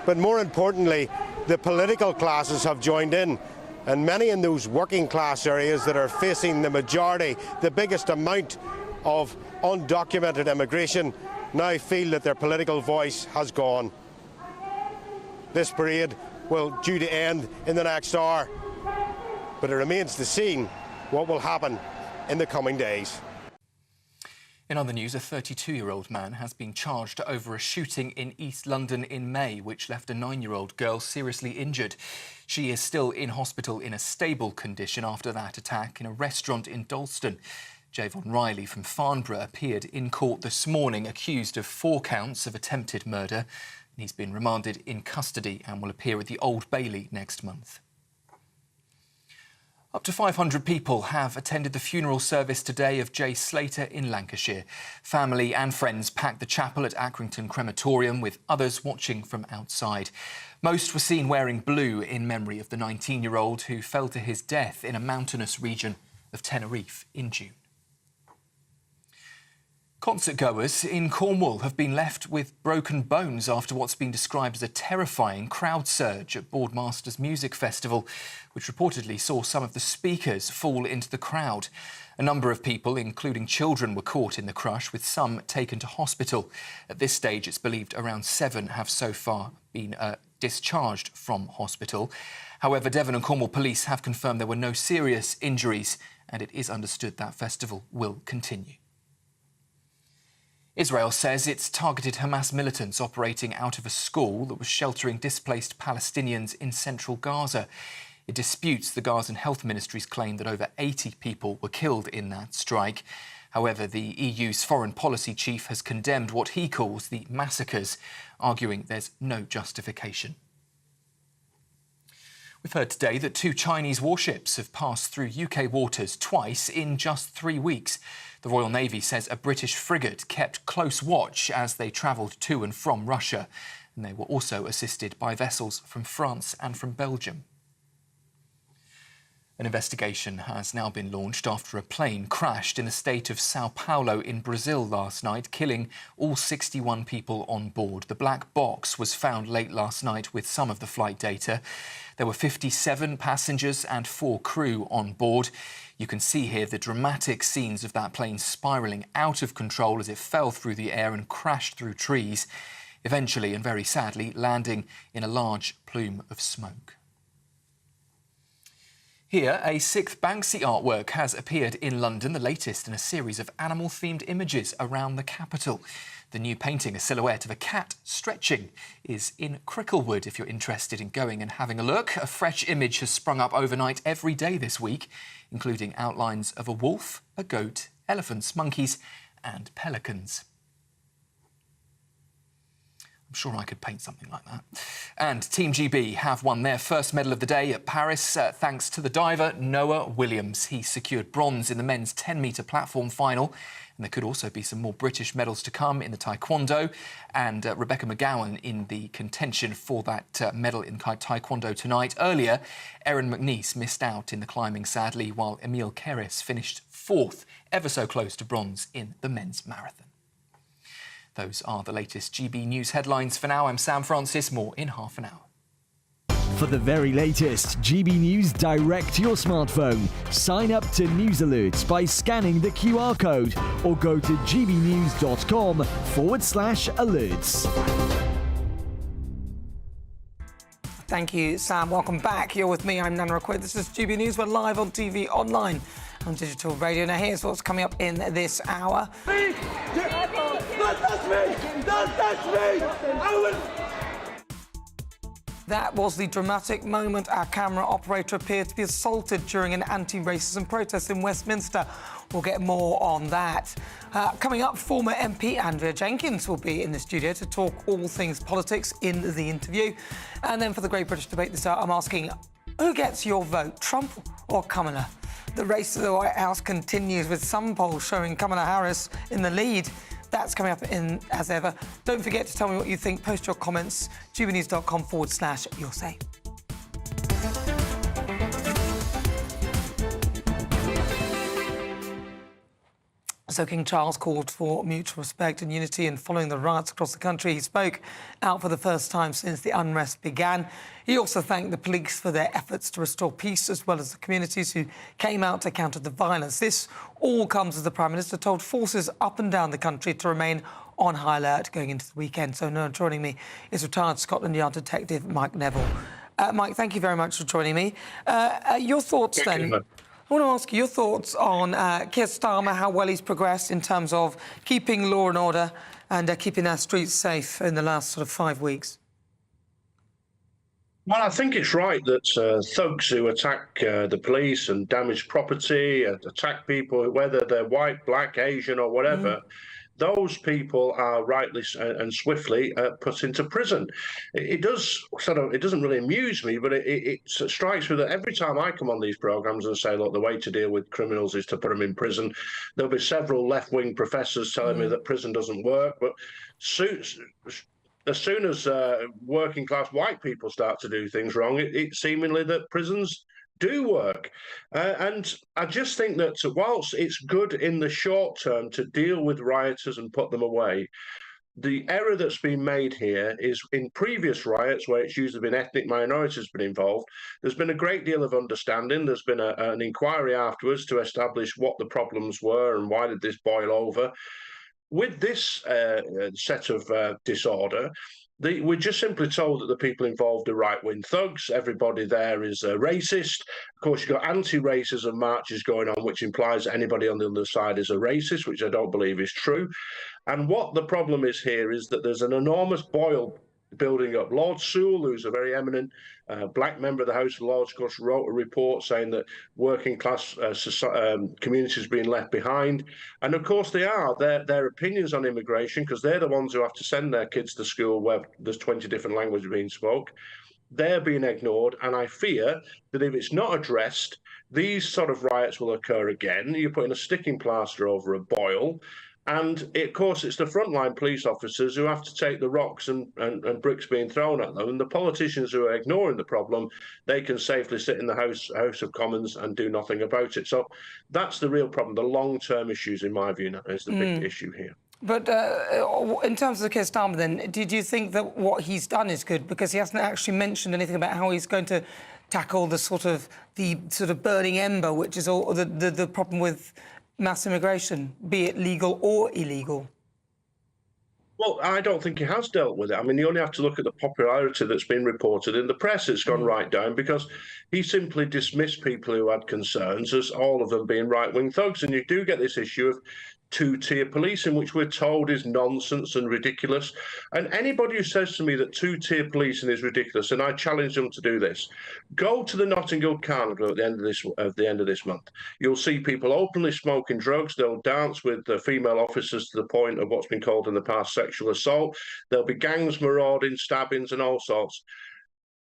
But more importantly, the political classes have joined in, and many in those working class areas that are facing the majority, the biggest amount of undocumented immigration, now feel that their political voice has gone. This parade will due to end in the next hour, but it remains to be seen what will happen in the coming days. In other news, a 32-year-old man has been charged over a shooting in East London in May, which left a 9-year-old girl seriously injured. She is still in hospital in a stable condition after that attack in a restaurant in Dalston. Javon Riley from Farnborough appeared in court this morning accused of 4 counts of attempted murder. He's been remanded in custody and will appear at the Old Bailey next month. Up to 500 people have attended the funeral service today of Jay Slater in Lancashire. Family and friends packed the chapel at Accrington Crematorium, with others watching from outside. Most were seen wearing blue in memory of the 19-year-old who fell to his death in a mountainous region of Tenerife in June. Concertgoers in Cornwall have been left with broken bones after what's been described as a terrifying crowd surge at Boardmasters Music Festival, which reportedly saw some of the speakers fall into the crowd. A number of people, including children, were caught in the crush, with some taken to hospital. At this stage, it's believed around 7 have so far been discharged from hospital. However, Devon and Cornwall police have confirmed there were no serious injuries, and it is understood that festival will continue. Israel says it's targeted Hamas militants operating out of a school that was sheltering displaced Palestinians in central Gaza. It disputes the Gazan Health Ministry's claim that over 80 people were killed in that strike. However, the EU's foreign policy chief has condemned what he calls the massacres, arguing there's no justification. We've heard today that 2 Chinese warships have passed through UK waters twice in just 3 weeks. The Royal Navy says a British frigate kept close watch as they travelled to and from Russia, and they were also assisted by vessels from France and from Belgium. An investigation has now been launched after a plane crashed in the state of Sao Paulo in Brazil last night, killing all 61 people on board. The black box was found late last night with some of the flight data. There were 57 passengers and 4 crew on board. You can see here the dramatic scenes of that plane spiralling out of control as it fell through the air and crashed through trees, eventually and very sadly landing in a large plume of smoke. Here, a 6th Banksy artwork has appeared in London, the latest in a series of animal-themed images around the capital. The new painting, a silhouette of a cat stretching, is in Cricklewood if you're interested in going and having a look. A fresh image has sprung up overnight every day this week, including outlines of a wolf, a goat, elephants, monkeys and pelicans. I'm sure I could paint something like that. And Team GB have won their first medal of the day at Paris, thanks to the diver Noah Williams. He secured bronze in the men's 10-metre platform final. And there could also be some more British medals to come in the taekwondo. And Rebecca McGowan in the contention for that medal in taekwondo tonight. Earlier, Erin McNeice missed out in the climbing, sadly, while Emil Keres finished 4th, ever so close to bronze in the men's marathon. Those are the latest GB News headlines. For now, I'm Sam Francis. More in half an hour. For the very latest GB News direct to your smartphone, sign up to News Alerts by scanning the QR code or go to gbnews.com/alerts. Thank you, Sam. Welcome back. You're with me. I'm Nana Akua. This is GB News. We're live on TV, online, on digital radio. Now, here's what's coming up in this hour. Don't touch me! Don't touch me! I will... That was the dramatic moment. Our camera operator appeared to be assaulted during an anti-racism protest in Westminster. We'll get more on that. Coming up, former MP Andrea Jenkins will be in the studio to talk all things politics in the interview. And then for the Great British Debate this hour, I'm asking, who gets your vote, Trump or Kamala? The race to the White House continues, with some polls showing Kamala Harris in the lead. That's coming up in as ever. Don't forget to tell me what you think. Post your comments, gbnews.com/your say. So King Charles called for mutual respect and unity, and following the riots across the country, he spoke out for the first time since the unrest began. He also thanked the police for their efforts to restore peace, as well as the communities who came out to counter the violence. This all comes as the Prime Minister told forces up and down the country to remain on high alert going into the weekend. So now joining me is retired Scotland Yard detective Mike Neville. Mike, thank you very much for joining me. Your thoughts then? I want to ask you your thoughts on Keir Starmer, how well he's progressed in terms of keeping law and order and keeping our streets safe in the last sort of 5 weeks. Well, I think it's right that thugs who attack the police and damage property, attack people, whether they're white, black, Asian or whatever, those people are rightly and swiftly put into prison. It doesn't really amuse me, but it strikes me that every time I come on these programmes and say, look, the way to deal with criminals is to put them in prison, there'll be several left-wing professors telling me that prison doesn't work. But as soon as working-class white people start to do things wrong, it's seemingly that prisons do work. And I just think that whilst it's good in the short term to deal with rioters and put them away, the error that's been made here is in previous riots, where it's usually been ethnic minorities been involved, there's been a great deal of understanding. There's been an inquiry afterwards to establish what the problems were and why did this boil over. With this set of disorder, we're just simply told that the people involved are right-wing thugs. Everybody there is racist. Of course, you've got anti-racism marches going on, which implies that anybody on the other side is a racist, which I don't believe is true. And what the problem is here is that there's an enormous boil building up. Lord Sewell, who's a very eminent black member of the House of Lords, of course, wrote a report saying that working class communities are being left behind. And of course they are. Their opinions on immigration, because they're the ones who have to send their kids to school where there's 20 different languages being spoke, they're being ignored. And I fear that if it's not addressed, these sort of riots will occur again. You're putting a sticking plaster over a boil. And of course, it's the frontline police officers who have to take the rocks and bricks being thrown at them. And the politicians who are ignoring the problem, they can safely sit in the House of Commons and do nothing about it. So that's the real problem. The long-term issues, in my view, is the big issue here. But in terms of Keir Starmer, then, did you think that what he's done is good? Because he hasn't actually mentioned anything about how he's going to tackle the sort of burning ember, which is all the problem with mass immigration, be it legal or illegal? Well, I don't think he has dealt with it. I mean, you only have to look at the popularity that's been reported in the press. It's gone right down because he simply dismissed people who had concerns as all of them being right-wing thugs. And you do get this issue of two-tier policing, which we're told is nonsense and ridiculous. And anybody who says to me that two-tier policing is ridiculous, and I challenge them to do this, go to the Notting Hill Carnival at the end of this month. You'll see people openly smoking drugs. They'll dance with the female officers to the point of what's been called in the past sexual assault. There'll be gangs marauding, stabbings, and all sorts.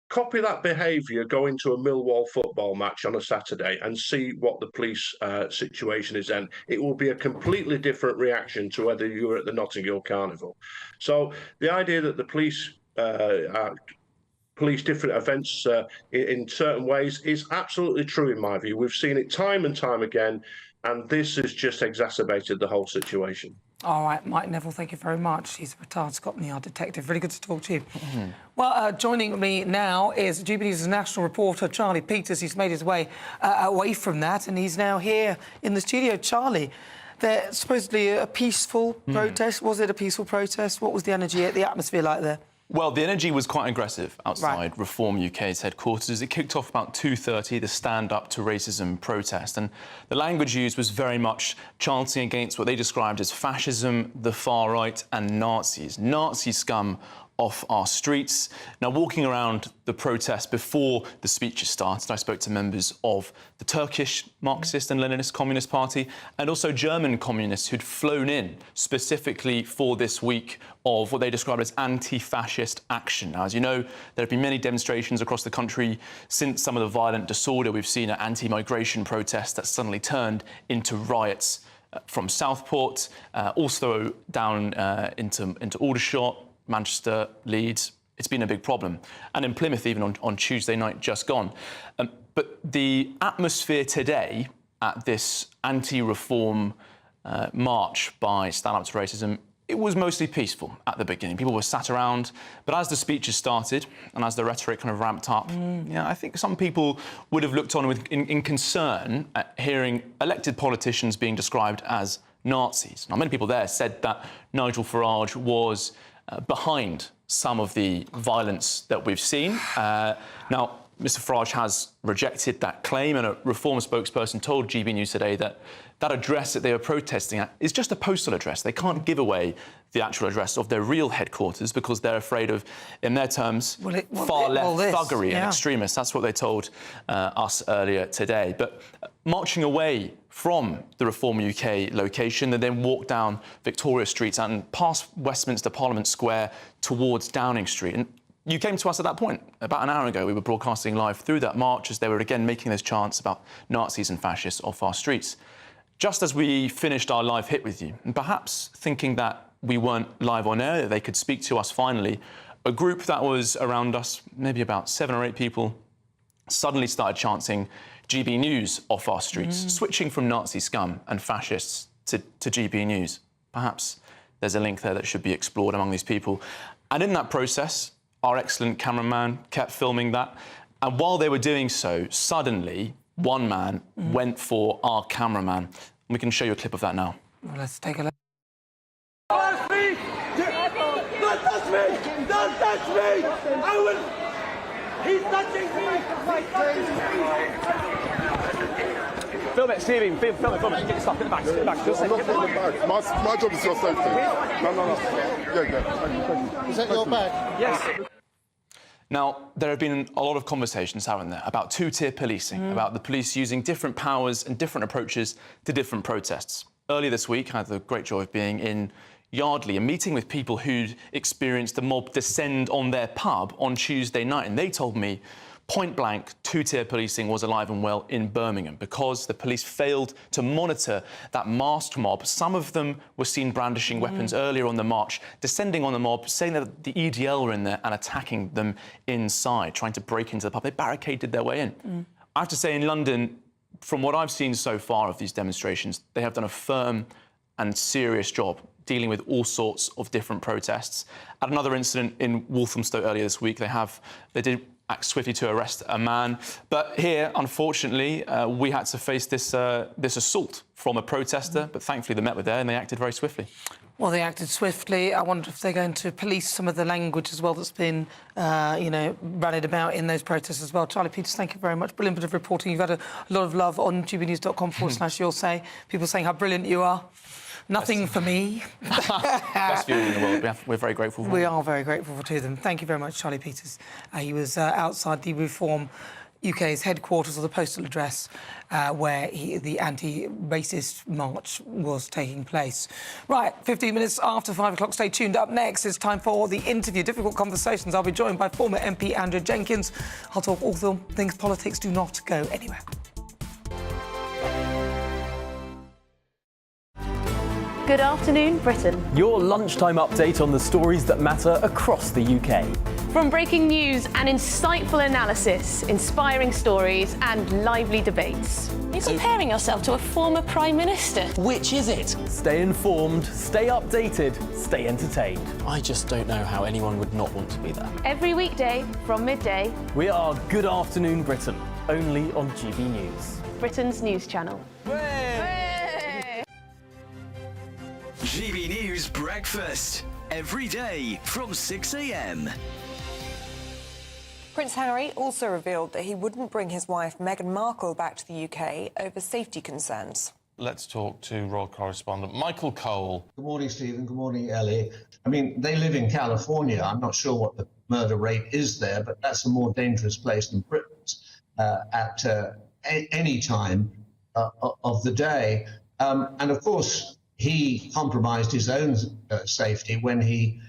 Copy that behaviour, go into a Millwall football match on a Saturday and see what the police situation is then. It will be a completely different reaction to whether you were at the Notting Hill Carnival. So the idea that the police police different events in certain ways is absolutely true in my view. We've seen it time and time again, and this has just exacerbated the whole situation. All right, Mike Neville, thank you very much. He's a retired Scotland Yard detective. Really good to talk to you. Well, joining me now is GBNews' national reporter, Charlie Peters. He's made his way away from that, and he's now here in the studio. Charlie, there's supposedly a peaceful protest. Was it a peaceful protest? What was the energy, the atmosphere like there? Well, the energy was quite aggressive outside Reform UK's headquarters. It kicked off about 2:30, the Stand Up to Racism protest. And the language used was very much chanting against what they described as fascism, the far right and Nazis. Nazi scum off our streets. Now, walking around the protest before the speeches started, I spoke to members of the Turkish Marxist and Leninist Communist Party and also German communists who'd flown in specifically for this week of what they described as anti-fascist action. Now, as you know, there have been many demonstrations across the country since some of the violent disorder we've seen at anti-migration protests that suddenly turned into riots from Southport, also down into Aldershot, Manchester, Leeds. It's been a big problem. And in Plymouth, even on Tuesday night, just gone. But the atmosphere today at this anti-reform march by Stand Up to Racism, it was mostly peaceful at the beginning. People were sat around. But as the speeches started and as the rhetoric kind of ramped up, I think some people would have looked on in concern at hearing elected politicians being described as Nazis. Now, many people there said that Nigel Farage was behind some of the violence that we've seen. Now, Mr Farage has rejected that claim, and a Reform spokesperson told GB News today that that address that they were protesting at is just a postal address. They can't give away the actual address of their real headquarters because they're afraid of, in their terms, far left thuggery and extremists. That's what they told us earlier today. But marching away from the Reform UK location, they then walked down Victoria Street and past Westminster Parliament Square towards Downing Street. And you came to us at that point. About an hour ago, we were broadcasting live through that march as they were again making those chants about Nazis and fascists off our streets. Just as we finished our live hit with you, and perhaps thinking that we weren't live on air, that they could speak to us finally, a group that was around us, maybe about 7 or 8 people, suddenly started chanting GB News off our streets, switching from Nazi scum and fascists to GB News. Perhaps there's a link there that should be explored among these people. And in that process, our excellent cameraman kept filming that. And while they were doing so, suddenly, one man went for our cameraman. We can show you a clip of that now. Well, let's take a look. Don't touch me! Don't touch me! Don't touch me! I will... He's touching me! He's touching me! Film it, Stevie. Film it. Get your stuff. Get it back. Get it back. I'm not putting it back. My job is your safety. No. Yeah. Is that your bag? Yes. Now, there have been a lot of conversations, haven't there, about two-tier policing, about the police using different powers and different approaches to different protests. Earlier this week, I had the great joy of being in Yardley, a meeting with people who'd experienced the mob descend on their pub on Tuesday night, and they told me point-blank, two-tier policing was alive and well in Birmingham because the police failed to monitor that masked mob. Some of them were seen brandishing weapons earlier on the march, descending on the mob, saying that the EDL were in there and attacking them inside, trying to break into the pub. They barricaded their way in. I have to say, in London, from what I've seen so far of these demonstrations, they have done a firm and serious job dealing with all sorts of different protests. At another incident in Walthamstow earlier this week, they did act swiftly to arrest a man. But here, unfortunately, we had to face this assault from a protester, but thankfully the Met were there and they acted very swiftly. Well, they acted swiftly. I wonder if they're going to police some of the language as well that's been, rallied about in those protests as well. Charlie Peters, thank you very much. Brilliant bit of reporting. You've had a lot of love on gbnews.com/you'll say. People saying how brilliant you are. Nothing for me. Best viewers in the world. We're very grateful for them. We are very grateful to them. Thank you very much, Charlie Peters. He was outside the Reform UK's headquarters, or the postal address, where the anti-racist march was taking place. Right, 15 minutes after 5 o'clock. Stay tuned. Up next, it's time for the interview. Difficult Conversations. I'll be joined by former MP Andrea Jenkins. I'll talk all things politics. Do not go anywhere. Good afternoon, Britain. Your lunchtime update on the stories that matter across the UK. From breaking news and insightful analysis, inspiring stories and lively debates. You're comparing yourself to a former Prime Minister. Which is it? Stay informed, stay updated, stay entertained. I just don't know how anyone would not want to be there. Every weekday from midday. We are Good Afternoon Britain, only on GB News. Britain's news channel. GB News Breakfast, every day from 6 a.m. Prince Harry also revealed that he wouldn't bring his wife Meghan Markle back to the UK over safety concerns. Let's talk to Royal Correspondent Michael Cole. Good morning, Stephen. Good morning, Ellie. I mean, they live in California. I'm not sure what the murder rate is there, but that's a more dangerous place than Britain's at any time of the day. And of course, he compromised his own safety when he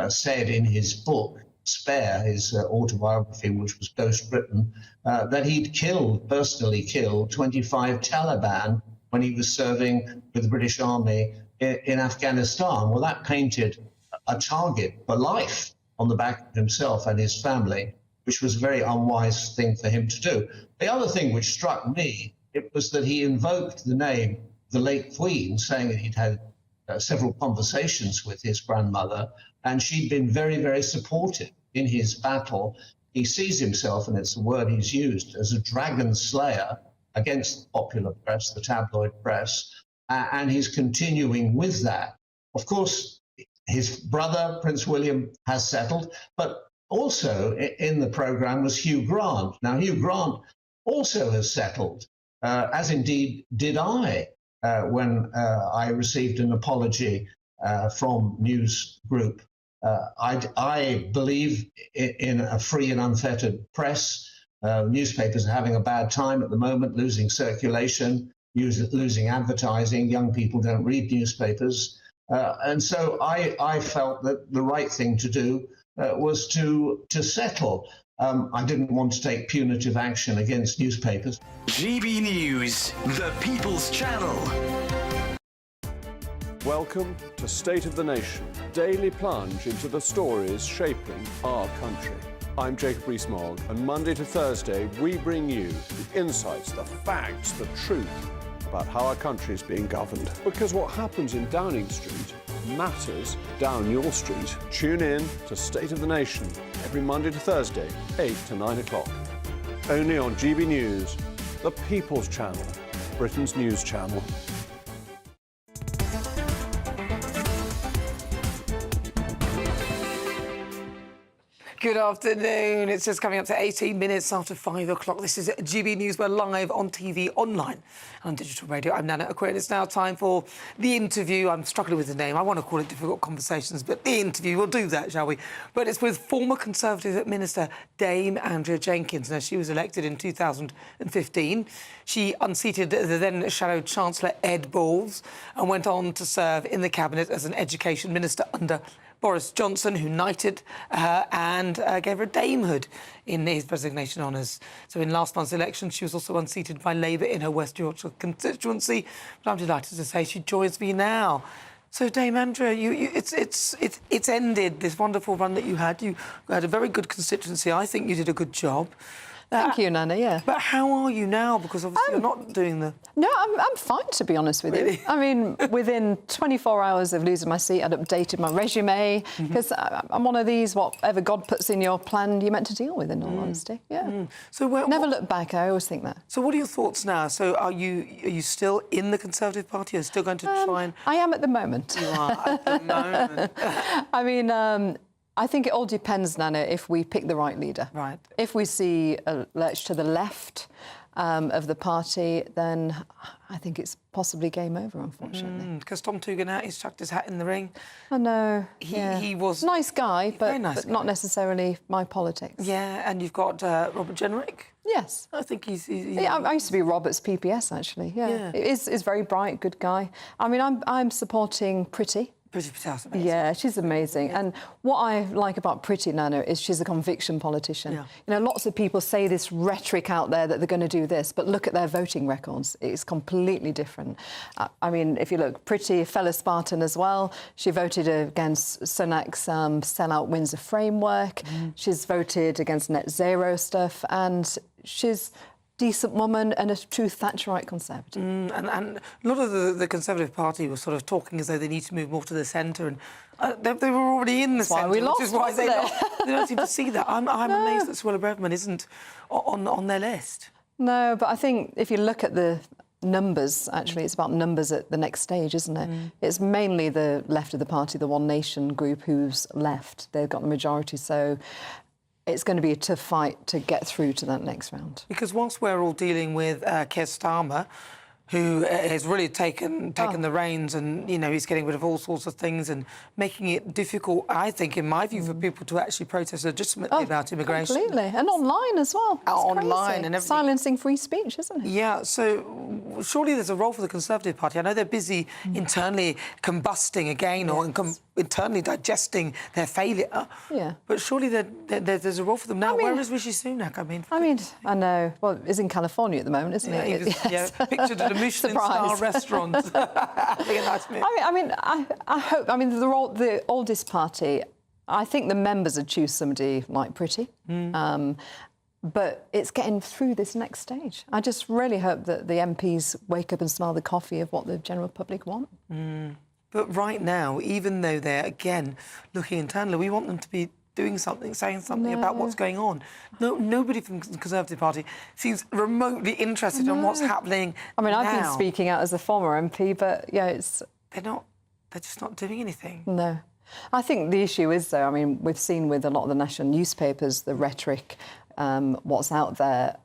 said in his book, Spare, his autobiography, which was Ghost Britain, that he'd personally killed 25 Taliban when he was serving with the British Army in Afghanistan. Well, that painted a target for life on the back of himself and his family, which was a very unwise thing for him to do. The other thing which struck me, it was that he invoked the name the late Queen, saying that he'd had several conversations with his grandmother, and she'd been very, very supportive in his battle. He sees himself, and it's the word he's used, as a dragon slayer against the popular press, the tabloid press, and he's continuing with that. Of course, his brother, Prince William, has settled, but also in the programme was Hugh Grant. Now, Hugh Grant also has settled, as indeed did I. When I received an apology from News Group. I believe in a free and unfettered press. Newspapers are having a bad time at the moment, losing circulation, losing advertising. Young people don't read newspapers. And so I felt that the right thing to do was to settle. I didn't want to take punitive action against newspapers. GB News, the People's Channel. Welcome to State of the Nation, daily plunge into the stories shaping our country. I'm Jacob Rees-Mogg, and Monday to Thursday we bring you the insights, the facts, the truth about how our country is being governed. Because what happens in Downing Street matters down your street. Tune in to State of the Nation every Monday to Thursday, 8 to 9 o'clock. Only on GB News, the People's Channel, Britain's news channel. Good afternoon. It's just coming up to 18 minutes after 5 o'clock. This is GB News. We're live on TV, online, and on digital radio. I'm Nana Akua. It's now time for the interview. I'm struggling with the name. I want to call it Difficult Conversations, but the interview, we'll do that, shall we? But it's with former Conservative Minister Dame Andrea Jenkins. Now, she was elected in 2015. She unseated the then Shadow Chancellor Ed Balls and went on to serve in the Cabinet as an Education Minister under Boris Johnson, who knighted her and gave her a damehood in his resignation honours. So in last month's election, she was also unseated by Labour in her West Yorkshire constituency. But I'm delighted to say she joins me now. So, Dame Andrea, it's ended, this wonderful run that you had. You had a very good constituency. I think you did a good job. Thank you, Nana, yeah. But how are you now? Because obviously you're not doing the... No, I'm fine, to be honest with you. I mean, within 24 hours of losing my seat, I'd updated my resume, because I'm one of these, whatever God puts in your plan, you're meant to deal with, in all honesty. Yeah. So never look back, I always think that. So what are your thoughts now? So are you still in the Conservative Party? Are you still going to try and... I am at the moment. You are at the moment. I mean... I think it all depends, Nana, if we pick the right leader. Right. If we see a lurch to the left of the party, then I think it's possibly game over, unfortunately. Because Tom Tugendhat, he's chucked his hat in the ring. I know. He was... Nice guy, but nice guy. Not necessarily my politics. Yeah, and you've got Robert Jenrick. Yes. I think he's yeah, I used to be Robert's PPS, actually. Yeah. He's very bright, good guy. I mean, I'm supporting Pretty. Pretty Patel, amazing. Yeah, she's amazing. And what I like about Pretty, Nana, is she's a conviction politician. Yeah. You know, lots of people say this rhetoric out there that they're going to do this, but look at their voting records. It's completely different. I mean, if you look, Pretty, fellow Spartan as well, she voted against Sunak's sellout Windsor framework. She's voted against net zero stuff, and she's decent woman and a true Thatcherite Conservative. And a lot of the Conservative Party was sort of talking as though they need to move more to the centre, and they were already in the centre, we lost, which is why they don't seem to see that. I'm amazed that Suella Braverman isn't on their list. No, but I think if you look at the numbers, actually, it's about numbers at the next stage, isn't it? It's mainly the left of the party, the One Nation group, who's left. They've got the majority, so... It's going to be a tough fight to get through to that next round. Because whilst we're all dealing with Keir Starmer, who has really taken the reins, and, you know, he's getting rid of all sorts of things and making it difficult, I think, in my view, for people to actually protest legitimately about immigration. Completely. And online as well. Online and everything. Silencing free speech, isn't it? Yeah, so surely there's a role for the Conservative Party. I know they're busy internally combusting again, or internally digesting their failure. Yeah. But surely there's a role for them now. Where is Rishi Sunak? I know. Well, he's in California at the moment, isn't he? He was, pictured at a Michelin star restaurant. Having a nice meal. I hope. I mean, the oldest party. I think the members would choose somebody like Pretty. But it's getting through this next stage. I just really hope that the MPs wake up and smell the coffee of what the general public want. But right now, even though they're, again, looking internally, we want them to be doing something, saying something about what's going on. Nobody from the Conservative Party seems remotely interested in what's happening now. I've been speaking out as a former MP, but, yeah, it's... They're just not doing anything. No. I think the issue is, though, I mean, we've seen with a lot of the national newspapers, the rhetoric, what's out there,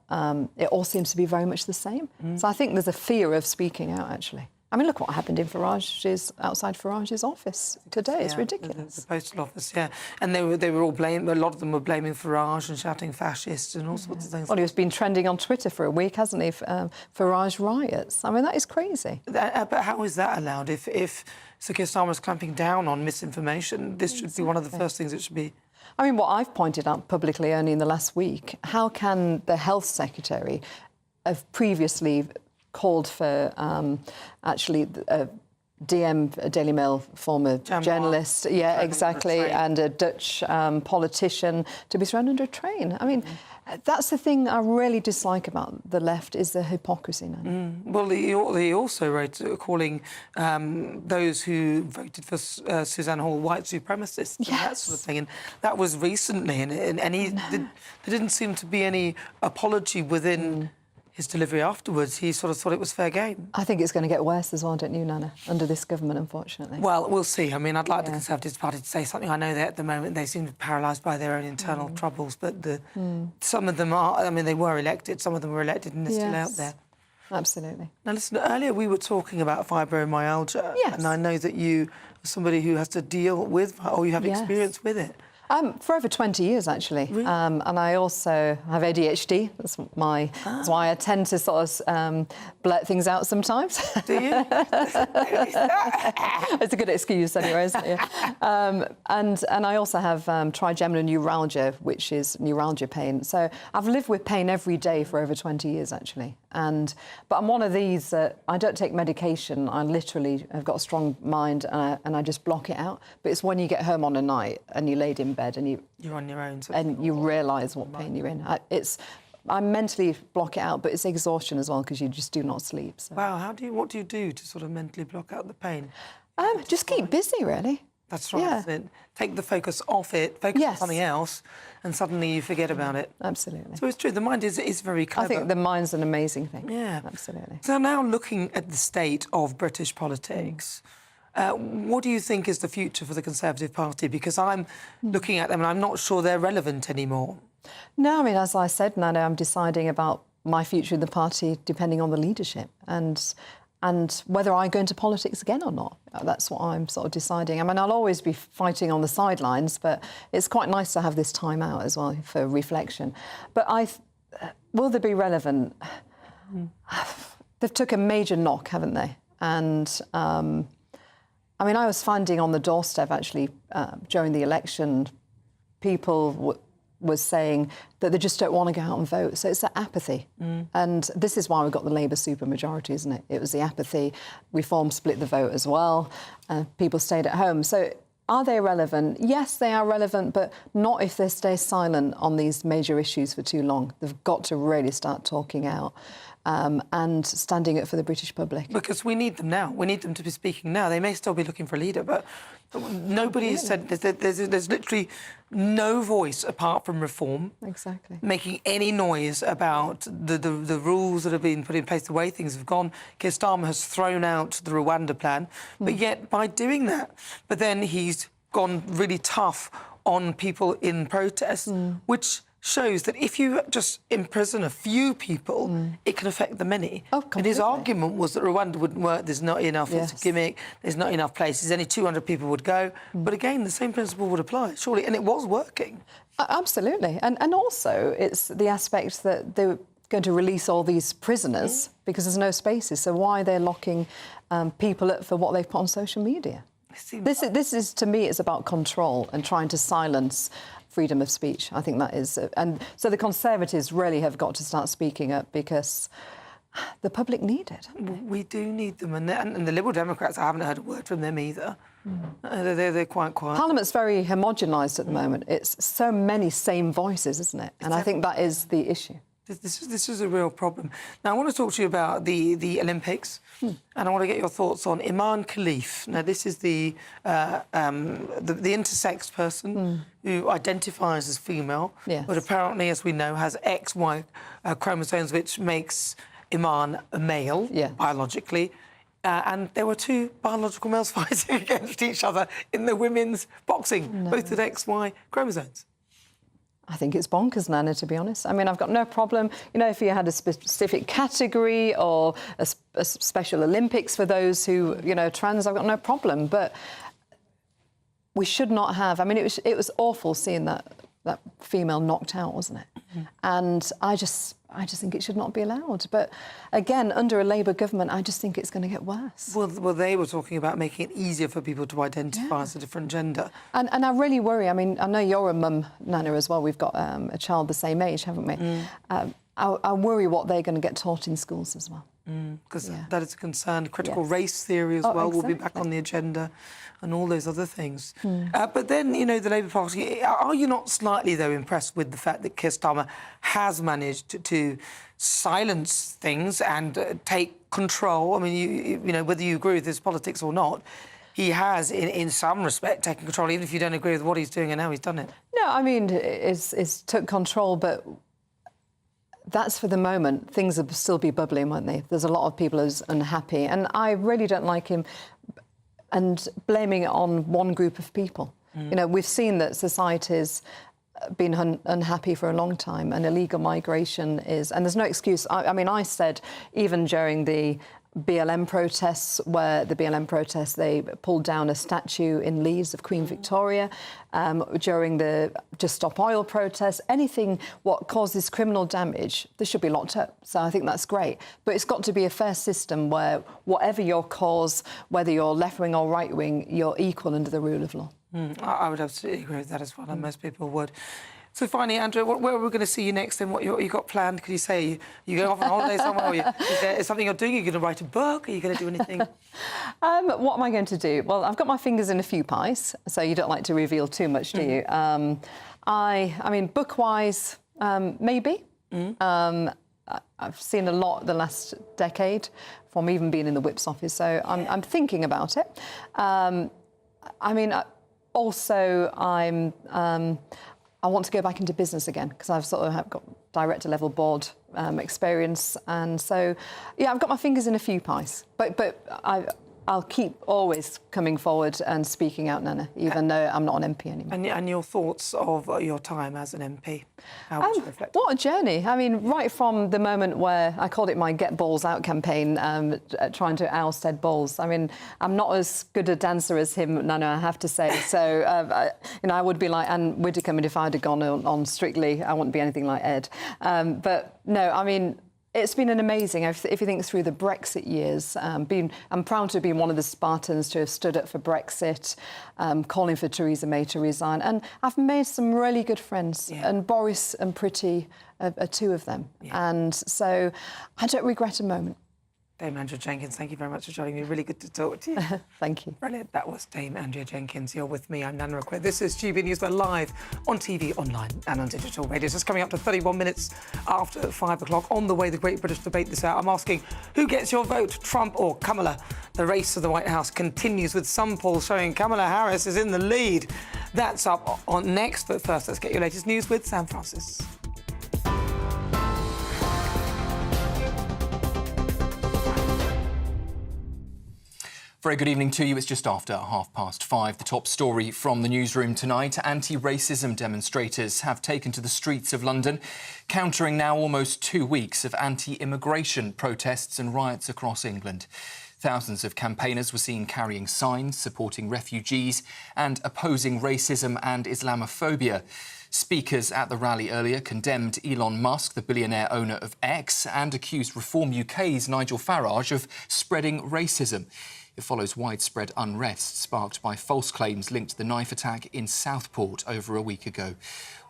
it all seems to be very much the same. So I think there's a fear of speaking out, actually. I mean, look what happened in outside Farage's office today. It's ridiculous. The postal office, yeah. And they were all blaming, a lot of them were blaming Farage and shouting fascists and all sorts of things. Well, he's been trending on Twitter for a week, hasn't he? Farage riots. I mean, that is crazy. But how is that allowed? If Sir Keir Starmer is clamping down on misinformation, this should be one of the first things it should be. I mean, what I've pointed out publicly only in the last week, how can the Health Secretary have previously called for actually a Daily Mail former journalist, exactly, and a Dutch politician to be thrown under a train. I mean, that's the thing I really dislike about the left, is the hypocrisy now. Well, he also wrote calling those who voted for Suzanne Hall white supremacists and that sort of thing, and that was recently, and there didn't seem to be any apology within his delivery afterwards. He sort of thought it was fair game. I think it's going to get worse as well, don't you, Nana, under this government, unfortunately? Well, we'll see. I mean, I'd like the Conservative Party to say something. I know that at the moment they seem paralysed by their own internal troubles, but some of them are... I mean, they were elected. Some of them were elected and they're still out there. Absolutely. Now, listen, earlier we were talking about fibromyalgia, and I know that you are somebody who has to deal with, or you have experience with it. For over 20 years, actually. Really? And I also have ADHD. That's why I tend to sort of blurt things out sometimes. Do you? It's a good excuse anyway, isn't it? And I also have trigeminal neuralgia, which is neuralgia pain. So I've lived with pain every day for over 20 years, actually. But I'm one of these that I don't take medication. I literally have got a strong mind and I just block it out. But it's when you get home on a night and you laid in bed and you're on your own. And you realise what pain you're in. I mentally block it out, but it's exhaustion as well because you just do not sleep. So. Wow, what do you do to sort of mentally block out the pain? Just keep busy, really. That's right, isn't it? Take the focus off it, focus on something else, and suddenly you forget about it. Absolutely. So it's true, the mind is very clever. I think the mind's an amazing thing. Yeah. Absolutely. So now looking at the state of British politics, what do you think is the future for the Conservative Party? Because I'm looking at them and I'm not sure they're relevant anymore. No, I mean, as I said, Nana, I'm deciding about my future in the party depending on the leadership and whether I go into politics again or not. That's what I'm sort of deciding. I mean, I'll always be fighting on the sidelines, but it's quite nice to have this time out as well for reflection. But will they be relevant? They've took a major knock, haven't they? And I mean, I was finding on the doorstep, actually, during the election, people was saying that they just don't want to go out and vote. So it's that apathy. And this is why we got the Labour supermajority, isn't it? It was the apathy. Reform split the vote as well. People stayed at home. So are they relevant? Yes, they are relevant, but not if they stay silent on these major issues for too long. They've got to really start talking out and standing up for the British public. Because we need them now. We need them to be speaking now. They may still be looking for a leader, but nobody has said... There's literally no voice apart from Reform. Exactly. Making any noise about the rules that have been put in place, the way things have gone. Keir Starmer has thrown out the Rwanda plan, but yet by doing that, but then he's gone really tough on people in protest, which shows that if you just imprison a few people, it can affect the many. And his argument was that Rwanda wouldn't work, there's not enough, it's a gimmick, there's not enough places, only 200 people would go. But again, the same principle would apply, surely, and it was working. Absolutely. And also, it's the aspect that they were going to release all these prisoners because there's no spaces, so why they're locking people up for what they've put on social media? This is, to me, it's about control and trying to silence freedom of speech. I think that is... and so the Conservatives really have got to start speaking up because the public need it. We do need them. And the Liberal Democrats, I haven't heard a word from them either. They're quite quiet. Parliament's very homogenised at the moment. It's so many same voices, isn't it? And I think that is the issue. This is a real problem. Now, I want to talk to you about the Olympics, and I want to get your thoughts on Iman Khalif. Now, this is the intersex person who identifies as female, but apparently, as we know, has XY chromosomes, which makes Iman a male, biologically. And there were two biological males fighting against each other in the women's boxing, both with XY chromosomes. I think it's bonkers, Nana, to be honest. I mean, I've got no problem, you know, if you had a specific category or a Special Olympics for those who, you know, trans, I've got no problem. But we should not have... I mean, it was awful seeing that female knocked out, wasn't it? And I just think it should not be allowed. But again, under a Labour government, I just think it's going to get worse. Well, they were talking about making it easier for people to identify as a different gender. And I really worry. I mean, I know you're a mum, Nana, as well. We've got a child the same age, haven't we? I worry what they're going to get taught in schools as well. Because that is a concern. Critical race theory as well will be back on the agenda, and all those other things. But then, you know, the Labour Party, are you not slightly, though, impressed with the fact that Keir Starmer has managed to silence things and take control? I mean, you know, whether you agree with his politics or not, he has, in some respect, taken control, even if you don't agree with what he's doing and how he's done it. No, I mean, it's took control, but... that's for the moment. Things will still be bubbling, won't they? There's a lot of people who's unhappy. And I really don't like him and blaming it on one group of people. You know, we've seen that society's been unhappy for a long time, and illegal migration is... and there's no excuse. I mean, I said, even during the BLM protests, where the BLM protests, they pulled down a statue in Leeds of Queen Victoria. During the Just Stop Oil protests, anything what causes criminal damage, they should be locked up. So I think that's great. But it's got to be a fair system where whatever your cause, whether you're left-wing or right-wing, you're equal under the rule of law. I would absolutely agree with that as well, and most people would. So finally, Andrea, where are we going to see you next and what you got planned? Could you say you going off on holiday somewhere? Or is there something you're doing? Are you going to write a book? Are you going to do anything? What am I going to do? Well, I've got my fingers in a few pies, so you don't like to reveal too much, do you? I mean, book-wise, maybe. I've seen a lot the last decade from even being in the Whip's office, so I'm thinking about it. I want to go back into business again because I've sort of have got director level board experience, and so yeah, I've got my fingers in a few pies, but I'll keep always coming forward and speaking out, Nana, even though I'm not an MP anymore. And your thoughts of your time as an MP? How would you reflect? What a journey. I mean, right from the moment where I called it my Get Balls Out campaign, trying to oust Ed Balls. I mean, I'm not as good a dancer as him, Nana, I have to say. So, I would be like Anne Widdecombe if I'd have gone on Strictly. I wouldn't be anything like Ed. But no, I mean, it's been an amazing, if you think through the Brexit years, I'm proud to have been one of the Spartans to have stood up for Brexit, calling for Theresa May to resign. And I've made some really good friends, and Boris and Priti are two of them. Yeah. And so I don't regret a moment. Dame Andrea Jenkins, thank you very much for joining me. Really good to talk to you. Thank you. Brilliant. That was Dame Andrea Jenkins. You're with me. I'm Nana Akua. This is GB News. We're live on TV, online and on digital radio. Just coming up to 31 minutes after 5 o'clock. On the way, the Great British Debate this hour. I'm asking, who gets your vote, Trump or Kamala? The race to the White House continues with some polls showing Kamala Harris is in the lead. That's up on next. But first, let's get your latest news with Sam Francis. Very good evening to you. It's just after 5:30. The top story from the newsroom tonight. Anti-racism demonstrators have taken to the streets of London, countering now almost 2 weeks of anti-immigration protests and riots across England. Thousands of campaigners were seen carrying signs supporting refugees and opposing racism and Islamophobia. Speakers at the rally earlier condemned Elon Musk, the billionaire owner of X, and accused Reform UK's Nigel Farage of spreading racism. It follows widespread unrest sparked by false claims linked to the knife attack in Southport over a week ago.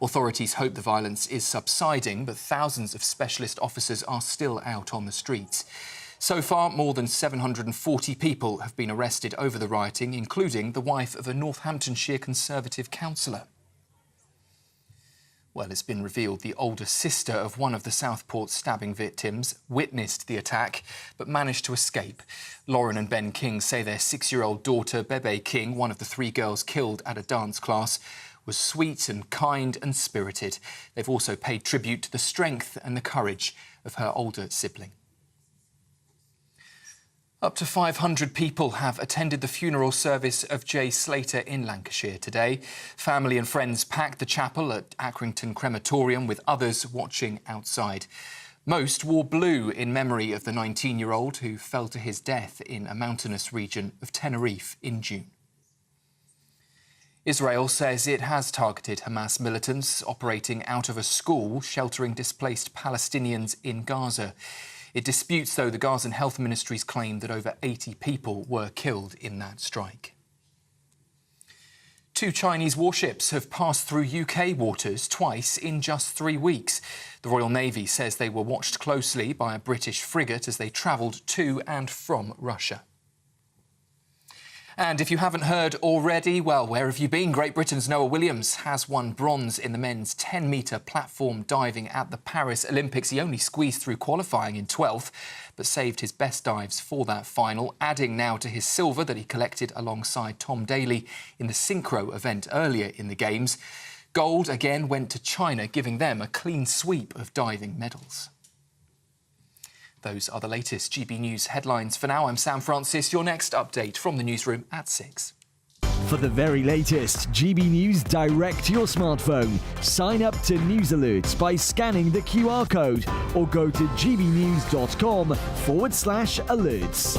Authorities hope the violence is subsiding, but thousands of specialist officers are still out on the streets. So far, more than 740 people have been arrested over the rioting, including the wife of a Northamptonshire Conservative councillor. Well, it's been revealed the older sister of one of the Southport stabbing victims witnessed the attack but managed to escape. Lauren and Ben King say their 6-year-old daughter, Bebe King, one of the 3 girls killed at a dance class, was sweet and kind and spirited. They've also paid tribute to the strength and the courage of her older sibling. Up to 500 people have attended the funeral service of Jay Slater in Lancashire today. Family and friends packed the chapel at Accrington Crematorium, with others watching outside. Most wore blue in memory of the 19-year-old who fell to his death in a mountainous region of Tenerife in June. Israel says it has targeted Hamas militants operating out of a school sheltering displaced Palestinians in Gaza. It disputes, though, the Gazan Health Ministry's claim that over 80 people were killed in that strike. 2 Chinese warships have passed through UK waters twice in just 3 weeks. The Royal Navy says they were watched closely by a British frigate as they travelled to and from Russia. And if you haven't heard already, well, where have you been? Great Britain's Noah Williams has won bronze in the men's 10-metre platform diving at the Paris Olympics. He only squeezed through qualifying in 12th, but saved his best dives for that final, adding now to his silver that he collected alongside Tom Daley in the synchro event earlier in the Games. Gold again went to China, giving them a clean sweep of diving medals. Those are the latest GB News headlines. For now, I'm Sam Francis. Your next update from the newsroom at 6. For the very latest GB News direct to your smartphone, sign up to News Alerts by scanning the QR code or go to gbnews.com/alerts.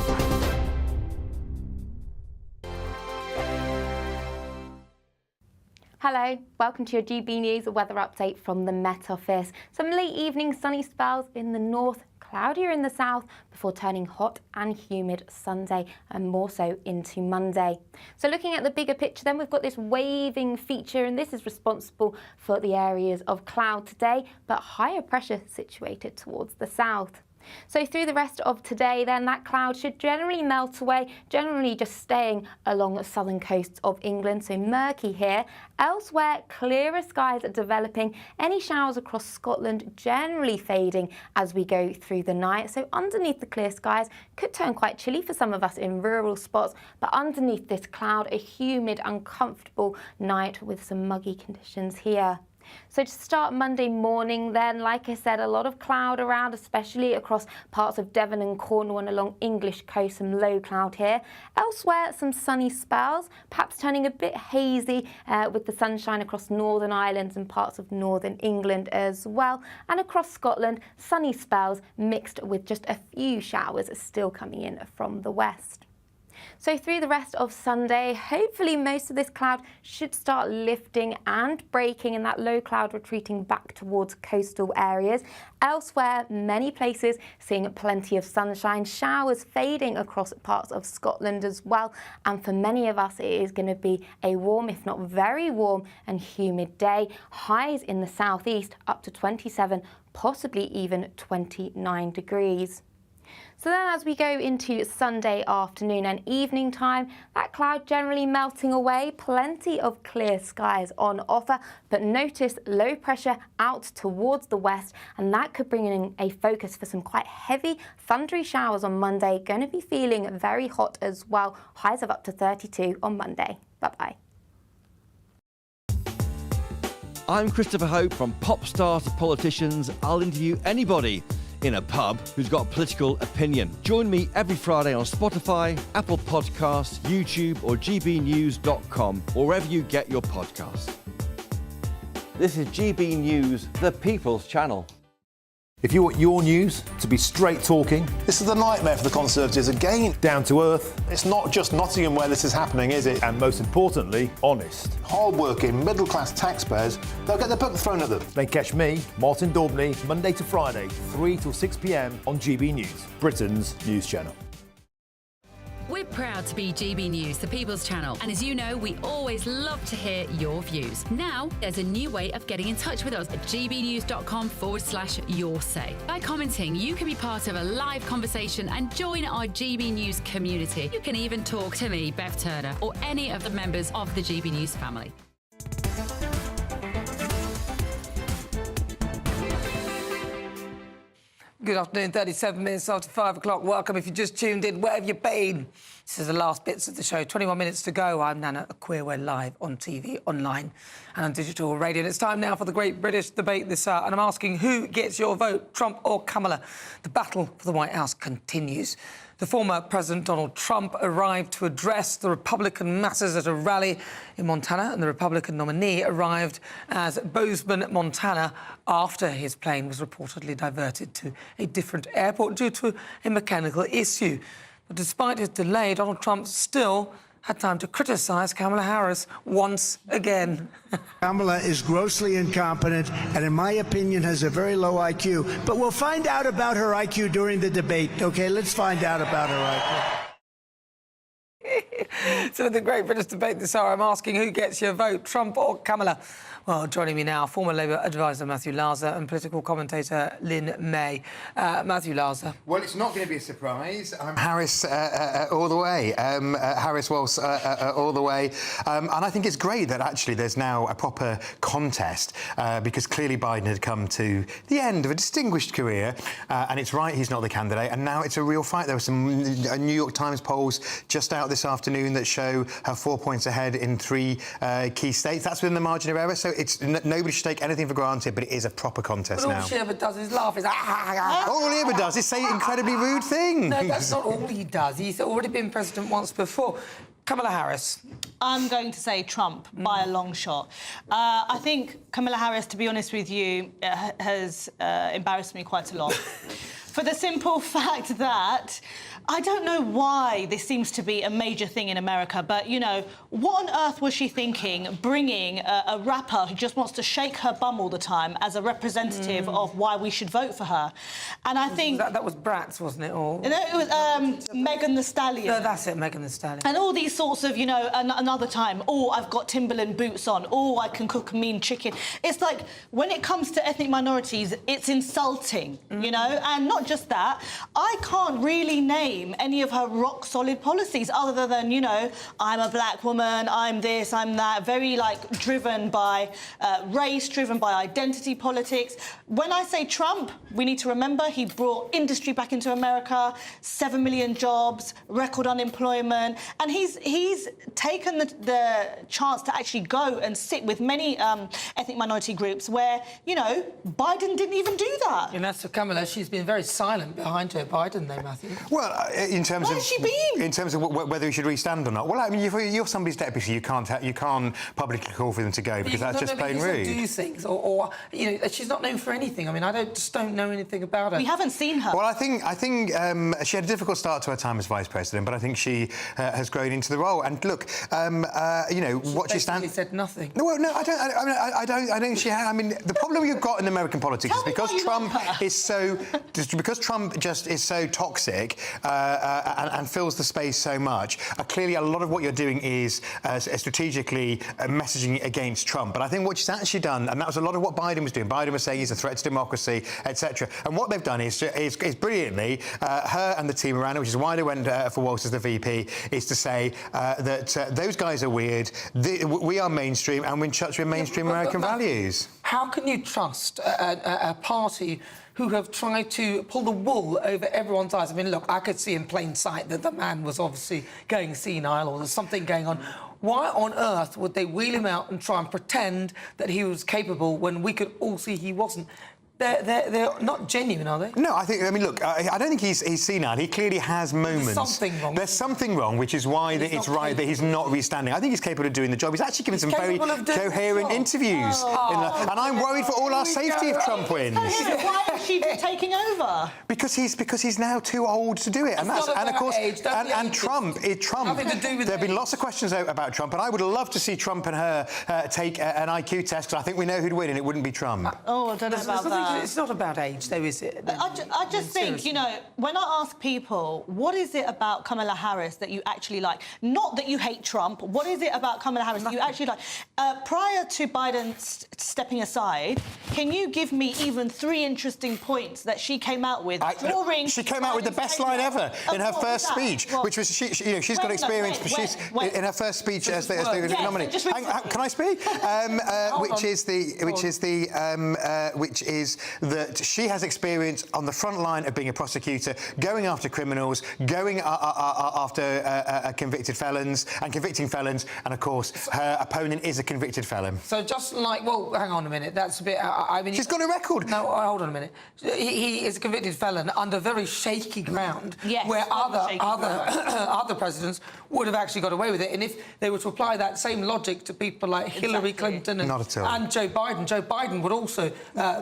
Hello, welcome to your GB News weather update from the Met Office. Some late evening sunny spells in the north, cloudier in the south, before turning hot and humid Sunday and more so into Monday. So looking at the bigger picture then, we've got this waving feature, and this is responsible for the areas of cloud today, but higher pressure situated towards the south. So through the rest of today, then, that cloud should generally melt away, generally just staying along the southern coasts of England, so murky here. Elsewhere, clearer skies are developing, any showers across Scotland generally fading as we go through the night. So underneath the clear skies could turn quite chilly for some of us in rural spots, but underneath this cloud, a humid, uncomfortable night with some muggy conditions here. So to start Monday morning then, like I said, a lot of cloud around, especially across parts of Devon and Cornwall and along English coast, some low cloud here. Elsewhere, some sunny spells, perhaps turning a bit hazy with the sunshine across Northern Ireland and parts of Northern England as well. And across Scotland, sunny spells mixed with just a few showers still coming in from the west. So through the rest of Sunday, hopefully most of this cloud should start lifting and breaking, and that low cloud retreating back towards coastal areas. Elsewhere, many places seeing plenty of sunshine, showers fading across parts of Scotland as well. And for many of us, it is going to be a warm, if not very warm and humid day. Highs in the southeast up to 27, possibly even 29 degrees. So then as we go into Sunday afternoon and evening time, that cloud generally melting away, plenty of clear skies on offer, but notice low pressure out towards the west, and that could bring in a focus for some quite heavy, thundery showers on Monday. Going to be feeling very hot as well, highs of up to 32 on Monday. Bye-bye. I'm Christopher Hope. From pop stars to politicians, I'll interview anybody in a pub who's got a political opinion. Join me every Friday on Spotify, Apple Podcasts, YouTube or gbnews.com, or wherever you get your podcasts. This is GB News, the People's Channel. If you want your news to be straight talking, this is a nightmare for the Conservatives again. Down to earth. It's not just Nottingham where this is happening, is it? And most importantly, honest. Hard-working, middle-class taxpayers, they'll get their book thrown at them. They catch me, Martin Daubney, Monday to Friday, 3 till 6 p.m. on GB News, Britain's news channel. We're proud to be GB News, the People's Channel. And as you know, we always love to hear your views. Now, there's a new way of getting in touch with us at gbnews.com/your-say. By commenting, you can be part of a live conversation and join our GB News community. You can even talk to me, Bev Turner, or any of the members of the GB News family. Good afternoon, 37 minutes after 5 o'clock. Welcome if you just tuned in. Where have you been? This is the last bits of the show. 21 minutes to go. I'm Nana Akua. We're live on TV, online and on digital radio. And it's time now for the Great British Debate this hour. And I'm asking, who gets your vote, Trump or Kamala? The battle for the White House continues. The former President Donald Trump arrived to address the Republican masses at a rally in Montana, and the Republican nominee arrived as Bozeman, Montana, after his plane was reportedly diverted to a different airport due to a mechanical issue. But despite his delay, Donald Trump still had time to criticise Kamala Harris once again. Kamala is grossly incompetent and, in my opinion, has a very low IQ. But we'll find out about her IQ during the debate, OK? Let's find out about her IQ. So the Great British Debate this hour, I'm asking, who gets your vote, Trump or Kamala? Well, joining me now, former Labour advisor Matthew Larser and political commentator Lynn May. Matthew Larser. Well, it's not going to be a surprise. I'm Harris all the way. Harris Walsh all the way. And I think it's great that actually there's now a proper contest because clearly Biden had come to the end of a distinguished career and it's right he's not the candidate, and now it's a real fight. There were some New York Times polls just out this afternoon that show her 4 points ahead in 3 key states. That's within the margin of error, so nobody should take anything for granted, but it is a proper contest now. All she ever does is laugh. All he ever does is say incredibly rude things. No, that's not all he does. He's already been president once before. Kamala Harris. I'm going to say Trump by a long shot. I think Kamala Harris, to be honest with you, has embarrassed me quite a lot. For the simple fact that I don't know why this seems to be a major thing in America, but, you know, what on earth was she thinking, bringing a rapper who just wants to shake her bum all the time as a representative of why we should vote for her? And I think... That was Bratz, wasn't it? Or... No, it was Megan Thee Stallion. No, that's it, Megan Thee Stallion. And all these sorts of, you know, another time, oh, I've got Timberland boots on, oh, I can cook mean chicken. It's like, when it comes to ethnic minorities, it's insulting, you know? And not just that, I can't really name any of her rock-solid policies other than, you know, I'm a black woman, I'm this, I'm that, very, like, driven by race, driven by identity politics. When I say Trump, we need to remember he brought industry back into America, 7 million jobs, record unemployment, and he's taken the chance to actually go and sit with many ethnic minority groups where, you know, Biden didn't even do that. And as for Kamala, she's been very silent behind Joe Biden, though, Matthew. Well, in terms Where of... has she been? In terms of whether he should restand or not. Well, I mean, if you're somebody's deputy, you can't publicly call for them to go because that's just plain rude. Do things, or you know, she's not known for anything. I mean, I just don't know anything about her. We haven't seen her. Well, I think she had a difficult start to her time as vice president, but I think she has grown into the role. And look, you know, what she stands. She said nothing. No, well, no, I don't. I don't think she has. I mean, the problem you've got in American politics is because Trump is so, because Trump just is so toxic and fills the space so much. Clearly, a lot of what you're doing is strategically messaging against Trump. But I think what she's actually done, and that was a lot of what Biden was doing. Biden was saying he's a threat to democracy, etc. And what they've done is brilliantly, her and the team around her, which is why they went for Walsh as the VP, is to say that those guys are weird. We are mainstream, and we're in touch with mainstream American values. How can you trust a party who have tried to pull the wool over everyone's eyes? I mean, look, I could see in plain sight that the man was obviously going senile or there's something going on. Why on earth would they wheel him out and try and pretend that he was capable when we could all see he wasn't? They're not genuine, are they? No, I mean, look, I don't think he's senile. He clearly has moments. There's something wrong. There's something wrong, which is why it's right that he's not restanding. I think he's capable of doing the job. He's actually given some very coherent interviews. And I'm worried for all our safety if Trump wins. Why is she taking over? Because he's now too old to do it. And of course, Trump. There have been lots of questions about Trump, and I would love to see Trump and her take an IQ test, because I think we know who'd win, and it wouldn't be Trump. Oh, I don't know about that. It's not about age, though, is it? I just think, you know, when I ask people, what is it about Kamala Harris that you actually like? Not that you hate Trump. What is it about Kamala Harris that you actually like? Prior to Biden stepping aside, can you give me even 3 interesting points that she came out with? She came out with the best line ever in her first speech, which was, she's got experience. In her first speech as the nominee. Can I speak? Which is that she has experience on the front line of being a prosecutor, going after criminals, going after convicted felons and convicting felons, and of course her opponent is a convicted felon. So just like, well, hang on a minute, that's a bit... I mean, she's got a record. No, hold on a minute. He is a convicted felon under very shaky ground, where other presidents would have actually got away with it. And if they were to apply that same logic to people like Hillary Clinton and Joe Biden would also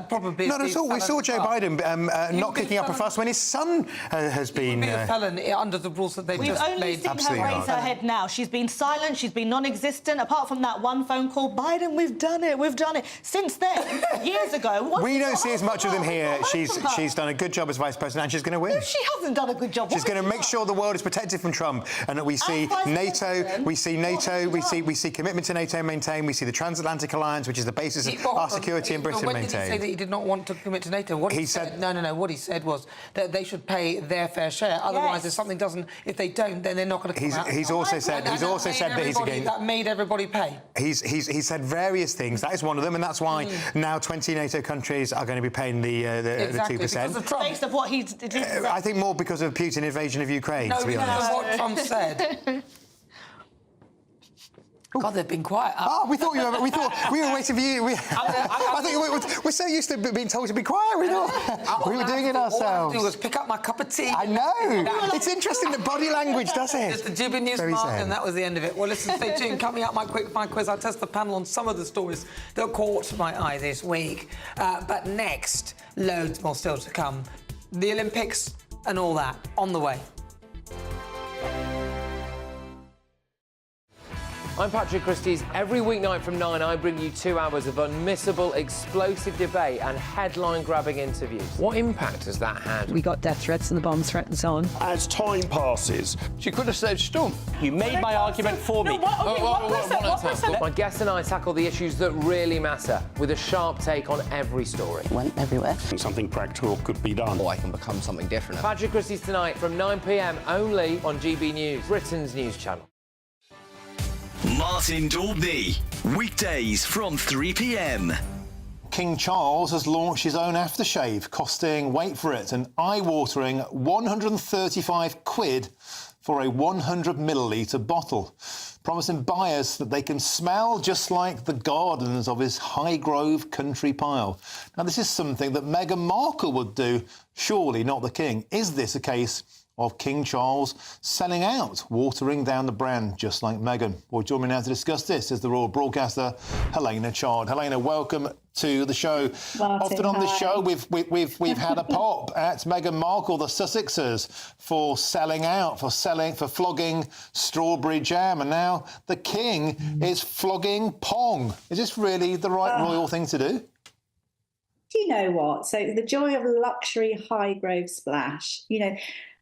probably... Not at all. We saw Joe Biden not kicking up a fuss when his son has been... a felon under the rules that they've just made. We've only seen her raise her head now. She's been silent, she's been non-existent, apart from that one phone call. Biden, we've done it, we've done it. Since then, years ago... We don't see as much of them here. She's done a good job as vice president, and she's going to win. No, she hasn't done a good job. She's going to make sure the world is protected from Trump, and that we see NATO, we see commitment to NATO maintained, we see the transatlantic alliance, which is the basis of our security in Britain maintained. When did he say that he did not want to commit to NATO? What he said... No. What he said was that they should pay their fair share. Otherwise, if something doesn't... If they don't, then they're not going to come out. He's also said that he's against... That made everybody pay. He's said various things. That is one of them, and that's why now 20 NATO countries are going to be paying the 2%. Because of Trump. Based on what he did. I think more because of Putin's invasion of Ukraine, to be honest. No, what Trump said. God, they've been quiet. We thought we were waiting for you. I think we're so used to being told to be quiet. We thought we were doing it ourselves. All I had to do was pick up my cup of tea. I know. It's interesting that body language does it. It's the GBNews mark, and that was the end of it. Well, listen, stay tuned. Coming up, my quiz. I'll test the panel on some of the stories that caught my eye this week. But next, loads more still to come. The Olympics and all that on the way. I'm Patrick Christie's. Every weeknight from 9, I bring you 2 hours of unmissable, explosive debate and headline-grabbing interviews. What impact has that had? We got death threats and the bomb threats on. As time passes, She could have saved Storm. You made my argument for me. My guests and I tackle the issues that really matter with a sharp take on every story. Went everywhere. something practical could be done. Or I can become something different. Patrick Christie's tonight from 9 p.m. only on GB News, Britain's news channel. Martin Daubney, weekdays from 3 p.m. King Charles has launched his own aftershave, costing, wait for it, an eye-watering 135 quid for a 100 millilitre bottle, promising buyers that they can smell just like the gardens of his Highgrove country pile. Now, this is something that Meghan Markle would do, surely not the King. Is this a case of King Charles selling out, watering down the brand just like Meghan? Well, join me now to discuss this is the royal broadcaster, Helena Chard. Helena, welcome to the show. Martin, often on the hi. show, we've had a pop at Meghan Markle, the Sussexes, for selling out, for flogging strawberry jam, and now the King is flogging Pong. Is this really the right royal thing to do? Do you know what? So the joy of luxury Highgrove splash, you know,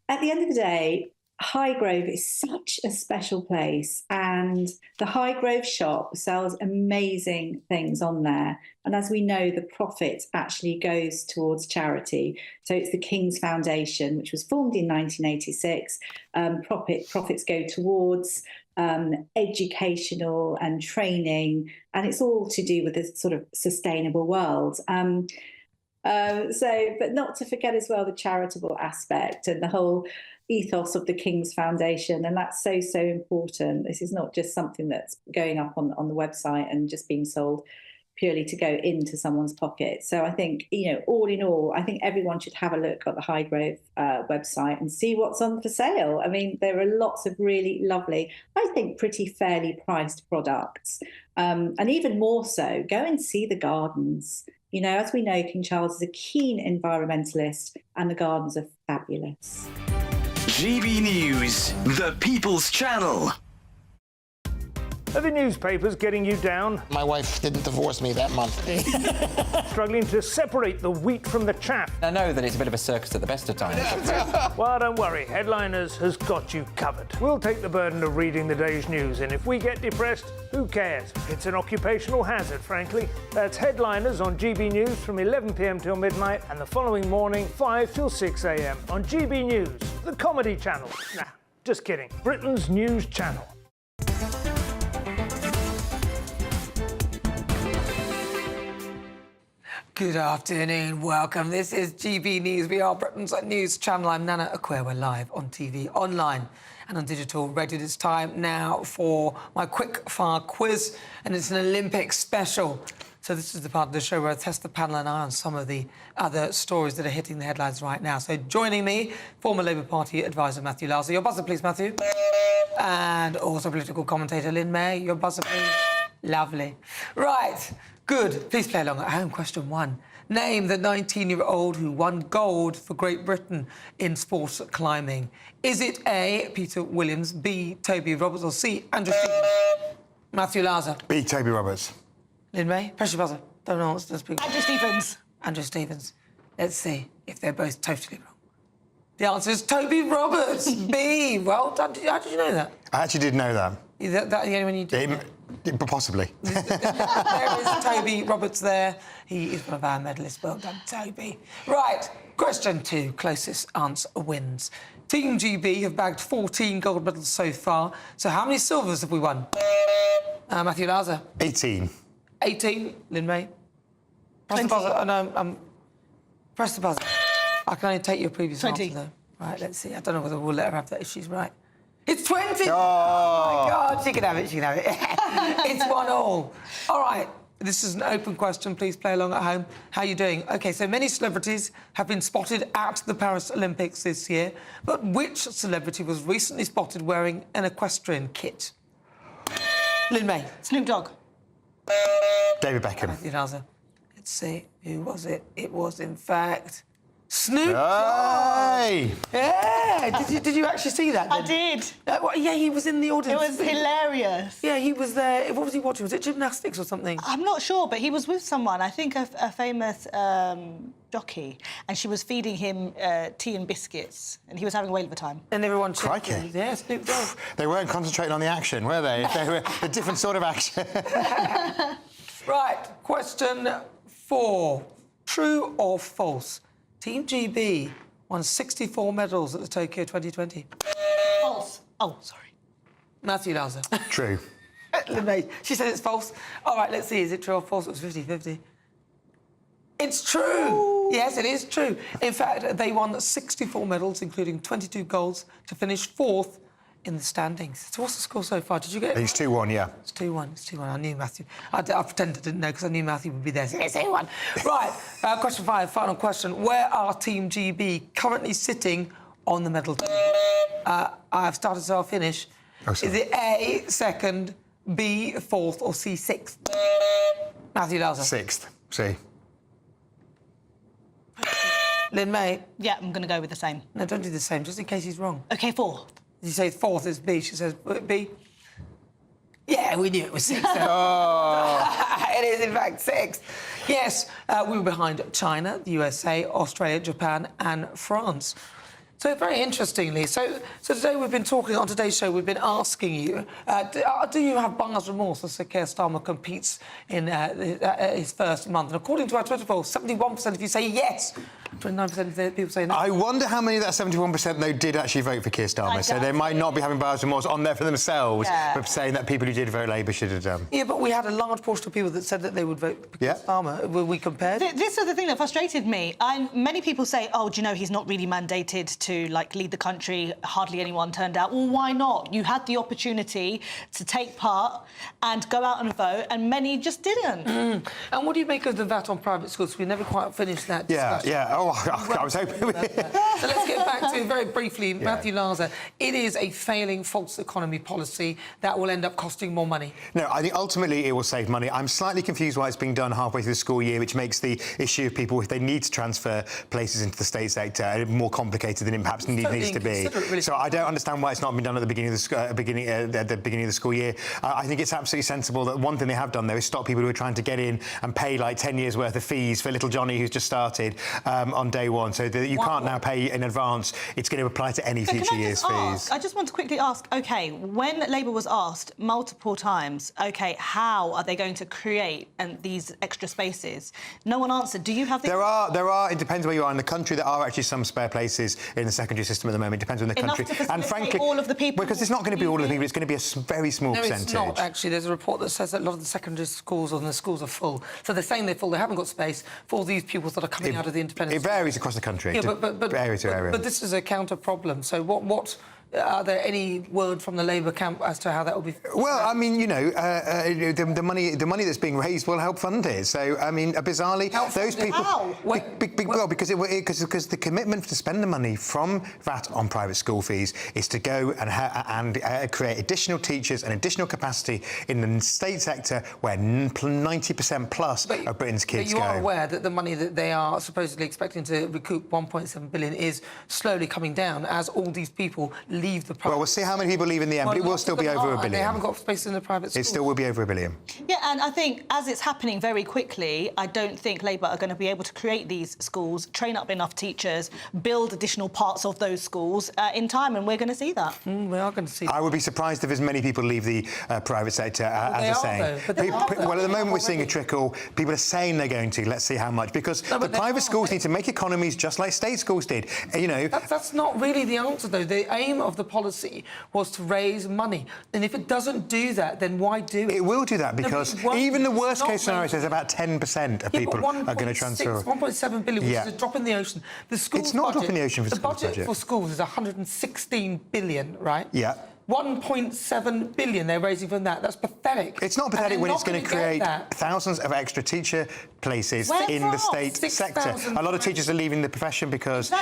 at the end of the day, Highgrove is such a special place, and the Highgrove shop sells amazing things on there. And as we know, the profit actually goes towards charity. So it's the King's Foundation, which was formed in 1986. Profits go towards educational and training, and it's all to do with this sort of sustainable world. But not to forget as well the charitable aspect and the whole ethos of the King's Foundation, and that's so important. This is not just something that's going up on the website and just being sold purely to go into someone's pocket. So I think, you know, all in all, I think everyone should have a look at the Highgrove website and see what's on for sale. I mean, there are lots of really lovely, I think, pretty fairly priced products, and even more so, go and see the gardens. You know, as we know, King Charles is a keen environmentalist, and the gardens are fabulous. GB News, the People's Channel. Are the newspapers getting you down? My wife didn't divorce me that month. Struggling to separate the wheat from the chaff? I know that it's a bit of a circus at the best of times. Well, don't worry, Headliners has got you covered. We'll take the burden of reading the day's news, and if we get depressed, who cares? It's an occupational hazard, frankly. That's Headliners on GB News from 11 p.m. till midnight, and the following morning, 5 till 6 a.m. on GB News, the comedy channel. Nah, just kidding. Britain's news channel. Good afternoon, welcome. This is GB News. We are Britain's news channel. I'm Nana Akua. We're live on TV, online and on digital radio. It's time now for my quick fire quiz, and it's an Olympic special. So this is the part of the show where I test the panel and I on some of the other stories that are hitting the headlines right now. So joining me, former Labour Party advisor Matthew Larser. Your buzzer, please, Matthew. And also political commentator Lynn May. Your buzzer, please. Lovely. Right. Good. Please play along at home. Question 1. Name the 19-year-old who won gold for Great Britain in sports climbing. Is it A, Peter Williams, B, Toby Roberts, or C, Andrew Stevens? Matthew Larser. B, Toby Roberts. Lynn May, press your buzzer. Don't answer this. Andrew Stevens. Andrew Stevens. Let's see if they're both totally wrong. The answer is Toby Roberts. B. Well done. How did you know that? I actually did know that. Is that the only one you did? Possibly. There is Toby Roberts there. He is one of our medalists. Well done, Toby. Right, question 2. Closest answer wins. Team GB have bagged 14 gold medals so far. So how many silvers have we won? Matthew Larser. 18. 18. Lynn May. Press the buzzer. Oh, no, press the buzzer. I can only take your previous 20. answer, though. Right, let's see. I don't know whether we'll let her have that if she's right. It's 20! Oh, my God, she can have it, she can have it. It's 1-1. All right, this is an open question. Please play along at home. How are you doing? OK, so many celebrities have been spotted at the Paris Olympics this year, but which celebrity was recently spotted wearing an equestrian kit? Lynn May. Snoop Dogg. David Beckham. Matthew Larser. Let's see, who was it? It was, in fact, Snoop Hey! Dogg. Yeah. Did you actually see that? I did. Yeah, he was in the audience. It was hilarious. Yeah, he was there. What was he watching? Was it gymnastics or something? I'm not sure, but he was with someone. I think a famous jockey, and she was feeding him tea and biscuits, and he was having a whale of a time. And everyone checked. Crikey. Yeah, Snoop Dogg. They weren't concentrating on the action, were they? They were a different sort of action. Right, question 4. True or false? Team GB won 64 medals at the Tokyo 2020. False. Oh, sorry. Matthew Lauser. True. She said it's false. All right, let's see. Is it true or false? It was 50-50. It's true. Ooh. Yes, it is true. In fact, they won 64 medals, including 22 golds, to finish 4th in the standings. So what's the score so far? Did you get it? It's 2-1, yeah. It's 2-1. It's 2-1. I knew Matthew. I pretended I didn't know because I knew Matthew would be there. So it's 2-1. Right. Question 5. Final question. Where are Team GB currently sitting on the medal table? I've started, so I'll finish. Oh, is it A, 2nd, B, 4th, or C, 6th? Matthew Lauser. 6th. C. Lynn May. Yeah, I'm going to go with the same. No, don't do the same, just in case he's wrong. OK, 4th. You say 4th is B. She says B. Yeah, we knew it was 6th. Oh. It is, in fact, 6th. Yes, we were behind China, the USA, Australia, Japan and France. So, very interestingly, so today we've been talking, on today's show, we've been asking you, do you have buyer's remorse as Sir Keir Starmer competes in his first month? And according to our Twitter poll, 71% of you say yes, 29% of the people say no. I wonder how many of that 71%, though, did actually vote for Keir Starmer. So they might not be having buyer's remorse on there for themselves, but saying that people who did vote Labour should have done. Yeah, but we had a large portion of people that said that they would vote for Keir Starmer. Were we compared? This is the thing that frustrated me. Many people say, oh, do you know, he's not really mandated to, like, lead the country. Hardly anyone turned out. Well, why not? You had the opportunity to take part and go out and vote, and many just didn't. And what do you make of the VAT on private schools? We never quite finished that discussion. Yeah. Oh, I was hoping we... So let's get back to, very briefly, Matthew Lauser. It is a failing false economy policy that will end up costing more money. No, I think ultimately it will save money. I'm slightly confused why it's being done halfway through the school year, which makes the issue of people, if they need to transfer places into the state sector, more complicated than it perhaps needs to be. Really. So I don't understand why it's not been done at the beginning of the beginning of the school year. I think it's absolutely sensible that one thing they have done, though, is stop people who are trying to get in and pay like 10 years' worth of fees for little Johnny who's just started on day one. So that you can't now pay in advance. It's going to apply to any future year's fees. I just want to quickly ask, OK, when Labour was asked multiple times, OK, how are they going to create these extra spaces? No one answered. Do you have the... There are, it depends where you are in the country, there are actually some spare places in the secondary system at the moment. It depends on the country. And frankly, all of the people... Because it's not going to be all of the people, it's going to be a very small percentage. No, it's not, actually. There's a report that says that a lot of the secondary schools or the schools are full. So they're saying they're full, they haven't got space for all these pupils that are coming out of the independent schools. It varies across the country. Yeah, but area to area. But this is a counter problem. So what are there any word from the Labour camp as to how that will be? Well, I mean, you know, the money that's being raised will help fund it. So, I mean, bizarrely, those people. How? Well, because the commitment to spend the money from VAT on private school fees is to go and create additional teachers and additional capacity in the state sector where 90% plus of Britain's kids go. But you are aware that the money that they are supposedly expecting to recoup, 1.7 billion, is slowly coming down as all these people leave the private... Well, we'll see how many people leave in the end, but it will still be over a billion. They haven't got space in the private schools. It still will be over a billion. Yeah, and I think as it's happening very quickly, I don't think Labour are going to be able to create these schools, train up enough teachers, build additional parts of those schools in time, and we're going to see that. We are going to see that. I would be surprised if as many people leave the private sector as they're saying. Well, at the moment we're seeing a trickle. People are saying they're going to. Let's see how much. Because the private schools need to make economies just like state schools did. You know... That's not really the answer, though. The aim of the policy was to raise money. And if it doesn't do that, then why do it? It will do that because even the worst-case scenario says about 10% of people are going to transfer. 1.7 billion, which is a drop in the ocean. It's not a drop in the ocean for the budget for schools is 116 billion, right? Yeah. 1.7 billion they're raising from that. That's pathetic. It's not pathetic when it's going to create thousands of extra teacher places in the state sector. A lot of teachers are leaving the profession because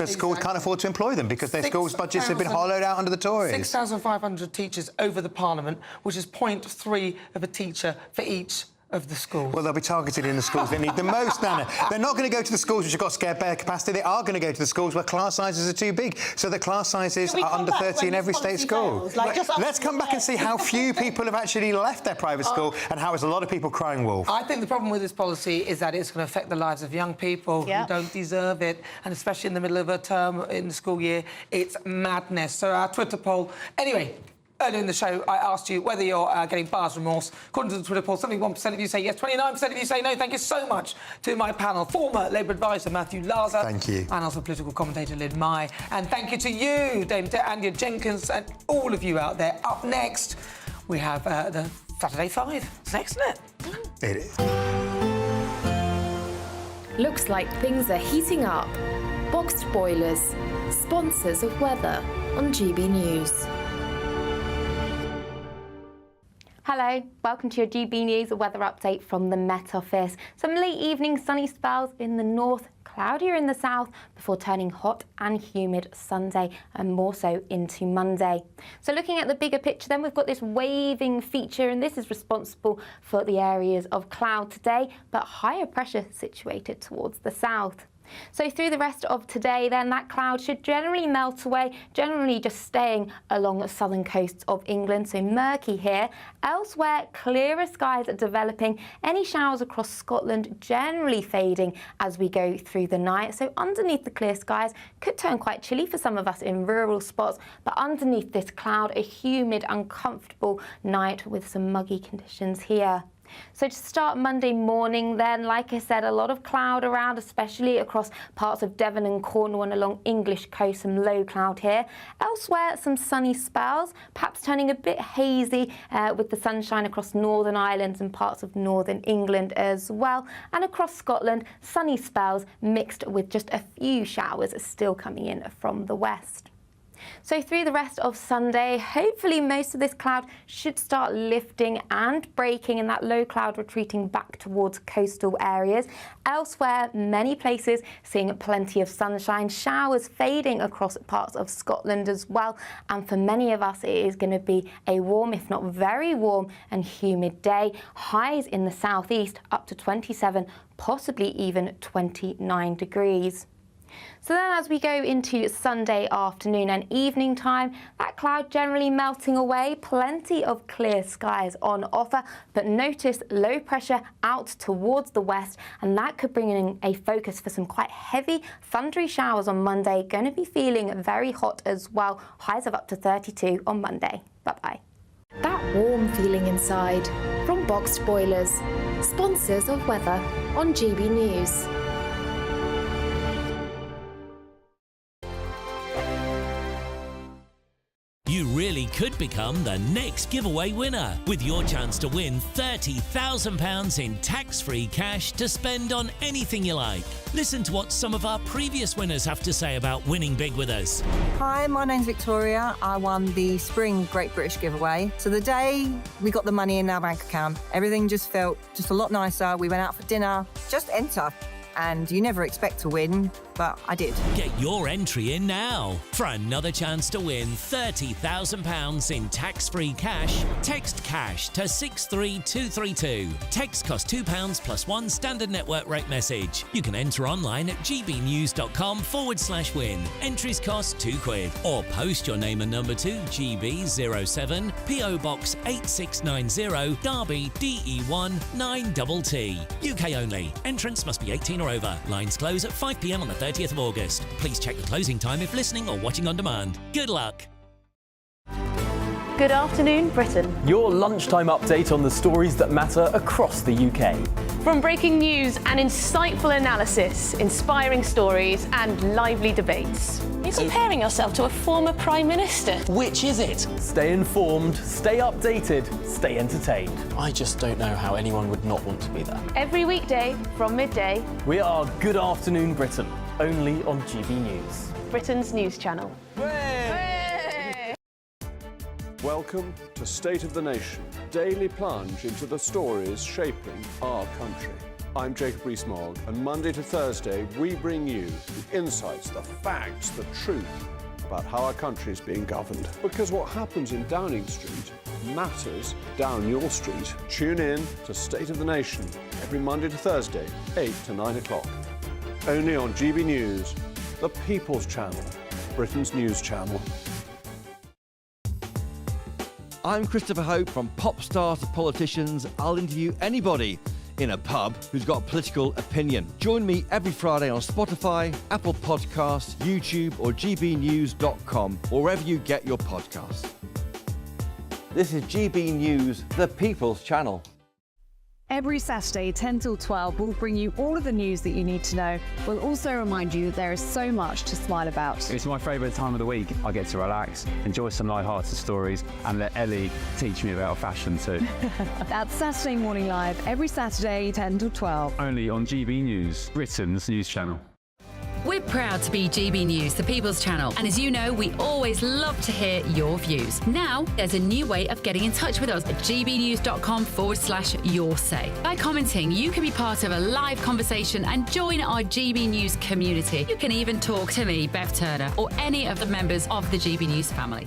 schools can't afford to employ them because their schools' budgets have been hollowed out under the Tories. 6,500 teachers over the Parliament, which is 0.3 of a teacher for each of the schools? Well, they'll be targeted in the schools that need the most, Nana. They're not going to go to the schools which have got spare bed capacity. They are going to go to the schools where class sizes are too big. So the class sizes are under 30 in every state school. Let's come back and see how few people have actually left their private school and how there's a lot of people crying wolf. I think the problem with this policy is that it's going to affect the lives of young people who don't deserve it, and especially in the middle of a term in the school year, it's madness. So our Twitter poll... Anyway... Earlier in the show, I asked you whether you're getting buyer's remorse. According to the Twitter poll, 71% of you say yes, 29% of you say no. Thank you so much to my panel. Former Labour advisor Matthew Laza. Thank you. And also political commentator Lynn Mai. And thank you to you, Dame Andrea Jenkins, and all of you out there. Up next, we have the Saturday 5. It's next, isn't it? It is. Looks like things are heating up. Boxed boilers, sponsors of weather on GB News. Hello, welcome to your GB News weather update from the Met Office. Some late evening sunny spells in the north, cloudier in the south, before turning hot and humid Sunday and more so into Monday. So looking at the bigger picture then, we've got this waving feature, and this is responsible for the areas of cloud today, but higher pressure situated towards the south. So through the rest of today then, that cloud should generally melt away, generally just staying along the southern coasts of England, so murky here. Elsewhere, clearer skies are developing, any showers across Scotland generally fading as we go through the night. So underneath the clear skies could turn quite chilly for some of us in rural spots, but underneath this cloud, a humid, uncomfortable night with some muggy conditions here. So to start Monday morning then, like I said, a lot of cloud around, especially across parts of Devon and Cornwall and along English coast, some low cloud here. Elsewhere, some sunny spells, perhaps turning a bit hazy with the sunshine across Northern Ireland and parts of Northern England as well. And across Scotland, sunny spells mixed with just a few showers still coming in from the west. So through the rest of Sunday, hopefully most of this cloud should start lifting and breaking, and that low cloud retreating back towards coastal areas. Elsewhere, many places seeing plenty of sunshine, showers fading across parts of Scotland as well. And for many of us, it is going to be a warm, if not very warm and humid day. Highs in the southeast up to 27, possibly even 29 degrees. So then as we go into Sunday afternoon and evening time, that cloud generally melting away, plenty of clear skies on offer, but notice low pressure out towards the west, and that could bring in a focus for some quite heavy, thundery showers on Monday. Going to be feeling very hot as well, highs of up to 32 on Monday. Bye-bye. That warm feeling inside from Boxed Boilers, sponsors of weather on GB News. You really could become the next giveaway winner with your chance to win £30,000 in tax-free cash to spend on anything you like. Listen to what some of our previous winners have to say about winning big with us. Hi, my name's Victoria. I won the Spring Great British giveaway. So the day we got the money in our bank account, everything just felt just a lot nicer. We went out for dinner, just enter. And you never expect to win, but I did. Get your entry in now. For another chance to win £30,000 in tax-free cash, text cash to 63232. Text costs £2 plus one standard network rate message. You can enter online at gbnews.com/win. Entries cost £2. Or post your name and number to GB07 PO Box 8690 Derby DE1 9TT. UK only. Entrants must be 18 or over. Lines close at 5 p.m. on the 30th of August. Please check the closing time if listening or watching on demand. Good luck. Good afternoon, Britain. Your lunchtime update on the stories that matter across the UK. From breaking news and insightful analysis, inspiring stories and lively debates. You're comparing yourself to a former Prime Minister. Which is it? Stay informed, stay updated, stay entertained. I just don't know how anyone would not want to be there. Every weekday from midday. We are Good Afternoon Britain, only on GB News. Britain's news channel. Welcome to State of the Nation, daily plunge into the stories shaping our country. I'm Jacob Rees-Mogg, and Monday to Thursday we bring you the insights, the facts, the truth about how our country is being governed. Because what happens in Downing Street matters down your street. Tune in to State of the Nation every Monday to Thursday, 8 to 9 o'clock. Only on GB News, the People's Channel, Britain's news channel. I'm Christopher Hope. From pop stars to politicians, I'll interview anybody in a pub who's got a political opinion. Join me every Friday on Spotify, Apple Podcasts, YouTube or gbnews.com, or wherever you get your podcasts. This is GB News, the People's Channel. Every Saturday, 10 till 12, we'll bring you all of the news that you need to know. We'll also remind you that there is so much to smile about. It's my favourite time of the week. I get to relax, enjoy some light-hearted stories, and let Ellie teach me about fashion too. That's Saturday Morning Live, every Saturday, 10 till 12. Only on GB News, Britain's news channel. We're proud to be GB News, the People's Channel, and as you know, we always love to hear your views. Now, there's a new way of getting in touch with us at gbnews.com/your say. By commenting, you can be part of a live conversation and join our GB News community. You can even talk to me, Bev Turner, or any of the members of the GB News family.